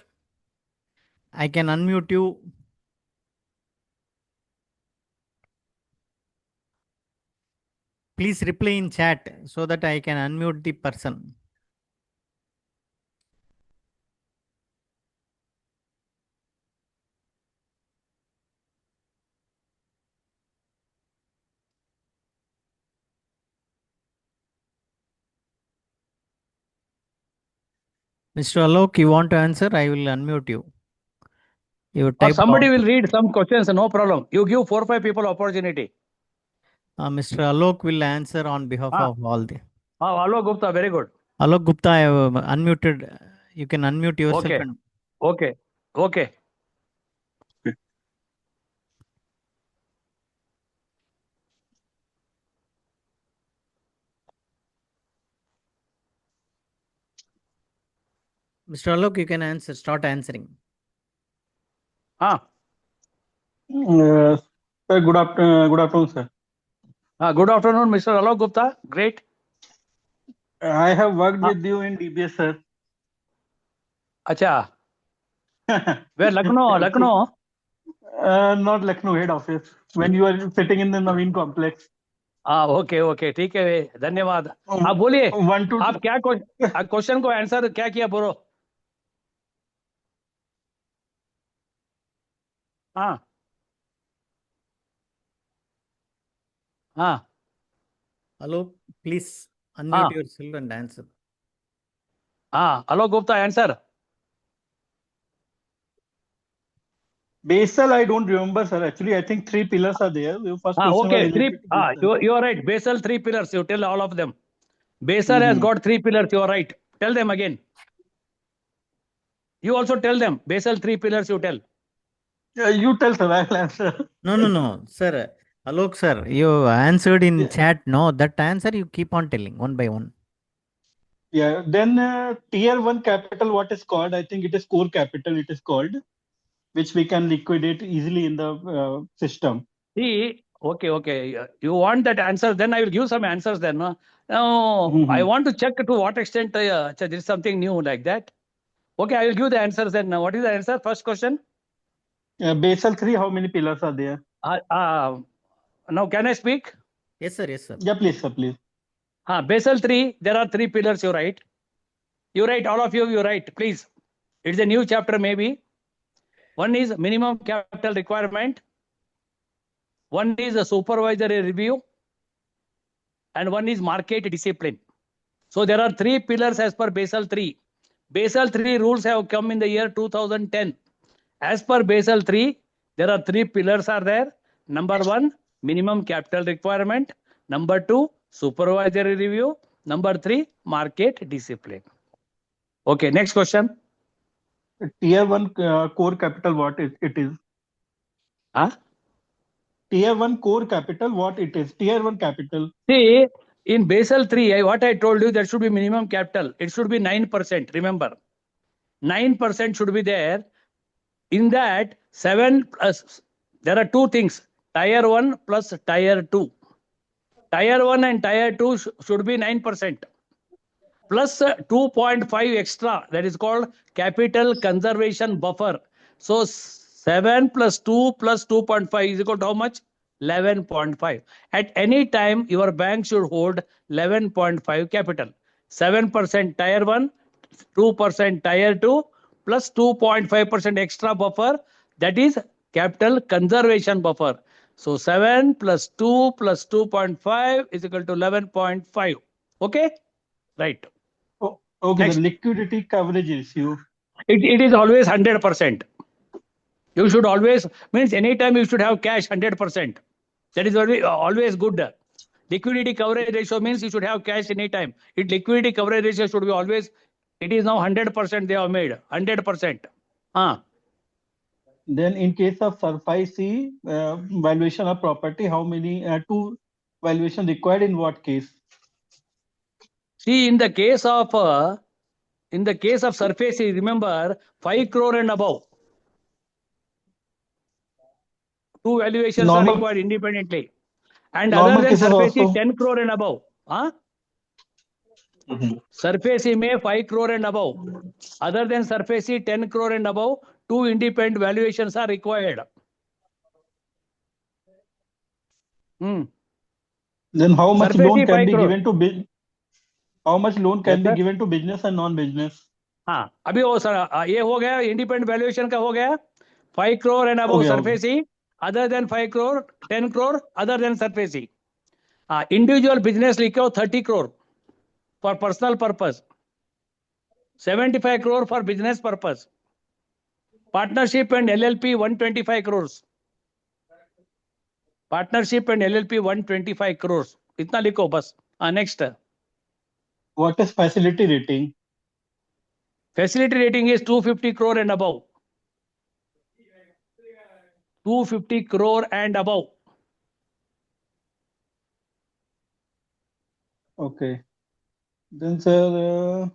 Speaker 3: I can unmute you. Please reply in chat so that I can unmute the person. Mr. Alok, you want to answer? I will unmute you. You
Speaker 2: Or
Speaker 3: type
Speaker 2: somebody
Speaker 3: out.
Speaker 2: will read some questions, no problem. You give 4-5 people opportunity.
Speaker 3: Mr. Alok will answer on behalf
Speaker 2: Ah,
Speaker 3: of all the.
Speaker 2: Alok Gupta, very good.
Speaker 3: Alok Gupta, I have unmuted. You can unmute yourself
Speaker 2: Okay.
Speaker 3: and.
Speaker 2: Okay. Okay.
Speaker 3: Mr. Alok, you can answer. Start answering.
Speaker 2: Ah,
Speaker 4: Sir, good afternoon, sir.
Speaker 2: good afternoon, Mr. Alok Gupta. Great.
Speaker 4: I have worked
Speaker 2: Ah,
Speaker 4: with you in DBS, sir.
Speaker 2: acha. Where Lucknow? Lucknow?
Speaker 4: Not Lucknow head office. When you are sitting in the Naveen complex.
Speaker 2: Okay okay ठीक है धन्यवाद आप बोलिए
Speaker 4: 1 to
Speaker 2: आप क्या question को answer क्या किया बोलो हाँ हाँ
Speaker 3: Alok, please unmute
Speaker 2: हाँ
Speaker 3: yourself and answer.
Speaker 2: हाँ Alok Gupta answer
Speaker 4: Basal, I don't remember, sir. Actually, I think 3 pillars are there. The first
Speaker 2: हाँ
Speaker 4: question was
Speaker 2: okay three
Speaker 4: related to
Speaker 2: हाँ
Speaker 4: Basal.
Speaker 2: you are right basal 3 pillars you tell all of them basal has
Speaker 4: Mhm.
Speaker 2: got 3 pillars you are right tell them again you also tell them basal 3 pillars you tell
Speaker 4: You tell, sir. I will answer.
Speaker 3: No, sir. Alok, sir, you answered in
Speaker 4: Yeah.
Speaker 3: chat. No, that answer you keep on telling one by one.
Speaker 4: Yeah. Then tier 1 capital, what is called? I think it is core capital, it is called, which we can liquidate easily in the system.
Speaker 2: see okay you want that answer then I will give some answers then no? Now I
Speaker 4: Mhm.
Speaker 2: want to check to what extent there is something new like that okay I will give the answers then what is the answer first question
Speaker 4: Basal 3, how many pillars are there?
Speaker 2: now can I speak
Speaker 3: Yes, sir. Yes, sir.
Speaker 4: Yeah, please, sir, please.
Speaker 2: Basal 3 there are 3 pillars you write all of you write please it's a new chapter maybe one is minimum capital requirement one is a supervisory review and one is market discipline so there are 3 pillars as per Basel 3 Basel 3 rules have come in the year 2010 as per Basel 3 there are 3 pillars are there number 1 minimum capital requirement Number 2, supervisory review. Number 3, market discipline. Okay, next question.
Speaker 4: Tier 1 core capital, what is it is?
Speaker 2: Huh?
Speaker 4: Tier 1 core capital, what it is? Tier 1 capital.
Speaker 2: See, in Basel 3, what I told you, there should be minimum capital. It should be 9%. Remember, 9% should be there. In that, 7 plus, there are two things, Tier 1 plus Tier 2. Tier 1 and Tier 2 should be 9%. Plus 2.5 extra, that is called capital conservation buffer. So 7 plus 2 plus 2.5 is equal to how much? 11.5. At any time, your bank should hold 11.5 capital. 7% Tier 1, 2% Tier 2, plus 2.5% extra buffer, that is capital conservation buffer. So 7 plus 2 plus 2.5 is equal to 11.5. Okay? Right.
Speaker 4: Oh, okay,
Speaker 2: Next.
Speaker 4: the liquidity coverage issue.
Speaker 2: It is always 100%. You should always, means anytime you should have cash 100%. That is always good. Liquidity coverage ratio means you should have cash anytime. Liquidity coverage ratio should be always, it is now 100% they have made, 100%.
Speaker 4: Then in case of SurFi valuation of property, how many two valuation required in what case?
Speaker 2: See, in the case of surface, remember 5 crore and above. Two valuations are
Speaker 4: Normal-
Speaker 2: required independently. And
Speaker 4: Normal
Speaker 2: other than
Speaker 4: cases
Speaker 2: surface,
Speaker 4: also.
Speaker 2: 10 crore and above. Surface may 5 crore and above. Other than surface 10 crore and above, two independent valuations are required.
Speaker 4: Then how much
Speaker 2: Surface
Speaker 4: loan can
Speaker 2: 5
Speaker 4: be
Speaker 2: crore.
Speaker 4: given to how much loan can
Speaker 2: Yes,
Speaker 4: be
Speaker 2: sir.
Speaker 4: given to business and non-business?
Speaker 2: हाँ, अभी वो sir ये हो गया independent valuation का हो गया 5 crore and above surface, other than 5 crore 10 crore other than surface. Individual business लिखो 30 crore for personal purpose, 75 crore for business purpose. Partnership and LLP 125 crores. Partnership and LLP 125 crores. इतना लिखो बस. Next.
Speaker 4: What is facility rating?
Speaker 2: Facility rating is 250 crore and above. 250 crore and above.
Speaker 4: Okay. Then sir,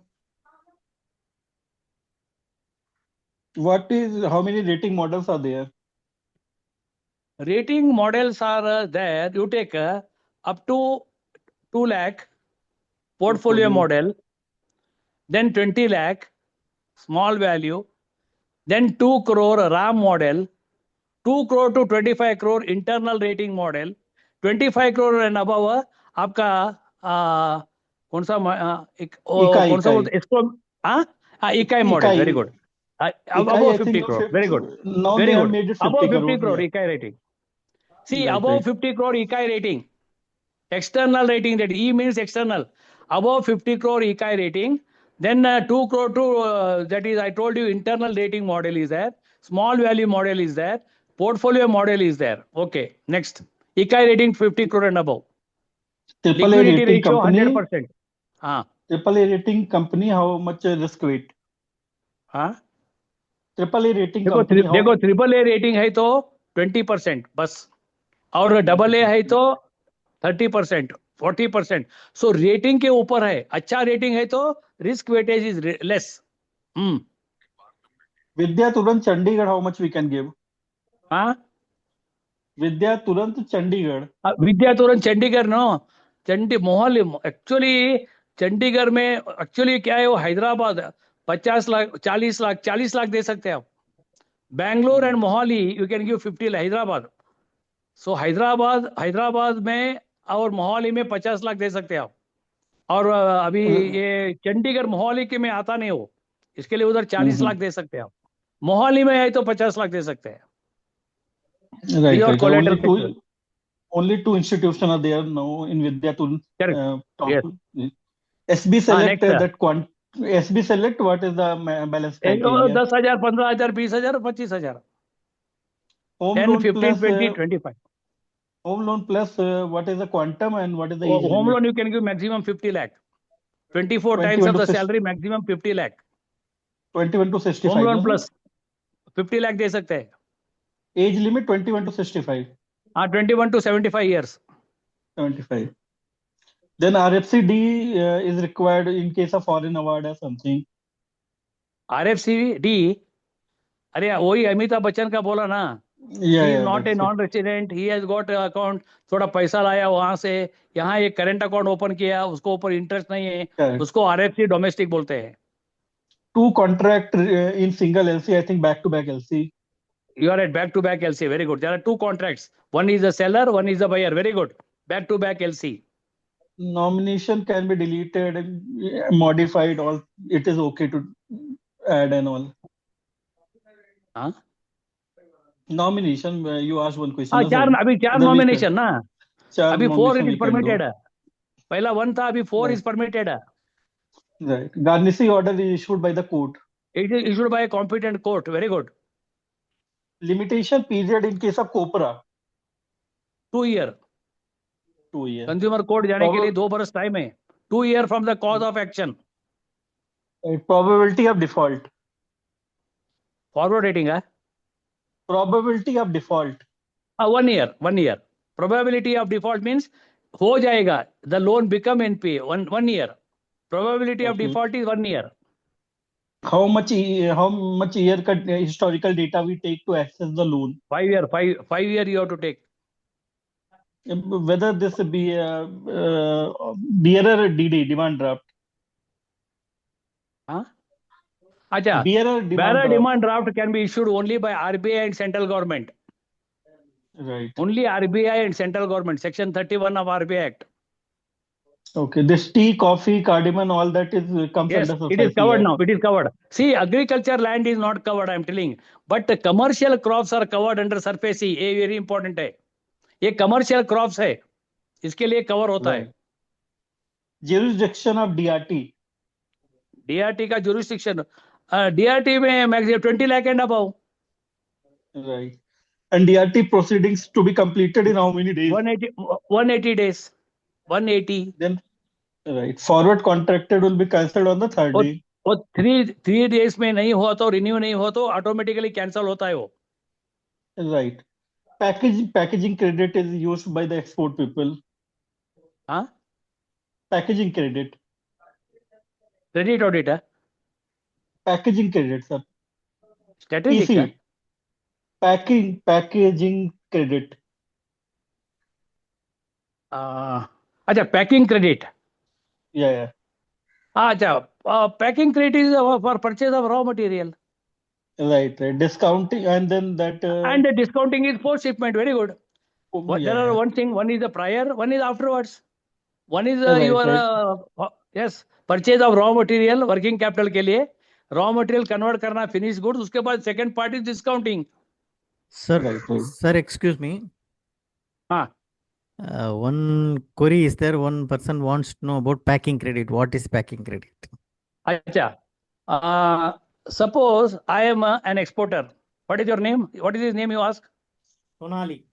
Speaker 4: how many rating models are there?
Speaker 2: Rating models are there. You take up to 2 lakh portfolio model, then 20 lakh small value, then 2 crore RAM model, 2 crore to 25 crore internal rating model, 25 crore and above आपका कौन सा कौन सा बोलते इसको इकाई model. Very good. Above 50 crore. Very good.
Speaker 4: Now
Speaker 2: Very
Speaker 4: they have
Speaker 2: good.
Speaker 4: made it 50
Speaker 2: Above 50
Speaker 4: crore.
Speaker 2: crore
Speaker 4: Yeah.
Speaker 2: इकाई rating. See,
Speaker 4: Right,
Speaker 2: above
Speaker 4: right.
Speaker 2: 50 crore ICAI rating, external rating, that E means external, above 50 crore ICAI rating, then 2 crore to, that is, I told you, internal rating model is there, small value model is there, portfolio model is there. Okay, next. ICAI rating 50 crore and above.
Speaker 4: AAA
Speaker 2: Liquidity
Speaker 4: rating
Speaker 2: ratio
Speaker 4: company.
Speaker 2: 100%.
Speaker 4: AAA rating company, how much risk weight? AAA rating company.
Speaker 2: देखो AAA rating है तो 20% बस, और AA है तो 30%, 40%. सो rating के ऊपर है. अच्छा रेटिंग है तो risk weightage is less.
Speaker 4: Vidya Turant Chandigarh, how much we can give? Vidya Turant Chandigarh.
Speaker 2: विद्या तुरंत चंडीगढ़ नो मोहाली. एक्चुअली चंडीगढ़ में एक्चुअली क्या है, वो हैदराबाद 50 लाख 40 लाख दे सकते हैं आप. Bangalore and Mohali you can give 50 lakh. Hyderabad, so Hyderabad में और मोहाली में 50 लाख दे सकते हैं आप. और अभी ये चंडीगढ़ मोहाली के में आता नहीं हो, इसके लिए उधर 40 लाख दे सकते हैं आप. मोहाली में है तो 50 लाख दे सकते हैं.
Speaker 4: Right,
Speaker 2: Your
Speaker 4: right.
Speaker 2: collateral
Speaker 4: Only two institutions are there now in Vidya Turant.
Speaker 2: Yes.
Speaker 4: SB Select,
Speaker 2: next,
Speaker 4: SB Select, what is the balance criteria?
Speaker 2: 10,000, 15,000, 20,000, 25,000.
Speaker 4: Home
Speaker 2: 10,
Speaker 4: loan
Speaker 2: 15,
Speaker 4: plus
Speaker 2: 20, 25.
Speaker 4: Home loan plus what is the quantum and what is the age
Speaker 2: Home
Speaker 4: limit?
Speaker 2: loan you can give maximum 50 lakh. 24 times
Speaker 4: 21
Speaker 2: of
Speaker 4: to
Speaker 2: the
Speaker 4: 6
Speaker 2: salary, maximum 50 lakh.
Speaker 4: 21 to
Speaker 2: Home
Speaker 4: 65
Speaker 2: loan
Speaker 4: ना
Speaker 2: plus 50 lakh दे सकते हैं.
Speaker 4: sir? Age limit 21 to 65.
Speaker 2: हाँ, 21 to 75 years.
Speaker 4: 75. Then RFCD is required in case of foreign award or something.
Speaker 2: RFCD, अरे वही अमिताभ बच्चन का बोला ना.
Speaker 4: Yeah,
Speaker 2: He is
Speaker 4: yeah,
Speaker 2: not a
Speaker 4: that's it.
Speaker 2: non-resident. He has got a account. थोड़ा पैसा लाया वहां से, यहाँ एक करंट अकाउंट ओपन किया, उसको ऊपर इंटरेस्ट नहीं है,
Speaker 4: Correct.
Speaker 2: उसको RFC डोमेस्टिक बोलते हैं.
Speaker 4: Two contract in single LC, I think back to back LC.
Speaker 2: You are at back-to-back LC. Very good. There are two contracts. One is the seller, one is the buyer. Very good. Back-to-back LC.
Speaker 4: Nomination can be deleted and modified. All it is okay to add and all.
Speaker 2: हाँ,
Speaker 4: Nomination. You asked one question.
Speaker 2: हाँ,
Speaker 4: no,
Speaker 2: चार
Speaker 4: sir.
Speaker 2: अभी चार
Speaker 4: The we
Speaker 2: nomination ना.
Speaker 4: चार
Speaker 2: अभी 4
Speaker 4: nomination
Speaker 2: it
Speaker 4: we
Speaker 2: is
Speaker 4: can do.
Speaker 2: permitted. पहला 1 था, अभी 4
Speaker 4: Right.
Speaker 2: is permitted.
Speaker 4: Right. Garnishing order is issued by the court.
Speaker 2: It is issued by a competent court. Very good.
Speaker 4: Limitation period in case of COPRA.
Speaker 2: 2 year.
Speaker 4: 2 years.
Speaker 2: Consumer court जाने के लिए 2 बरस time है. 2 year from the cause of action.
Speaker 4: Probability of default.
Speaker 2: Forward rating है.
Speaker 4: Probability of default.
Speaker 2: 1 year. 1 year. Probability of default means हो जाएगा. The loan become NPA. 1 year. Probability of
Speaker 4: Okay.
Speaker 2: default is 1 year.
Speaker 4: How much year का historical data we take to access the loan?
Speaker 2: 5 year. 5 year you have to take.
Speaker 4: Whether this be bearer DD demand draft.
Speaker 2: हाँ, अच्छा.
Speaker 4: Bearer
Speaker 2: Bearer
Speaker 4: demand draft.
Speaker 2: demand draft can be issued only by RBI and central government.
Speaker 4: Right.
Speaker 2: Only RBI and central government. Section 31 of RBI Act.
Speaker 4: Okay. This tea, coffee, cardamom, all that is comes
Speaker 2: Yes,
Speaker 4: under
Speaker 2: it
Speaker 4: society.
Speaker 2: is covered
Speaker 4: Act.
Speaker 2: now. It is covered. See, agriculture land is not covered, I am telling. But the commercial crops are covered under surface C. ये very important है. ये commercial crops है. इसके लिए cover होता है.
Speaker 4: Right. Jurisdiction of DRT.
Speaker 2: DRT का jurisdiction. DRT में maximum 20 lakh and above.
Speaker 4: Right. And DRT proceedings to be completed in how many days?
Speaker 2: 180 days. 180.
Speaker 4: Then, right. Forward contracted will be cancelled on the third day.
Speaker 2: और 3 days में नहीं हुआ तो renew नहीं हुआ तो automatically cancel होता है वो.
Speaker 4: Right. Packaging credit is used by the export people.
Speaker 2: हाँ,
Speaker 4: Packaging credit.
Speaker 2: क्रेडिट ऑडिट है.
Speaker 4: Packaging credit, sir.
Speaker 2: स्ट्रेटेजिक है.
Speaker 4: Packaging credit.
Speaker 2: अच्छा, पैकिंग क्रेडिट.
Speaker 4: Yeah, yeah.
Speaker 2: अच्छा, packing credit is for purchase of raw material.
Speaker 4: Right, right. Discounting and then that.
Speaker 2: And the discounting is post shipment. Very good.
Speaker 4: Yeah,
Speaker 2: There are
Speaker 4: yeah.
Speaker 2: one thing. One is the prior. One is afterwards. One is
Speaker 4: Right,
Speaker 2: your
Speaker 4: right.
Speaker 2: yes, purchase of raw material working capital के लिए raw material convert करना finished goods. उसके बाद second part is discounting.
Speaker 3: Sir,
Speaker 4: Right, right.
Speaker 3: sir, excuse me.
Speaker 2: हाँ,
Speaker 3: One query is there. One person wants to know about packing credit. What is packing credit?
Speaker 2: अच्छा. Suppose I am an exporter. What is your name? What is his name? You ask.
Speaker 3: Sonali.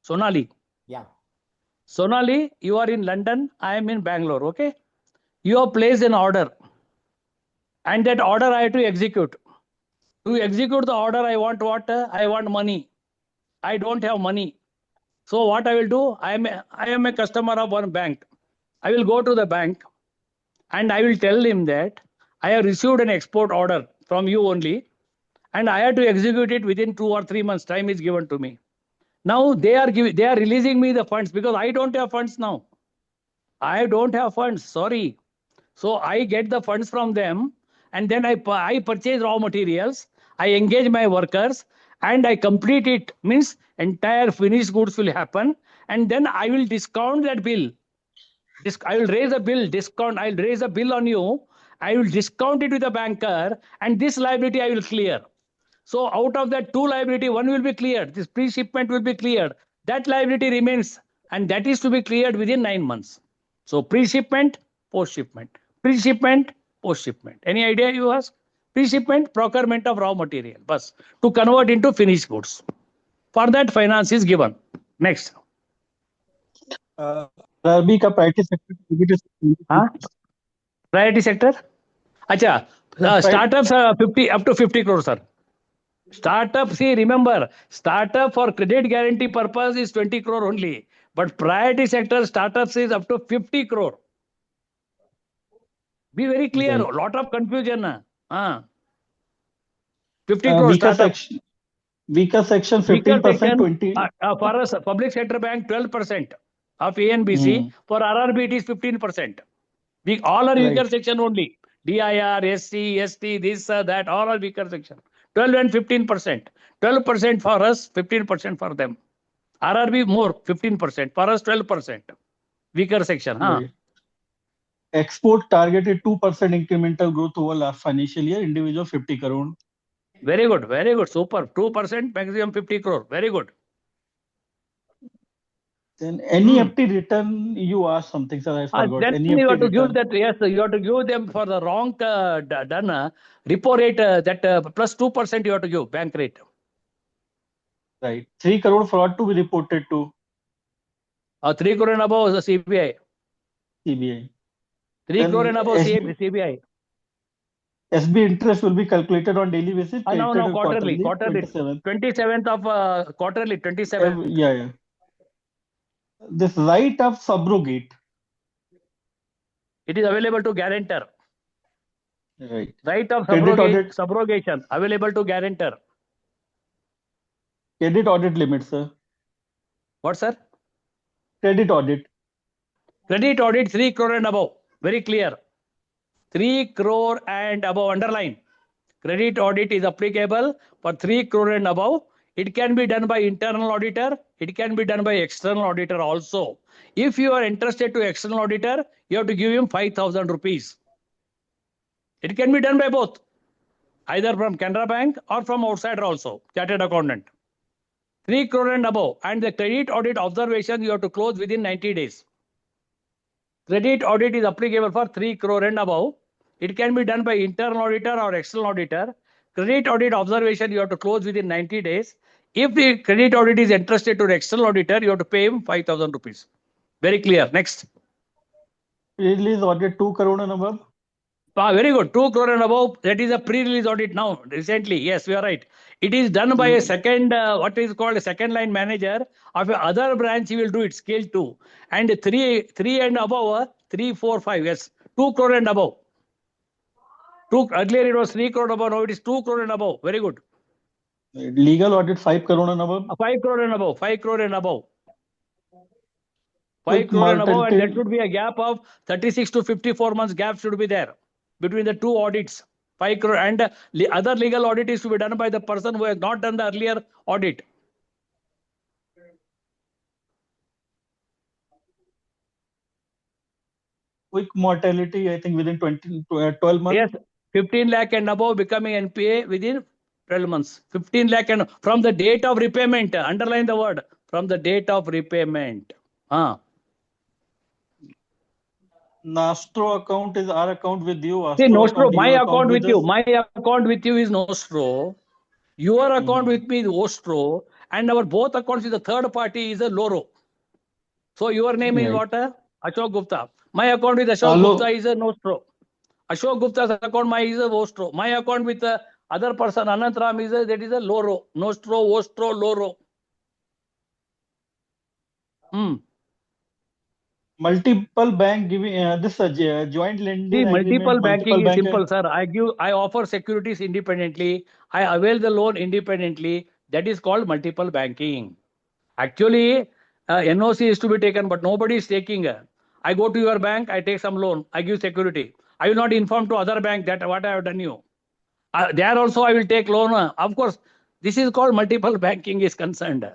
Speaker 2: Sonali.
Speaker 3: Yeah.
Speaker 2: Sonali, you are in London. I am in Bangalore. Okay. You have placed an order, and that order I have to execute. To execute the order, I want what? I want money. I don't have money. So what I will do? I am a customer of one bank. I will go to the bank, and I will tell him that I have received an export order from you only, and I have to execute it within 2 or 3 months. Time is given to me. Now they are releasing me the funds because I don't have funds now. I don't have funds. Sorry. So I get the funds from them, and then I purchase raw materials. I engage my workers, and I complete it. Means entire finished goods will happen, and then I will discount that bill. I will raise a bill, discount. I'll raise a bill on you. I will discount it with the banker, and this liability I will clear. So out of that 2 liability, 1 will be cleared. This pre-shipment will be cleared. That liability remains, and that is to be cleared within 9 months. So pre-shipment, post-shipment, pre-shipment, post-shipment. Any idea you ask? Pre-shipment, procurement of raw material, bus to convert into finished goods. For that, finance is given. Next.
Speaker 4: RRB का priority sector
Speaker 2: हाँ? Priority sector? Acha, startups 50 up to 50 crore, sir. Startup, see, remember, startup for credit guarantee purpose is 20 crore only. But priority sector startups is up to 50 crore. Be very clear.
Speaker 4: Right.
Speaker 2: Lot of confusion. 50 crore
Speaker 4: weaker
Speaker 2: startup.
Speaker 4: section, weaker section
Speaker 2: Weaker
Speaker 4: 15%,
Speaker 2: section
Speaker 4: 20.
Speaker 2: for us, public sector bank 12% of ANBC. For RRB it is 15%. All are weaker
Speaker 4: Right.
Speaker 2: section only. DIR, SC, ST, this, that, all are weaker section. 12 and 15%. 12% for us, 15% for them. RRB more, 15%. For us, 12%. Weaker section.
Speaker 4: Right. Export targeted 2% incremental growth over last financial year, individual 50 crore.
Speaker 2: Very good, very good. Super. 2%, maximum 50 crore. Very good.
Speaker 4: Then NEFT return, you asked something, sir. I forgot.
Speaker 2: Then
Speaker 4: NEFT
Speaker 2: you have to give
Speaker 4: return.
Speaker 2: that, yes, you have to give them for the wrong done repo rate, that plus 2% you have to give, bank rate.
Speaker 4: Right. 3 crore fraud to be reported to
Speaker 2: 3 crore and above is the CBI.
Speaker 4: CBI.
Speaker 2: 3 crore
Speaker 4: Then
Speaker 2: and above CBI.
Speaker 4: SB interest will be calculated on daily basis,
Speaker 2: No,
Speaker 4: credited
Speaker 2: quarterly.
Speaker 4: 27th.
Speaker 2: 27th of quarterly, 27th.
Speaker 4: Yeah. This right of subrogate.
Speaker 2: It is available to guarantor.
Speaker 4: Right.
Speaker 2: Right of
Speaker 4: Credit audit.
Speaker 2: subrogation available to guarantor.
Speaker 4: Credit audit limit, sir.
Speaker 2: What, sir?
Speaker 4: Credit audit.
Speaker 2: Credit audit 3 crore and above. Very clear. 3 crore and above. Underline. Credit audit is applicable for 3 crore and above. It can be done by internal auditor. It can be done by external auditor also. If you are interested to external auditor, you have to give him 5,000 rupees. It can be done by both, either from Canara Bank or from outsider also, chartered accountant. 3 crore and above. And the credit audit observation you have to close within 90 days. Credit audit is applicable for 3 crore and above. It can be done by internal auditor or external auditor. Credit audit observation you have to close within 90 days. If the credit audit is entrusted to the external auditor, you have to pay him 5,000 rupees. Very clear. Next.
Speaker 4: Release audit 2 crore and above.
Speaker 2: Very good. 2 crore and above. That is a pre-release audit now. Recently, yes, we are right. It is done by a second, what is called a second line manager of a other branch. He will do it scale 2 and 3 and above. 3, 4, 5. Yes, 2 crore and above. Earlier it was 3 crore above. Now it is 2 crore and above. Very good.
Speaker 4: Legal audit 5 crore and above.
Speaker 2: 5 crore and above. 5 crore and above. 5
Speaker 4: Quick
Speaker 2: crore and above, and
Speaker 4: mortality.
Speaker 2: there should be a gap of 36 to 54 months gap should be there between the two audits. 5 crore and other legal audit is to be done by the person who has not done the earlier audit.
Speaker 4: Quick mortality, I think within 12 months.
Speaker 2: Yes, 15 lakh and above becoming NPA within 12 months. 15 lakh and from the date of repayment. Underline the word, from the date of repayment.
Speaker 4: Nostro account is our account with you.
Speaker 2: See, Nostro, my
Speaker 4: your
Speaker 2: account with you.
Speaker 4: us.
Speaker 2: My account with you is Nostro. Your account with me is Ostro. And our both accounts is the third party is a Loro. So your name is what? Ashok Gupta. My account with Ashok Gupta is a Nostro. Ashok Gupta's account my is a Ostro. My account with the other person, Anant Ram, is that is a Loro. Nostro, Ostro, Loro.
Speaker 4: Multiple bank giving this joint lending.
Speaker 2: See, multiple
Speaker 4: agreement,
Speaker 2: banking is
Speaker 4: bank
Speaker 2: simple, sir. I offer securities independently. I avail the loan independently. That is called multiple banking. Actually, NOC is to be taken, but nobody is taking. I go to your bank, I take some loan, I give security. I will not inform to other bank that what I have done you. There also I will take loan. Of course, this is called multiple banking is concerned.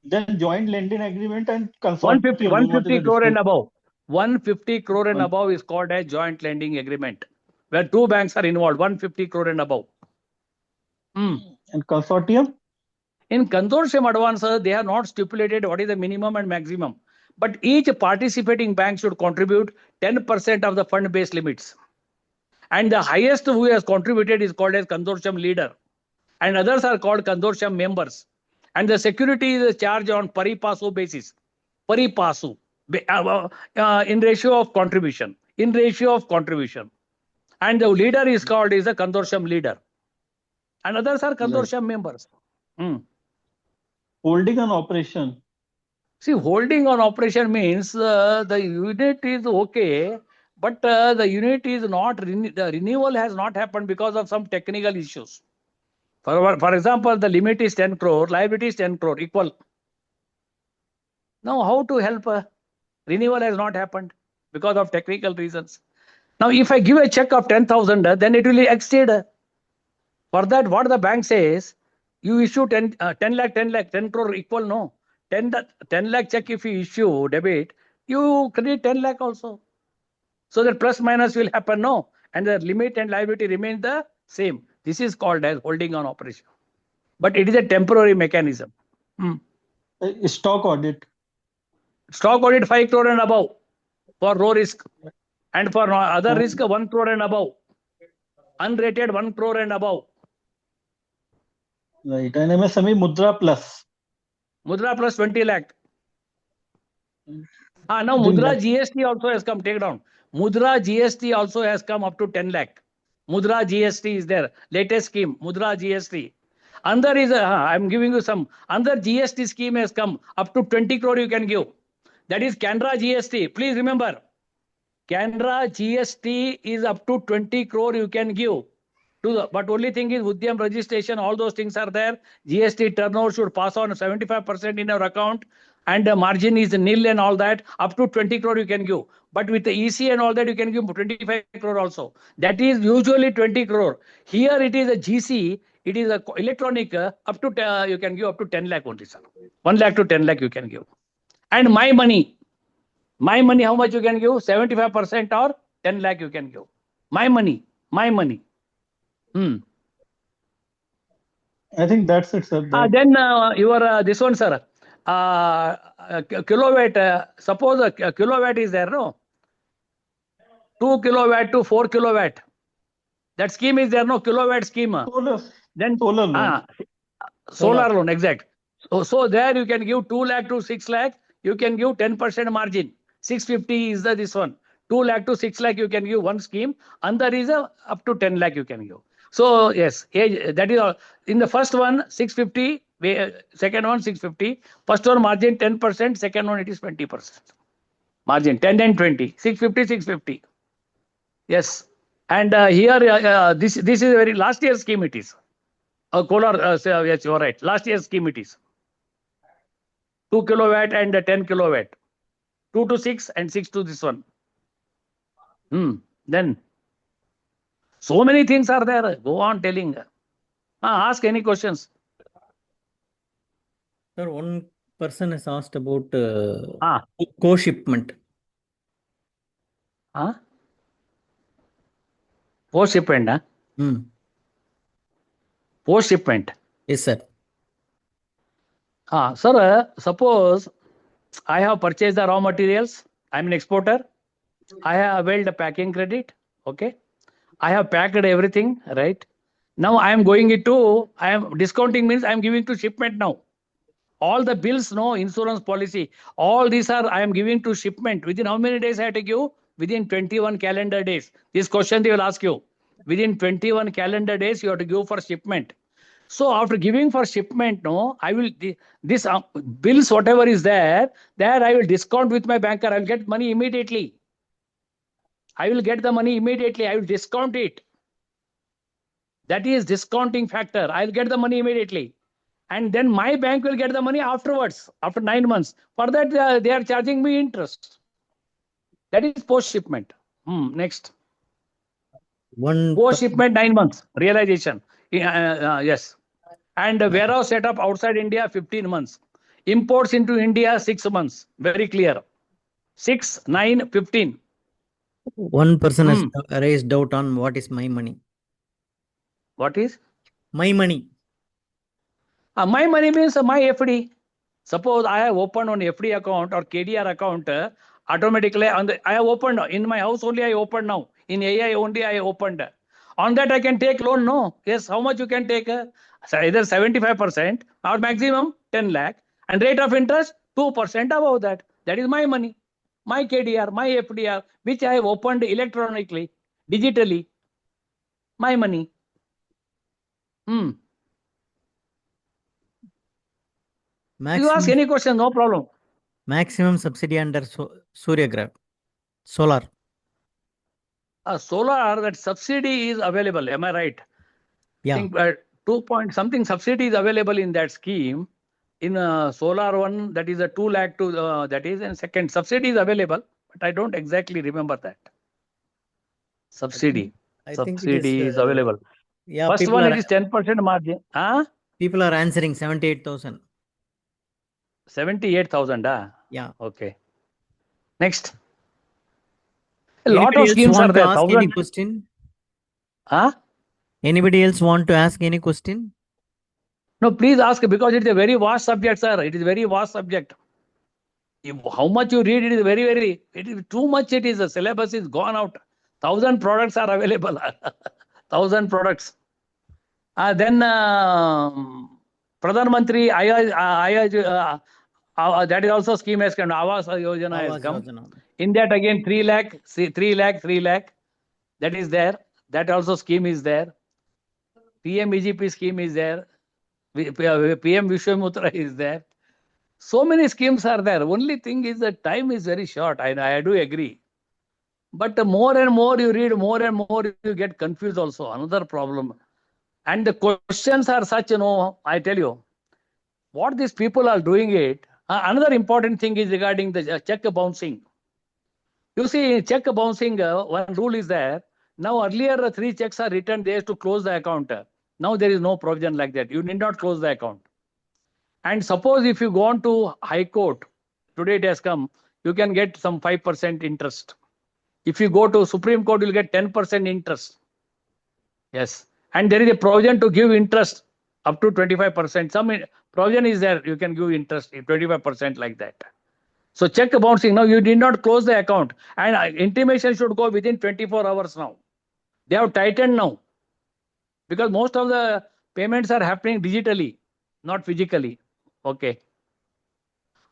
Speaker 4: Then joint lending agreement and consortium.
Speaker 2: 150 crore and above. 150 crore and above is called a joint lending agreement, where two banks are involved. 150 crore and above.
Speaker 4: And consortium?
Speaker 2: In consortium advances, they have not stipulated what is the minimum and maximum. But each participating bank should contribute 10% of the fund-based limits. And the highest who has contributed is called as consortium leader. And others are called consortium members. And the security is charged on pari passu basis. Pari passu. In ratio of contribution. In ratio of contribution. And the leader is called is a consortium leader. And others are consortium members.
Speaker 4: Holding an operation.
Speaker 2: See, holding on operation means the unit is okay, but the unit is not, the renewal has not happened because of some technical issues. For example, the limit is 10 crore, liability is 10 crore, equal. Now, how to help? Renewal has not happened because of technical reasons. Now, if I give a check of 10,000, then it will exceed. For that, what the bank says, you issue 10 lakh, 10 crore equal, no. 10 lakh check if you issue debit, you credit 10 lakh also. So that plus minus will happen, no. And the limit and liability remain the same. This is called as holding on operation. But it is a temporary mechanism.
Speaker 4: Stock audit.
Speaker 2: Stock audit 5 crore and above for raw risk. And for other risk 1 crore and above. Unrated 1 crore and above.
Speaker 4: Right. And MSME Mudra Plus.
Speaker 2: Mudra plus 20 lakh. Now Mudra GST also has come. Take down. Mudra GST also has come up to 10 lakh. Mudra GST is there. Latest scheme. Mudra GST. Under is I'm giving you some. Under GST scheme has come up to 20 crore you can give. That is Canara GST. Please remember. Canara GST is up to 20 crore you can give. But only thing is Udyam registration, all those things are there. GST turnover should pass on 75% in your account, and the margin is nil and all that. Up to 20 crore you can give. But with the EC and all that, you can give 25 crore also. That is usually 20 crore. Here it is a GC, it is a electronic, up to you can give up to 10 lakh only, sir. 1 lakh to 10 lakh you can give. And my money, how much you can give? 75% or 10 lakh you can give. My money.
Speaker 4: I think that's it, sir.
Speaker 2: Then your this one, sir. Kilowatt. Suppose a kilowatt is there, no? 2 kilowatt to 4 kilowatt. That scheme is there, no? Kilowatt scheme. Then
Speaker 4: solar loan.
Speaker 2: Solar loan, exact. So there you can give 2 lakh to 6 lakh. You can give 10% margin. 650 is this one. 2 lakh to 6 lakh you can give one scheme. Under is up to 10 lakh you can give. So yes, that is all. In the first one 650, second one 650. First one margin 10%, second one it is 20%. Margin 10 and 20. 650. Yes. And here this is a very last year scheme it is. Kolar, yes, you are right. Last year scheme it is. 2 kilowatt and 10 kilowatt. 2 to 6 and 6 to this one. Then so many things are there. Go on telling. Ask any questions.
Speaker 3: Sir, one person has asked about co-shipment.
Speaker 2: Post-shipment, Post-shipment.
Speaker 3: Yes, sir.
Speaker 2: Sir, suppose I have purchased the raw materials. I'm an exporter. I have availed the packing credit. Okay. I have packed everything, right? Now I am going I am discounting means I am giving to shipment now. All the bills, no insurance policy, all these are I am giving to shipment. Within how many days I have to give? Within 21 calendar days. This question they will ask you. Within 21 calendar days you have to give for shipment. So after giving for shipment, no, I will this bills whatever is there I will discount with my banker. I will get money immediately. I will get the money immediately. I will discount it. That is discounting factor. I'll get the money immediately. And then my bank will get the money afterwards, after 9 months. For that, they are charging me interest. That is post-shipment. Next. Post-shipment 9 months. Realization. Yes. And warehouse setup outside India 15 months. Imports into India 6 months. Very clear. 6, 9, 15.
Speaker 3: One person has raised doubt on what is my money.
Speaker 2: What is?
Speaker 3: My money.
Speaker 2: My money means my FD. Suppose I have opened on FD account or KDR account, automatically I have opened in my house only I opened now. In AI only I opened. On that I can take loan, no? Yes, how much you can take? So either 75% or maximum 10 lakh and rate of interest 2% above that. That is my money, my KDR, my FDR, which I have opened electronically, digitally. My money. You ask
Speaker 3: Maximum
Speaker 2: any question, no problem.
Speaker 3: maximum subsidy under Surya Gra solar.
Speaker 2: Solar, that subsidy is available. Am I right?
Speaker 3: Yeah.
Speaker 2: I think 2 point something subsidy is available in that scheme. In solar one, that is a 2 lakh to that is, and second subsidy is available, but I don't exactly remember that. Subsidy.
Speaker 3: I think it is,
Speaker 2: Subsidy is available.
Speaker 3: yeah,
Speaker 2: First
Speaker 3: people
Speaker 2: one,
Speaker 3: are,
Speaker 2: it is 10% margin.
Speaker 3: people are answering 78,000.
Speaker 2: 78,000.
Speaker 3: Yeah.
Speaker 2: Okay. Next. A lot
Speaker 3: Anybody
Speaker 2: of
Speaker 3: else
Speaker 2: schemes are
Speaker 3: want to
Speaker 2: there.
Speaker 3: ask any
Speaker 2: 1,000.
Speaker 3: question?
Speaker 2: Huh?
Speaker 3: Anybody else want to ask any question?
Speaker 2: No, please ask because it is a very vast subject, sir. It is very vast subject. How much you read, it is very, it is too much. It is, the syllabus is gone out. 1,000 products are available. 1,000 products. Then Pradhan Mantri, that is also scheme has come. Awas Yojana has
Speaker 3: Awas
Speaker 2: come.
Speaker 3: Yojana.
Speaker 2: In that again 3 lakh, 3 lakh. That is there. That also scheme is there. PM EGP scheme is there. PM Vishwamutra is there. So many schemes are there. Only thing is that time is very short. I do agree. But more and more you read, more and more you get confused also. Another problem. And the questions are such, I tell you, what these people are doing it. Another important thing is regarding the check bouncing. You see, check bouncing, one rule is there. Now, earlier 3 checks are written there to close the account. Now, there is no provision like that. You need not close the account. And suppose if you go on to High Court, today it has come, you can get some 5% interest. If you go to Supreme Court, you'll get 10% interest. Yes. And there is a provision to give interest up to 25%. Some provision is there. You can give interest 25% like that. So check bouncing. Now you did not close the account. And intimation should go within 24 hours now. They have tightened now. Because most of the payments are happening digitally, not physically. Okay.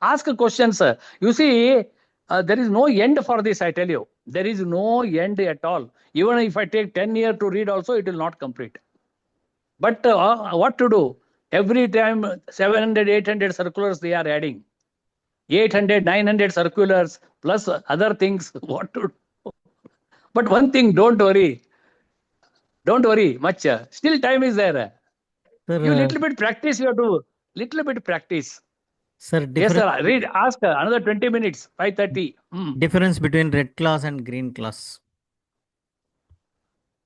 Speaker 2: Ask a question, sir. You see, there is no end for this, I tell you. There is no end at all. Even if I take 10 years to read also, it will not complete. But what to do? Every time 700, 800 circulars they are adding. 800, 900 circulars plus other things. What to do? But one thing, don't worry. Don't worry much. Still time is there.
Speaker 3: Sir,
Speaker 2: You little bit practice, you have to little bit practice.
Speaker 3: sir,
Speaker 2: Yes, sir. Read, ask another 20 minutes, 5:30.
Speaker 3: difference between red clause and green clause.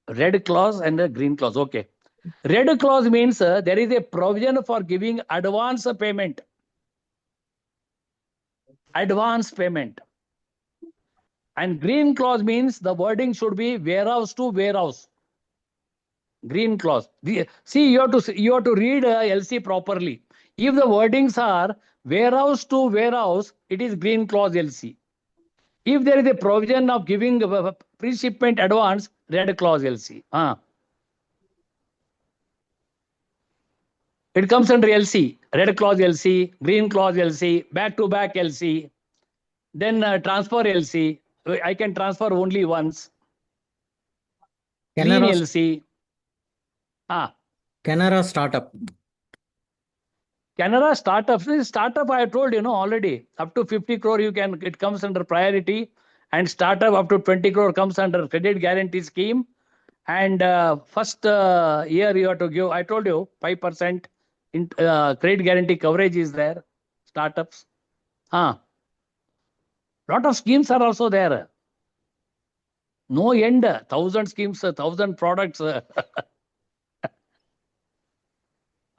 Speaker 2: Red clause and a green clause. Okay. Red clause means there is a provision for giving advance payment. Advance payment. And green clause means the wording should be warehouse to warehouse. Green clause. See, you have to read LC properly. If the wordings are warehouse to warehouse, it is green clause LC. If there is a provision of giving pre-shipment advance, red clause LC. It comes under LC. Red clause LC, green clause LC, back-to-back LC. Then transfer LC. I can transfer only once. Clean LC.
Speaker 3: Canara startup.
Speaker 2: Canara startup. Startup, I told you, already. Up to 50 crore, it comes under priority. And startup up to 20 crore comes under credit guarantee scheme. And first year you have to give, I told you, 5% in credit guarantee coverage is there. Startups. Lot of schemes are also there. No end. 1,000 schemes, 1,000 products.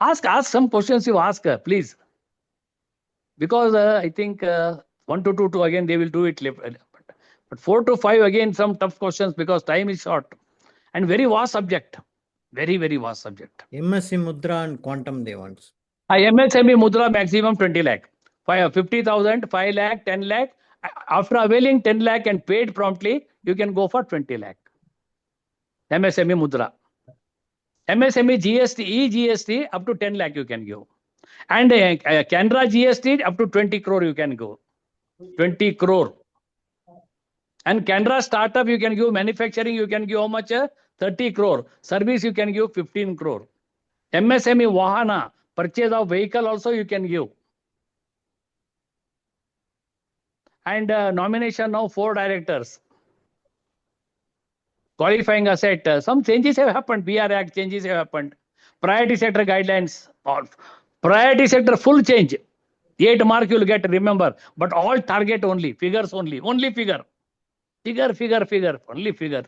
Speaker 2: Ask some questions you ask, please. Because I think 1 to 2 again, they will do it. But 4 to 5 again, some tough questions because time is short. And very vast subject. Very, very vast subject.
Speaker 3: MSc Mudra and quantum they want.
Speaker 2: MSME Mudra maximum 20 lakh. 50,000, 5 lakh, 10 lakh. After availing 10 lakh and paid promptly, you can go for 20 lakh. MSME Mudra. MSME GST, e-GST up to 10 lakh you can give. And Canara GST up to 20 crore you can go. 20 crore. And Canara startup you can give, manufacturing you can give how much? 30 crore. Service you can give 15 crore. MSME Wahana, purchase of vehicle also you can give. And nomination now 4 directors. Qualifying asset, some changes have happened. BR Act changes have happened. Priority sector guidelines, priority sector full change. 8 mark you will get, remember. But all target only, figures only. Only figure. Figure. Only figure.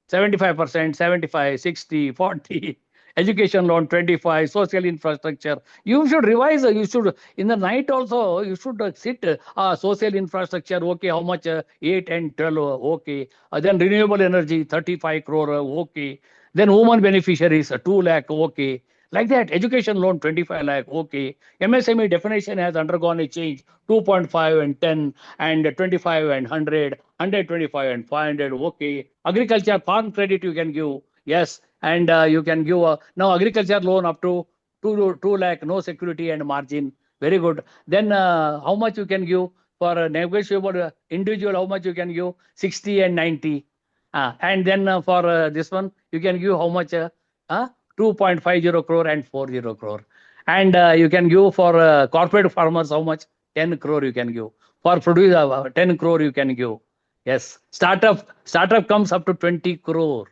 Speaker 2: 75%, 75, 60, 40. Education loan 25, social infrastructure. You should revise. You should in the night also. You should sit. Social infrastructure. Okay, how much? 8 and 12. Okay. Then renewable energy 35 crore. Okay. Then women beneficiaries 2 lakh. Okay. Like that. Education loan 25 lakh. Okay. MSME definition has undergone a change. 2.5 and 10 and 25 and 100, 125 and 500. Okay. Agriculture farm credit you can give. Yes. And you can give now agriculture loan up to 2 lakh, no security and margin. Very good. Then how much you can give for a negotiable individual? How much you can give? 60 and 90. And then for this one, you can give how much? 2.50 crore and 40 crore. And you can give for corporate farmers how much? 10 crore you can give. For producer, 10 crore you can give. Yes. Startup comes up to 20 crore.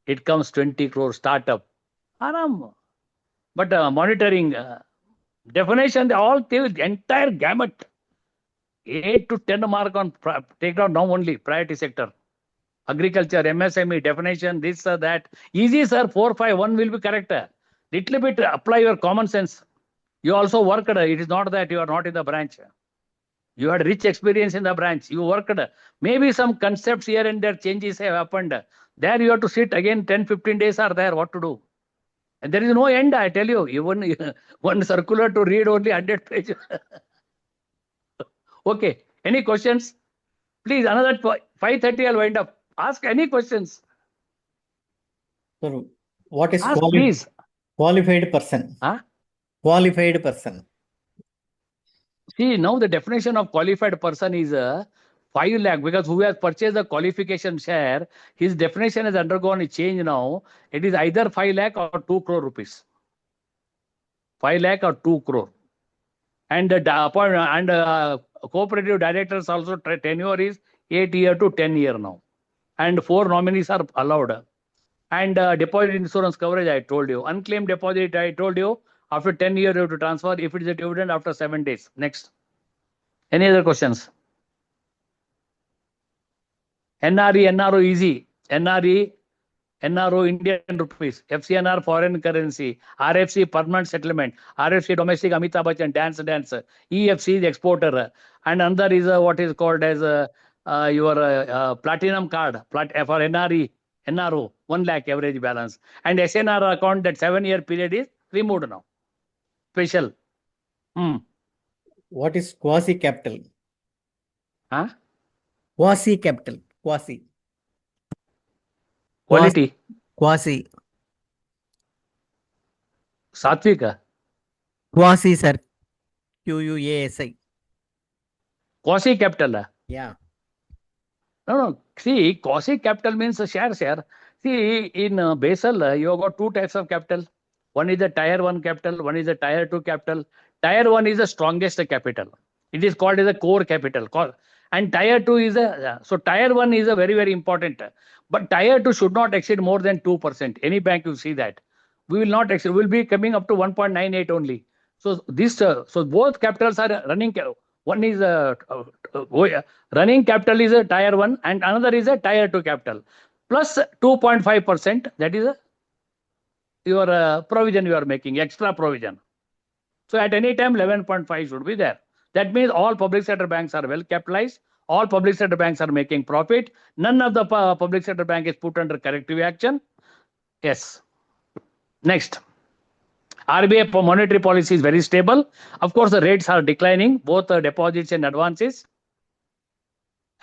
Speaker 2: It comes 20 crore startup. Aram. But monitoring, definition, all the entire gamut. 8 to 10 mark on take down now only priority sector. Agriculture, MSME, definition, this, that. Easy, sir. 4, 5, 1 will be correct. Little bit apply your common sense. You also worked. It is not that you are not in the branch. You had rich experience in the branch. You worked. Maybe some concepts here and there changes have happened. There you have to sit again 10, 15 days are there. What to do? And there is no end, I tell you. Even one circular to read only 100 pages. Okay. Any questions? Please, another 5:30 I'll wind up. Ask any questions.
Speaker 3: Sir, what is
Speaker 2: Ask, please.
Speaker 3: qualified person? Qualified person.
Speaker 2: See, now the definition of qualified person is 5 lakh, because who has purchased the qualification share, his definition has undergone a change now. It is either 5 lakh or 2 crore rupees. 5 lakh or 2 crore. And the cooperative directors also tenure is 8 year to 10 year now. And 4 nominees are allowed. And deposit insurance coverage, I told you. Unclaimed deposit, I told you. After 10 years, you have to transfer. If it is a dividend, after 7 days. Next. Any other questions? NRE, NRO easy. NRE, NRO Indian rupees. FCNR foreign currency. RFC permanent settlement. RFC domestic Amitabh Bachchan dance. EFC is exporter. And another is what is called as your platinum card for NRE. NRO 1 lakh average balance. And SNR account, that 7-year period is removed now. Special.
Speaker 3: What is quasi capital?
Speaker 5: Quasi capital. Quasi.
Speaker 2: Quality.
Speaker 5: Quasi.
Speaker 2: Satvika.
Speaker 5: Quasi, sir. QUASI.
Speaker 2: Quasi capital.
Speaker 5: Yeah.
Speaker 2: No. See, quasi capital means share. See, in Basel, you have got 2 types of capital. One is the tier 1 capital, one is the tier 2 capital. Tier 1 is the strongest capital. It is called as a core capital. And tier 2 is so tier 1 is a very, very important. But tier 2 should not exceed more than 2%. Any bank you see that. We will not exceed, we will be coming up to 1.98 only. So this, so both capitals are running. One is running capital is a tier 1 and another is a tier 2 capital. Plus 2.5%, that is your provision you are making, extra provision. So at any time 11.5 should be there. That means all public sector banks are well capitalized. All public sector banks are making profit. None of the public sector bank is put under corrective action. Yes. Next. RBI monetary policy is very stable. Of course, the rates are declining, both deposits and advances.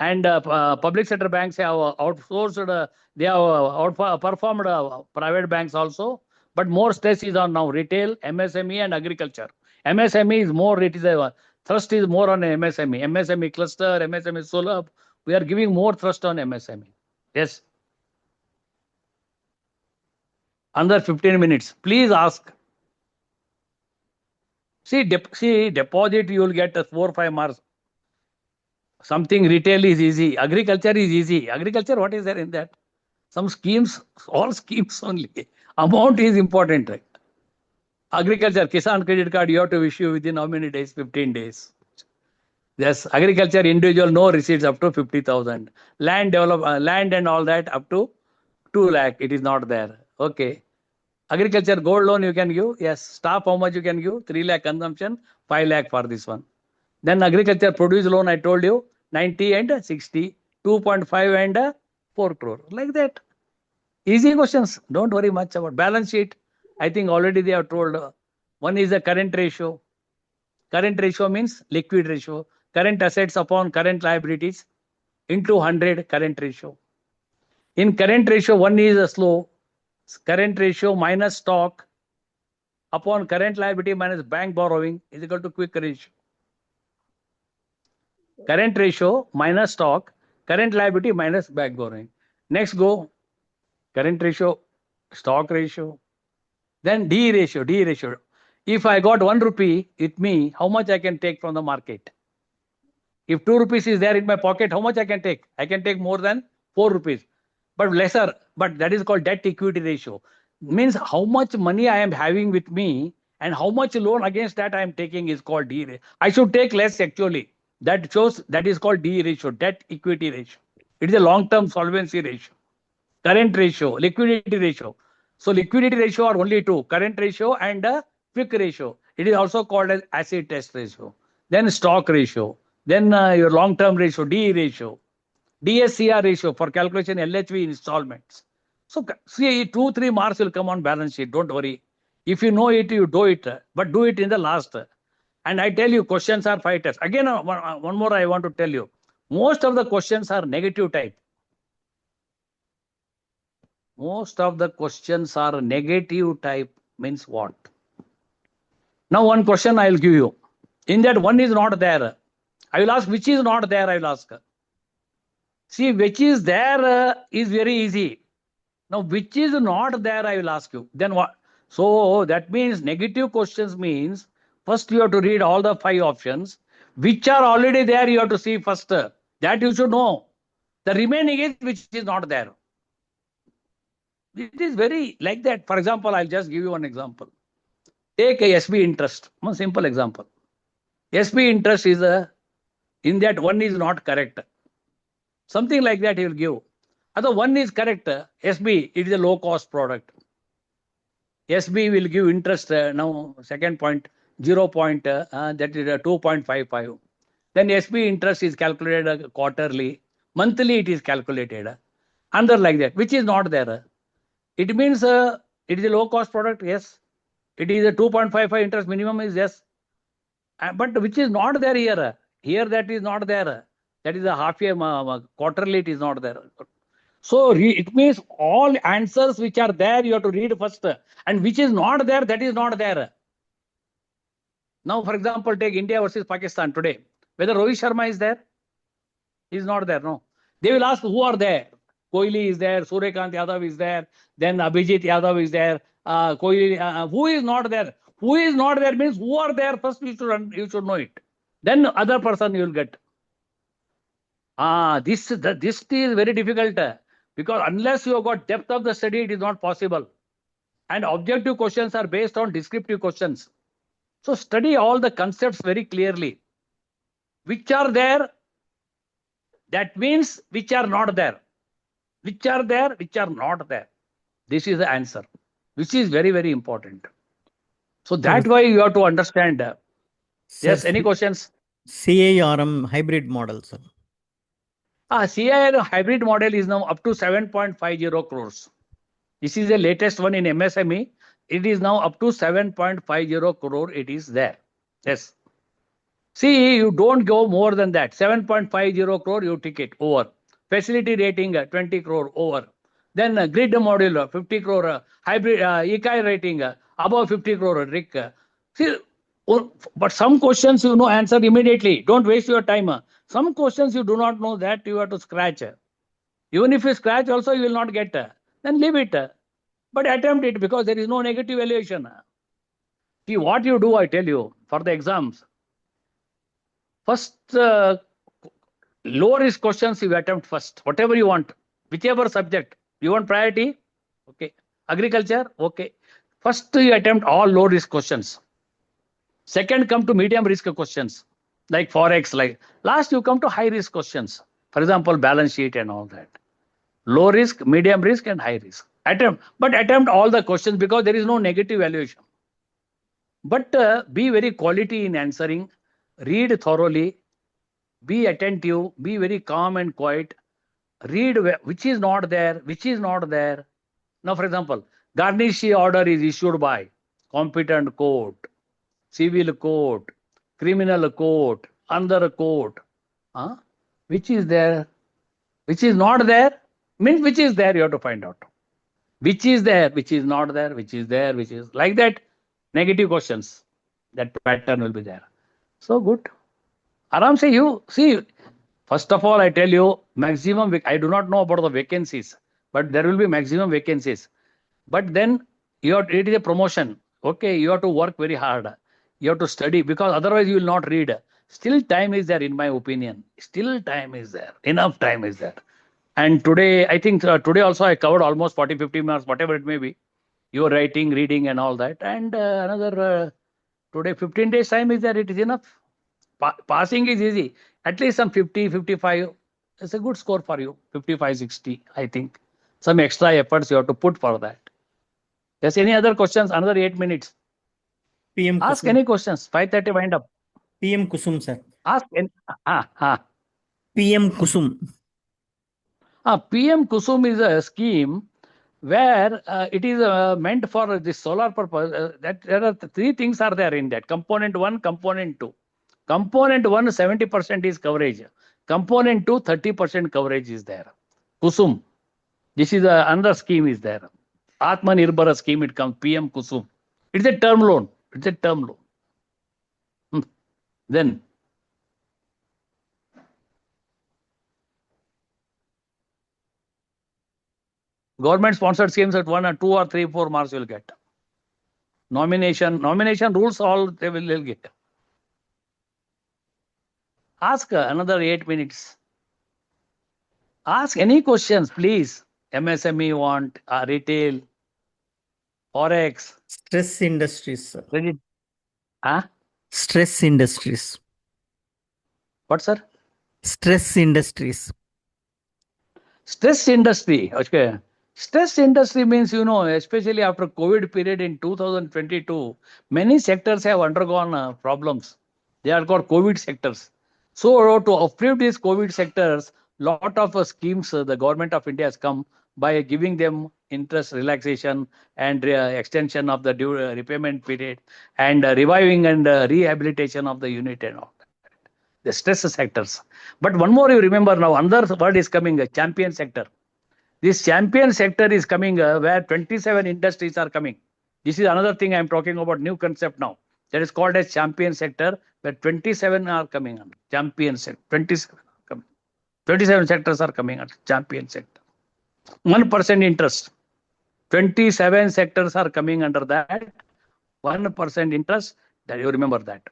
Speaker 2: And public sector banks have outsourced, they have outperformed private banks also. But more stress is on now retail, MSME, and agriculture. MSME is more, it is a thrust is more on MSME. MSME cluster, MSME Sulabh. We are giving more thrust on MSME. Yes. Under 15 minutes. Please ask. See, deposit, you will get 4 or 5 marks. Something retail is easy. Agriculture is easy. Agriculture, what is there in that? Some schemes, all schemes only. Amount is important. Agriculture, Kisan credit card, you have to issue within how many days? 15 days. Yes, agriculture individual, no receipts up to 50,000. Land land and all that up to 2 lakh. It is not there. Okay. Agriculture gold loan you can give. Yes. Staff, how much you can give? 3 lakh consumption, 5 lakh for this one. Then agriculture produce loan, I told you, 90 and 60, 2.5 and 4 crore. Like that. Easy questions. Don't worry much about balance sheet. I think already they have told. One is the current ratio. Current ratio means liquid ratio. Current assets upon current liabilities into 100 current ratio. In current ratio, one is a slow. Current ratio minus stock upon current liability minus bank borrowing is equal to quick ratio. Current ratio minus stock, current liability minus bank borrowing. Next go, current ratio, stock ratio, then D ratio, D ratio. If I got 1 rupee with me, how much I can take from the market? If 2 rupees is there in my pocket, how much I can take? I can take more than 4 rupees, but lesser. But that is called debt equity ratio. Means how much money I am having with me and how much loan against that I am taking is called D ratio. I should take less actually. That shows that is called D ratio, debt equity ratio. It is a long-term solvency ratio. Current ratio, liquidity ratio. So liquidity ratio are only two, current ratio and quick ratio. It is also called as acid test ratio. Then stock ratio. Then your long-term ratio, D ratio. DSCR ratio for calculation LHV installments. So see, 2-3 marks will come on balance sheet. Don't worry. If you know it, you do it. But do it in the last. And I tell you, questions are 5 tests. Again, one more I want to tell you. Most of the questions are negative type. Most of the questions are negative type. Means what? Now one question I will give you. In that one is not there. I will ask which is not there, I will ask. See, which is there is very easy. Now, which is not there, I will ask you. Then what? So that means negative questions means first you have to read all the 5 options. Which are already there, you have to see first. That you should know. The remaining is which is not there. It is very like that. For example, I'll just give you one example. Take a SB interest. One simple example. SB interest is in that one is not correct. Something like that he will give. Other one is correct. SB, it is a low cost product. SB will give interest now, second point, 0. That is 2.55. Then SB interest is calculated quarterly. Monthly it is calculated. Under like that, which is not there. It means it is a low cost product, yes. It is a 2.55 interest minimum is yes. But which is not there here. Here that is not there. That is a half year, quarterly it is not there. So it means all answers which are there, you have to read first. And which is not there, that is not there. Now, for example, take India versus Pakistan today. Whether Rohit Sharma is there? He is not there, no. They will ask who are there. Kohli is there, Suryakant Yadav is there, then Abhijit Yadav is there. Kohli, who is not there? Who is not there means who are there first you should know it. Then other person you will get. This is very difficult because unless you have got depth of the study, it is not possible. And objective questions are based on descriptive questions. So study all the concepts very clearly. Which are there? That means which are not there. Which are there, which are not there. This is the answer, which is very, very important. So that way you have to understand. Yes, any questions?
Speaker 5: CARM hybrid model, sir.
Speaker 2: CIR hybrid model is now up to 7.50 crores. This is the latest one in MSME. It is now up to 7.50 crore. It is there. Yes. See, you don't go more than that. 7.50 crore, you ticket over. Facility rating 20 crore over. Then grid module 50 crore, hybrid EKI rating above 50 crore. Rick. See, but some questions you know answer immediately. Don't waste your time. Some questions you do not know that you have to scratch. Even if you scratch also you will not get. Then leave it. But attempt it because there is no negative valuation. See what you do, I tell you, for the exams. First, low risk questions you attempt first, whatever you want, whichever subject. You want priority? Okay. Agriculture? Okay. First, you attempt all low risk questions. Second, come to medium risk questions like Forex. Like last, you come to high risk questions. For example, balance sheet and all that. Low risk, medium risk, and high risk. Attempt all the questions because there is no negative valuation. But be very quality in answering. Read thoroughly. Be attentive. Be very calm and quiet. Read which is not there, which is not there. Now, for example, garnishee order is issued by competent court, civil court, criminal court, under court. Which is there, which is not there, means which is there, you have to find out. Which is there, which is not there, which is there, which is like that. Negative questions, that pattern will be there. So good. Aram say you see. First of all, I tell you, maximum, I do not know about the vacancies, but there will be maximum vacancies. But then it is a promotion. Okay, you have to work very hard. You have to study because otherwise you will not read. Still time is there in my opinion. Still time is there. Enough time is there. And today, I think today also I covered almost 40-50 minutes, whatever it may be. Your writing, reading and all that. And another, today 15 days time is there. It is enough. Passing is easy. At least some 50, 55. It's a good score for you. 55, 60, I think. Some extra efforts you have to put for that. Yes, any other questions? Another 8 minutes.
Speaker 5: PM
Speaker 2: Ask
Speaker 5: Kusum.
Speaker 2: any questions. 5:30 wind up.
Speaker 5: PM Kusum, sir.
Speaker 2: Ask any.
Speaker 5: PM Kusum.
Speaker 2: PM Kusum is a scheme where it is meant for the solar purpose. That there are three things are there in that. Component 1, component 2. Component 1, 70% is coverage. Component 2, 30% coverage is there. Kusum. This is another scheme is there. Atmanirbhar scheme, it comes PM Kusum. It's a term loan. It's a term loan. Then government sponsored schemes at 1 or 2 or 3, 4 marks you will get. Nomination rules all they will get. Ask another 8 minutes. Ask any questions, please. MSME want, retail, Forex.
Speaker 5: Stress industries, sir.
Speaker 2: Credit.
Speaker 5: Stress industries.
Speaker 2: What, sir?
Speaker 5: Stress industries.
Speaker 2: Stress industry. Okay. Stress industry means, especially after COVID period in 2022, many sectors have undergone problems. They are called COVID sectors. So to uplift these COVID sectors, lot of schemes the government of India has come by giving them interest relaxation and extension of the repayment period and reviving and rehabilitation of the unit and all that. The stress sectors. But one more you remember now, another word is coming, champion sector. This champion sector is coming where 27 industries are coming. This is another thing I am talking about, new concept now. That is called as champion sector, where 27 are coming under champion sector. 27 sectors are coming under champion sector. 1% interest. 27 sectors are coming under that. 1% interest. That you remember that.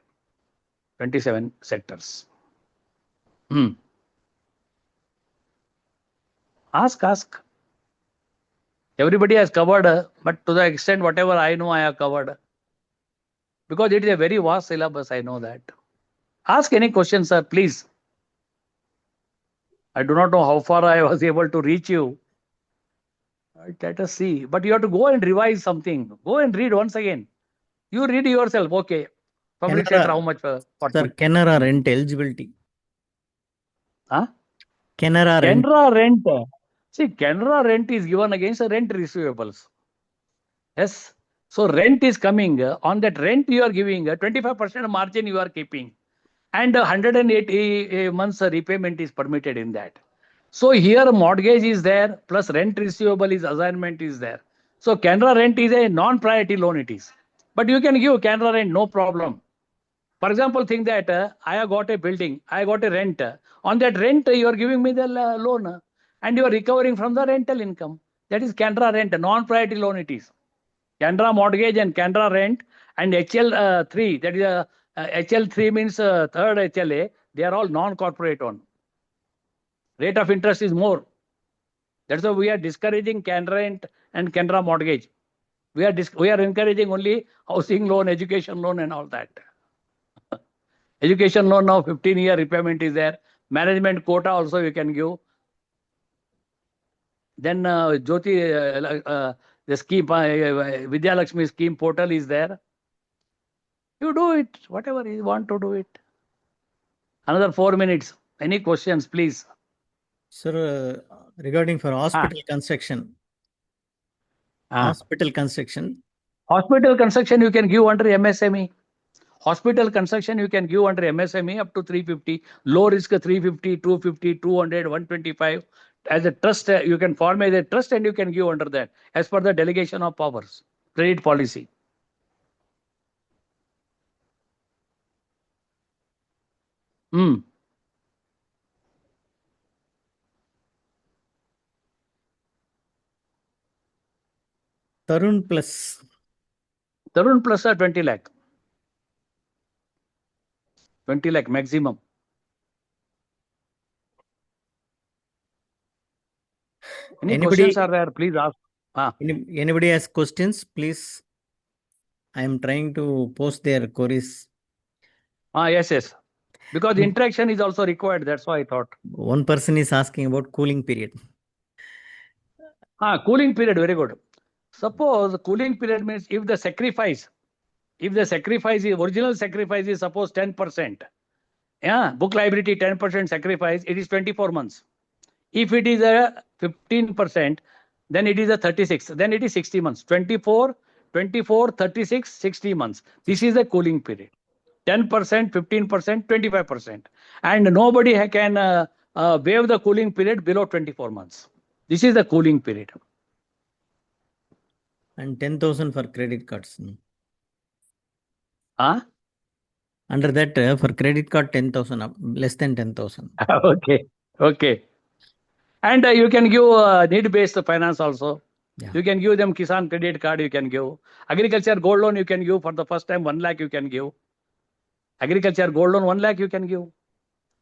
Speaker 2: 27 sectors. Ask. Everybody has covered, but to the extent whatever I know, I have covered. Because it is a very vast syllabus, I know that. Ask any questions, sir, please. I do not know how far I was able to reach you. Let us see. But you have to go and revise something. Go and read once again. You read yourself. Okay. Public sector, how much? 40.
Speaker 5: Sir, Canara rent eligibility. Canara rent.
Speaker 2: Canara rent. See, Canara rent is given against the rent receivables. Yes. So rent is coming. On that rent you are giving 25% margin you are keeping. and 180 months repayment is permitted in that. So here mortgage is there, plus rent receivable is assignment is there. So Canara rent is a non-priority loan it is. But you can give Canara rent, no problem. For example, think that I have got a building, I got a rent. On that rent, you are giving me the loan and you are recovering from the rental income. That is Canara rent, non-priority loan it is. Canara mortgage and Canara rent and HL3, that is HL3 means third HLA, they are all non-corporate one. Rate of interest is more. That's why we are discouraging Canara rent and Canara mortgage. We are encouraging only housing loan, education loan and all that. Education loan now 15-year repayment is there. Management quota also you can give. Then Jyoti, the scheme, Vidya Lakshmi scheme portal is there. You do it, whatever you want to do it. Another 4 minutes. Any questions, please?
Speaker 5: Sir, regarding for hospital construction. Hospital construction.
Speaker 2: Hospital construction you can give under MSME. Hospital construction you can give under MSME up to 350. Low risk 350, 250, 200, 125. As a trust, you can form as a trust and you can give under that as per the delegation of powers, credit policy.
Speaker 5: Tarun Plus.
Speaker 2: Tarun Plus are 20 lakh. 20 lakh maximum. Any questions are there? Please ask.
Speaker 5: Anybody has questions, please. I am trying to post their queries.
Speaker 2: Yes. Because the interaction is also required. That's why I thought.
Speaker 5: One person is asking about cooling period.
Speaker 2: Cooling period, very good. Suppose cooling period means if the sacrifice is original sacrifice is suppose 10%. Book liability 10% sacrifice, it is 24 months. If it is a 15%, then it is a 36. Then it is 60 months. 24, 36, 60 months. This is the cooling period. 10%, 15%, 25%. And nobody can waive the cooling period below 24 months. This is the cooling period.
Speaker 5: And 10,000 for credit cards.
Speaker 2: Under
Speaker 5: that, for credit card, 10,000, less than 10,000.
Speaker 2: Okay. And you can give need-based finance also.
Speaker 5: Yeah.
Speaker 2: You can give them Kisan credit card, you can give. Agriculture gold loan, you can give for the first time 1 lakh, you can give. Agriculture gold loan 1 lakh, you can give.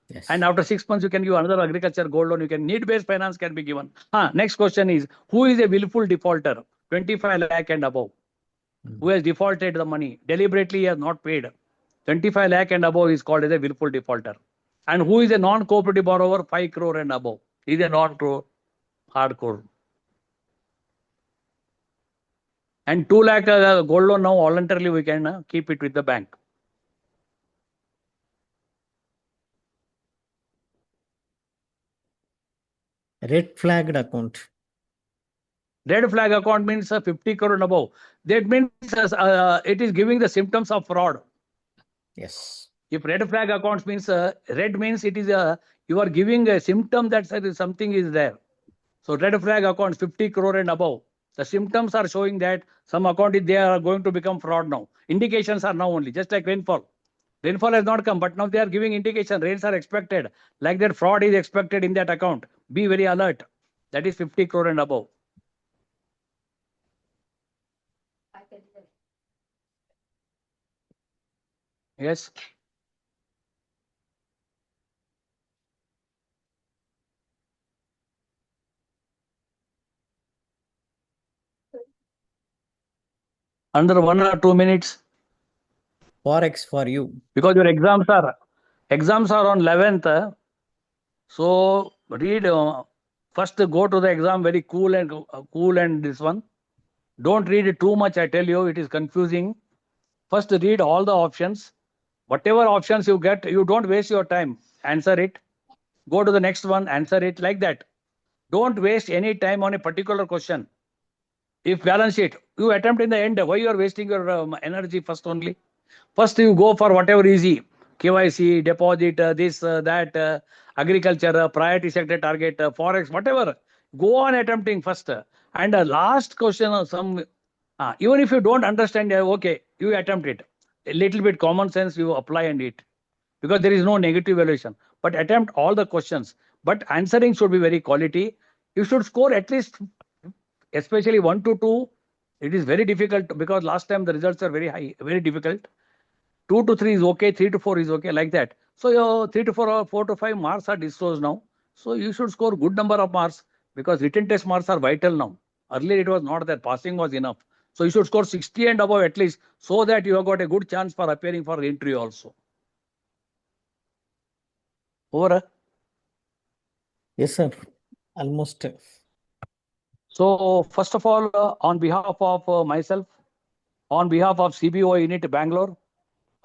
Speaker 5: Yes.
Speaker 2: And after 6 months, you can give another agriculture gold loan. You can need-based finance can be given. Next question is, who is a willful defaulter? 25 lakh and above. Who has defaulted the money? Deliberately he has not paid. 25 lakh and above is called as a willful defaulter. And who is a non-cooperative borrower? 5 crore and above. He is a non-crore, hardcore. And 2 lakh gold loan now voluntarily we can keep it with the bank.
Speaker 5: Red flagged account.
Speaker 2: Red flag account means 50 crore and above. That means it is giving the symptoms of fraud.
Speaker 5: Yes.
Speaker 2: If red flag accounts means red means it is you are giving a symptom that something is there. So red flag accounts 50 crore and above. The symptoms are showing that some account they are going to become fraud now. Indications are now only, just like rainfall. Rainfall has not come, but now they are giving indication. Rains are expected. Like that, fraud is expected in that account. Be very alert. That is 50 crore and above. Yes. Under 1 or 2 minutes.
Speaker 5: Forex for you.
Speaker 2: Because your exams are on 11th. So read first. Go to the exam very cool and this one. Don't read it too much. I tell you, it is confusing. First, read all the options. Whatever options you get, you don't waste your time. Answer it. Go to the next one. Answer it like that. Don't waste any time on a particular question. If balance sheet, you attempt in the end. Why you are wasting your energy first only? First, you go for whatever easy. KYC, deposit, this, that, agriculture, priority sector target, forex, whatever. Go on attempting first. And last question, even if you don't understand, okay, you attempt it. A little bit common sense you apply and it, because there is no negative evaluation. But attempt all the questions. But answering should be very quality. You should score at least, especially 1 to 2. It is very difficult because last time the results are very high, very difficult. 2 to 3 is okay, 3 to 4 is okay, like that. So your 3 to 4 or 4 to 5 marks are disclosed now. So you should score good number of marks because written test marks are vital now. Earlier it was not that, passing was enough. So you should score 60 and above at least, so that you have got a good chance for appearing for the interview also. Over.
Speaker 5: Yes, sir. Almost.
Speaker 2: So first of all, on behalf of myself, on behalf of CBOA unit Bangalore,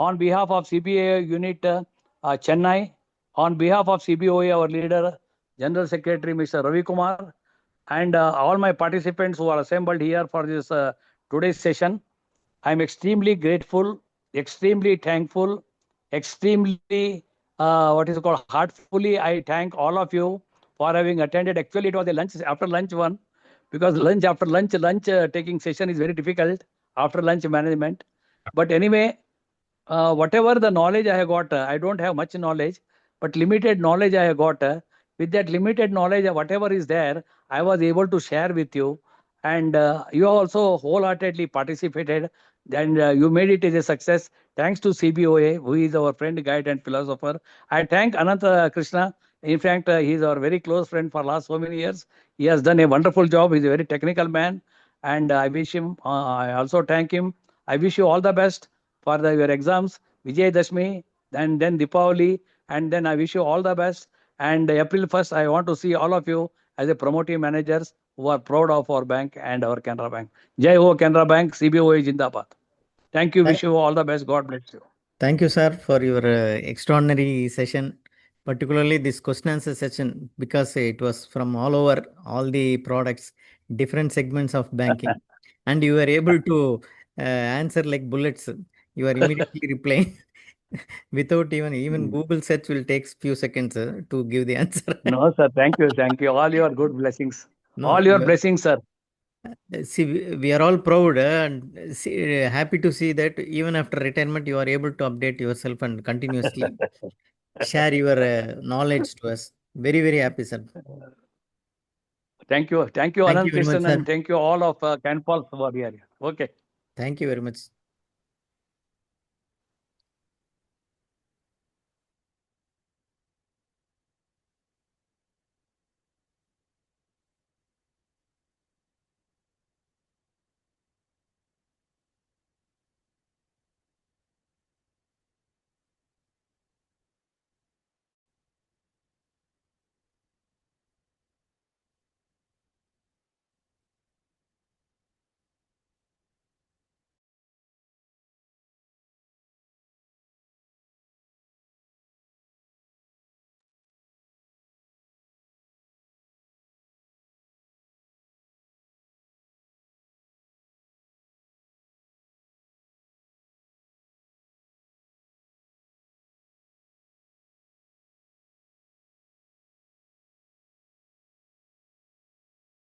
Speaker 2: on behalf of CBA unit Chennai, on behalf of CBOA, our leader, General Secretary Mr. Ravi Kumar, and all my participants who are assembled here for this today's session, I'm extremely grateful, extremely thankful, extremely what is it called, heartfully I thank all of you for having attended. Actually, it was a lunch after lunch one, because lunch after lunch taking session is very difficult after lunch management. But anyway, whatever the knowledge I have got, I don't have much knowledge, but limited knowledge I have got. With that limited knowledge, whatever is there, I was able to share with you. And you also wholeheartedly participated. Then you made it as a success. Thanks to CBOA, who is our friend, guide, and philosopher. I thank Ananta Krishna. In fact, he is our very close friend for last so many years. He has done a wonderful job. He's a very technical man. And I wish him, I also thank him. I wish you all the best for your exams, Vijay Dashmi, and then Deepavali, and then I wish you all the best. And April 1st, I want to see all of you as a promoting managers who are proud of our bank and our Canara Bank. Jai Ho Canara Bank, CBOA Jindabad. Thank you. Wish you all the best. God bless you.
Speaker 5: Thank you, sir, for your extraordinary session, particularly this question answer session, because it was from all over, all the products, different segments of banking, and you were able to answer like bullets. You are immediately replying without even Google search will take few seconds to give the answer.
Speaker 2: No, sir. Thank you. Thank you. All your good blessings.
Speaker 5: No,
Speaker 2: All your blessings, sir.
Speaker 5: see, we are all proud and happy to see that even after retirement, you are able to update yourself and continuously share your knowledge to us. Very, very happy, sir.
Speaker 2: Thank you. Thank you,
Speaker 5: Thank
Speaker 2: Anand
Speaker 5: you very much,
Speaker 2: Krishnan,
Speaker 5: sir.
Speaker 2: and thank you all of Canpals who are here. Okay.
Speaker 5: Thank you very much.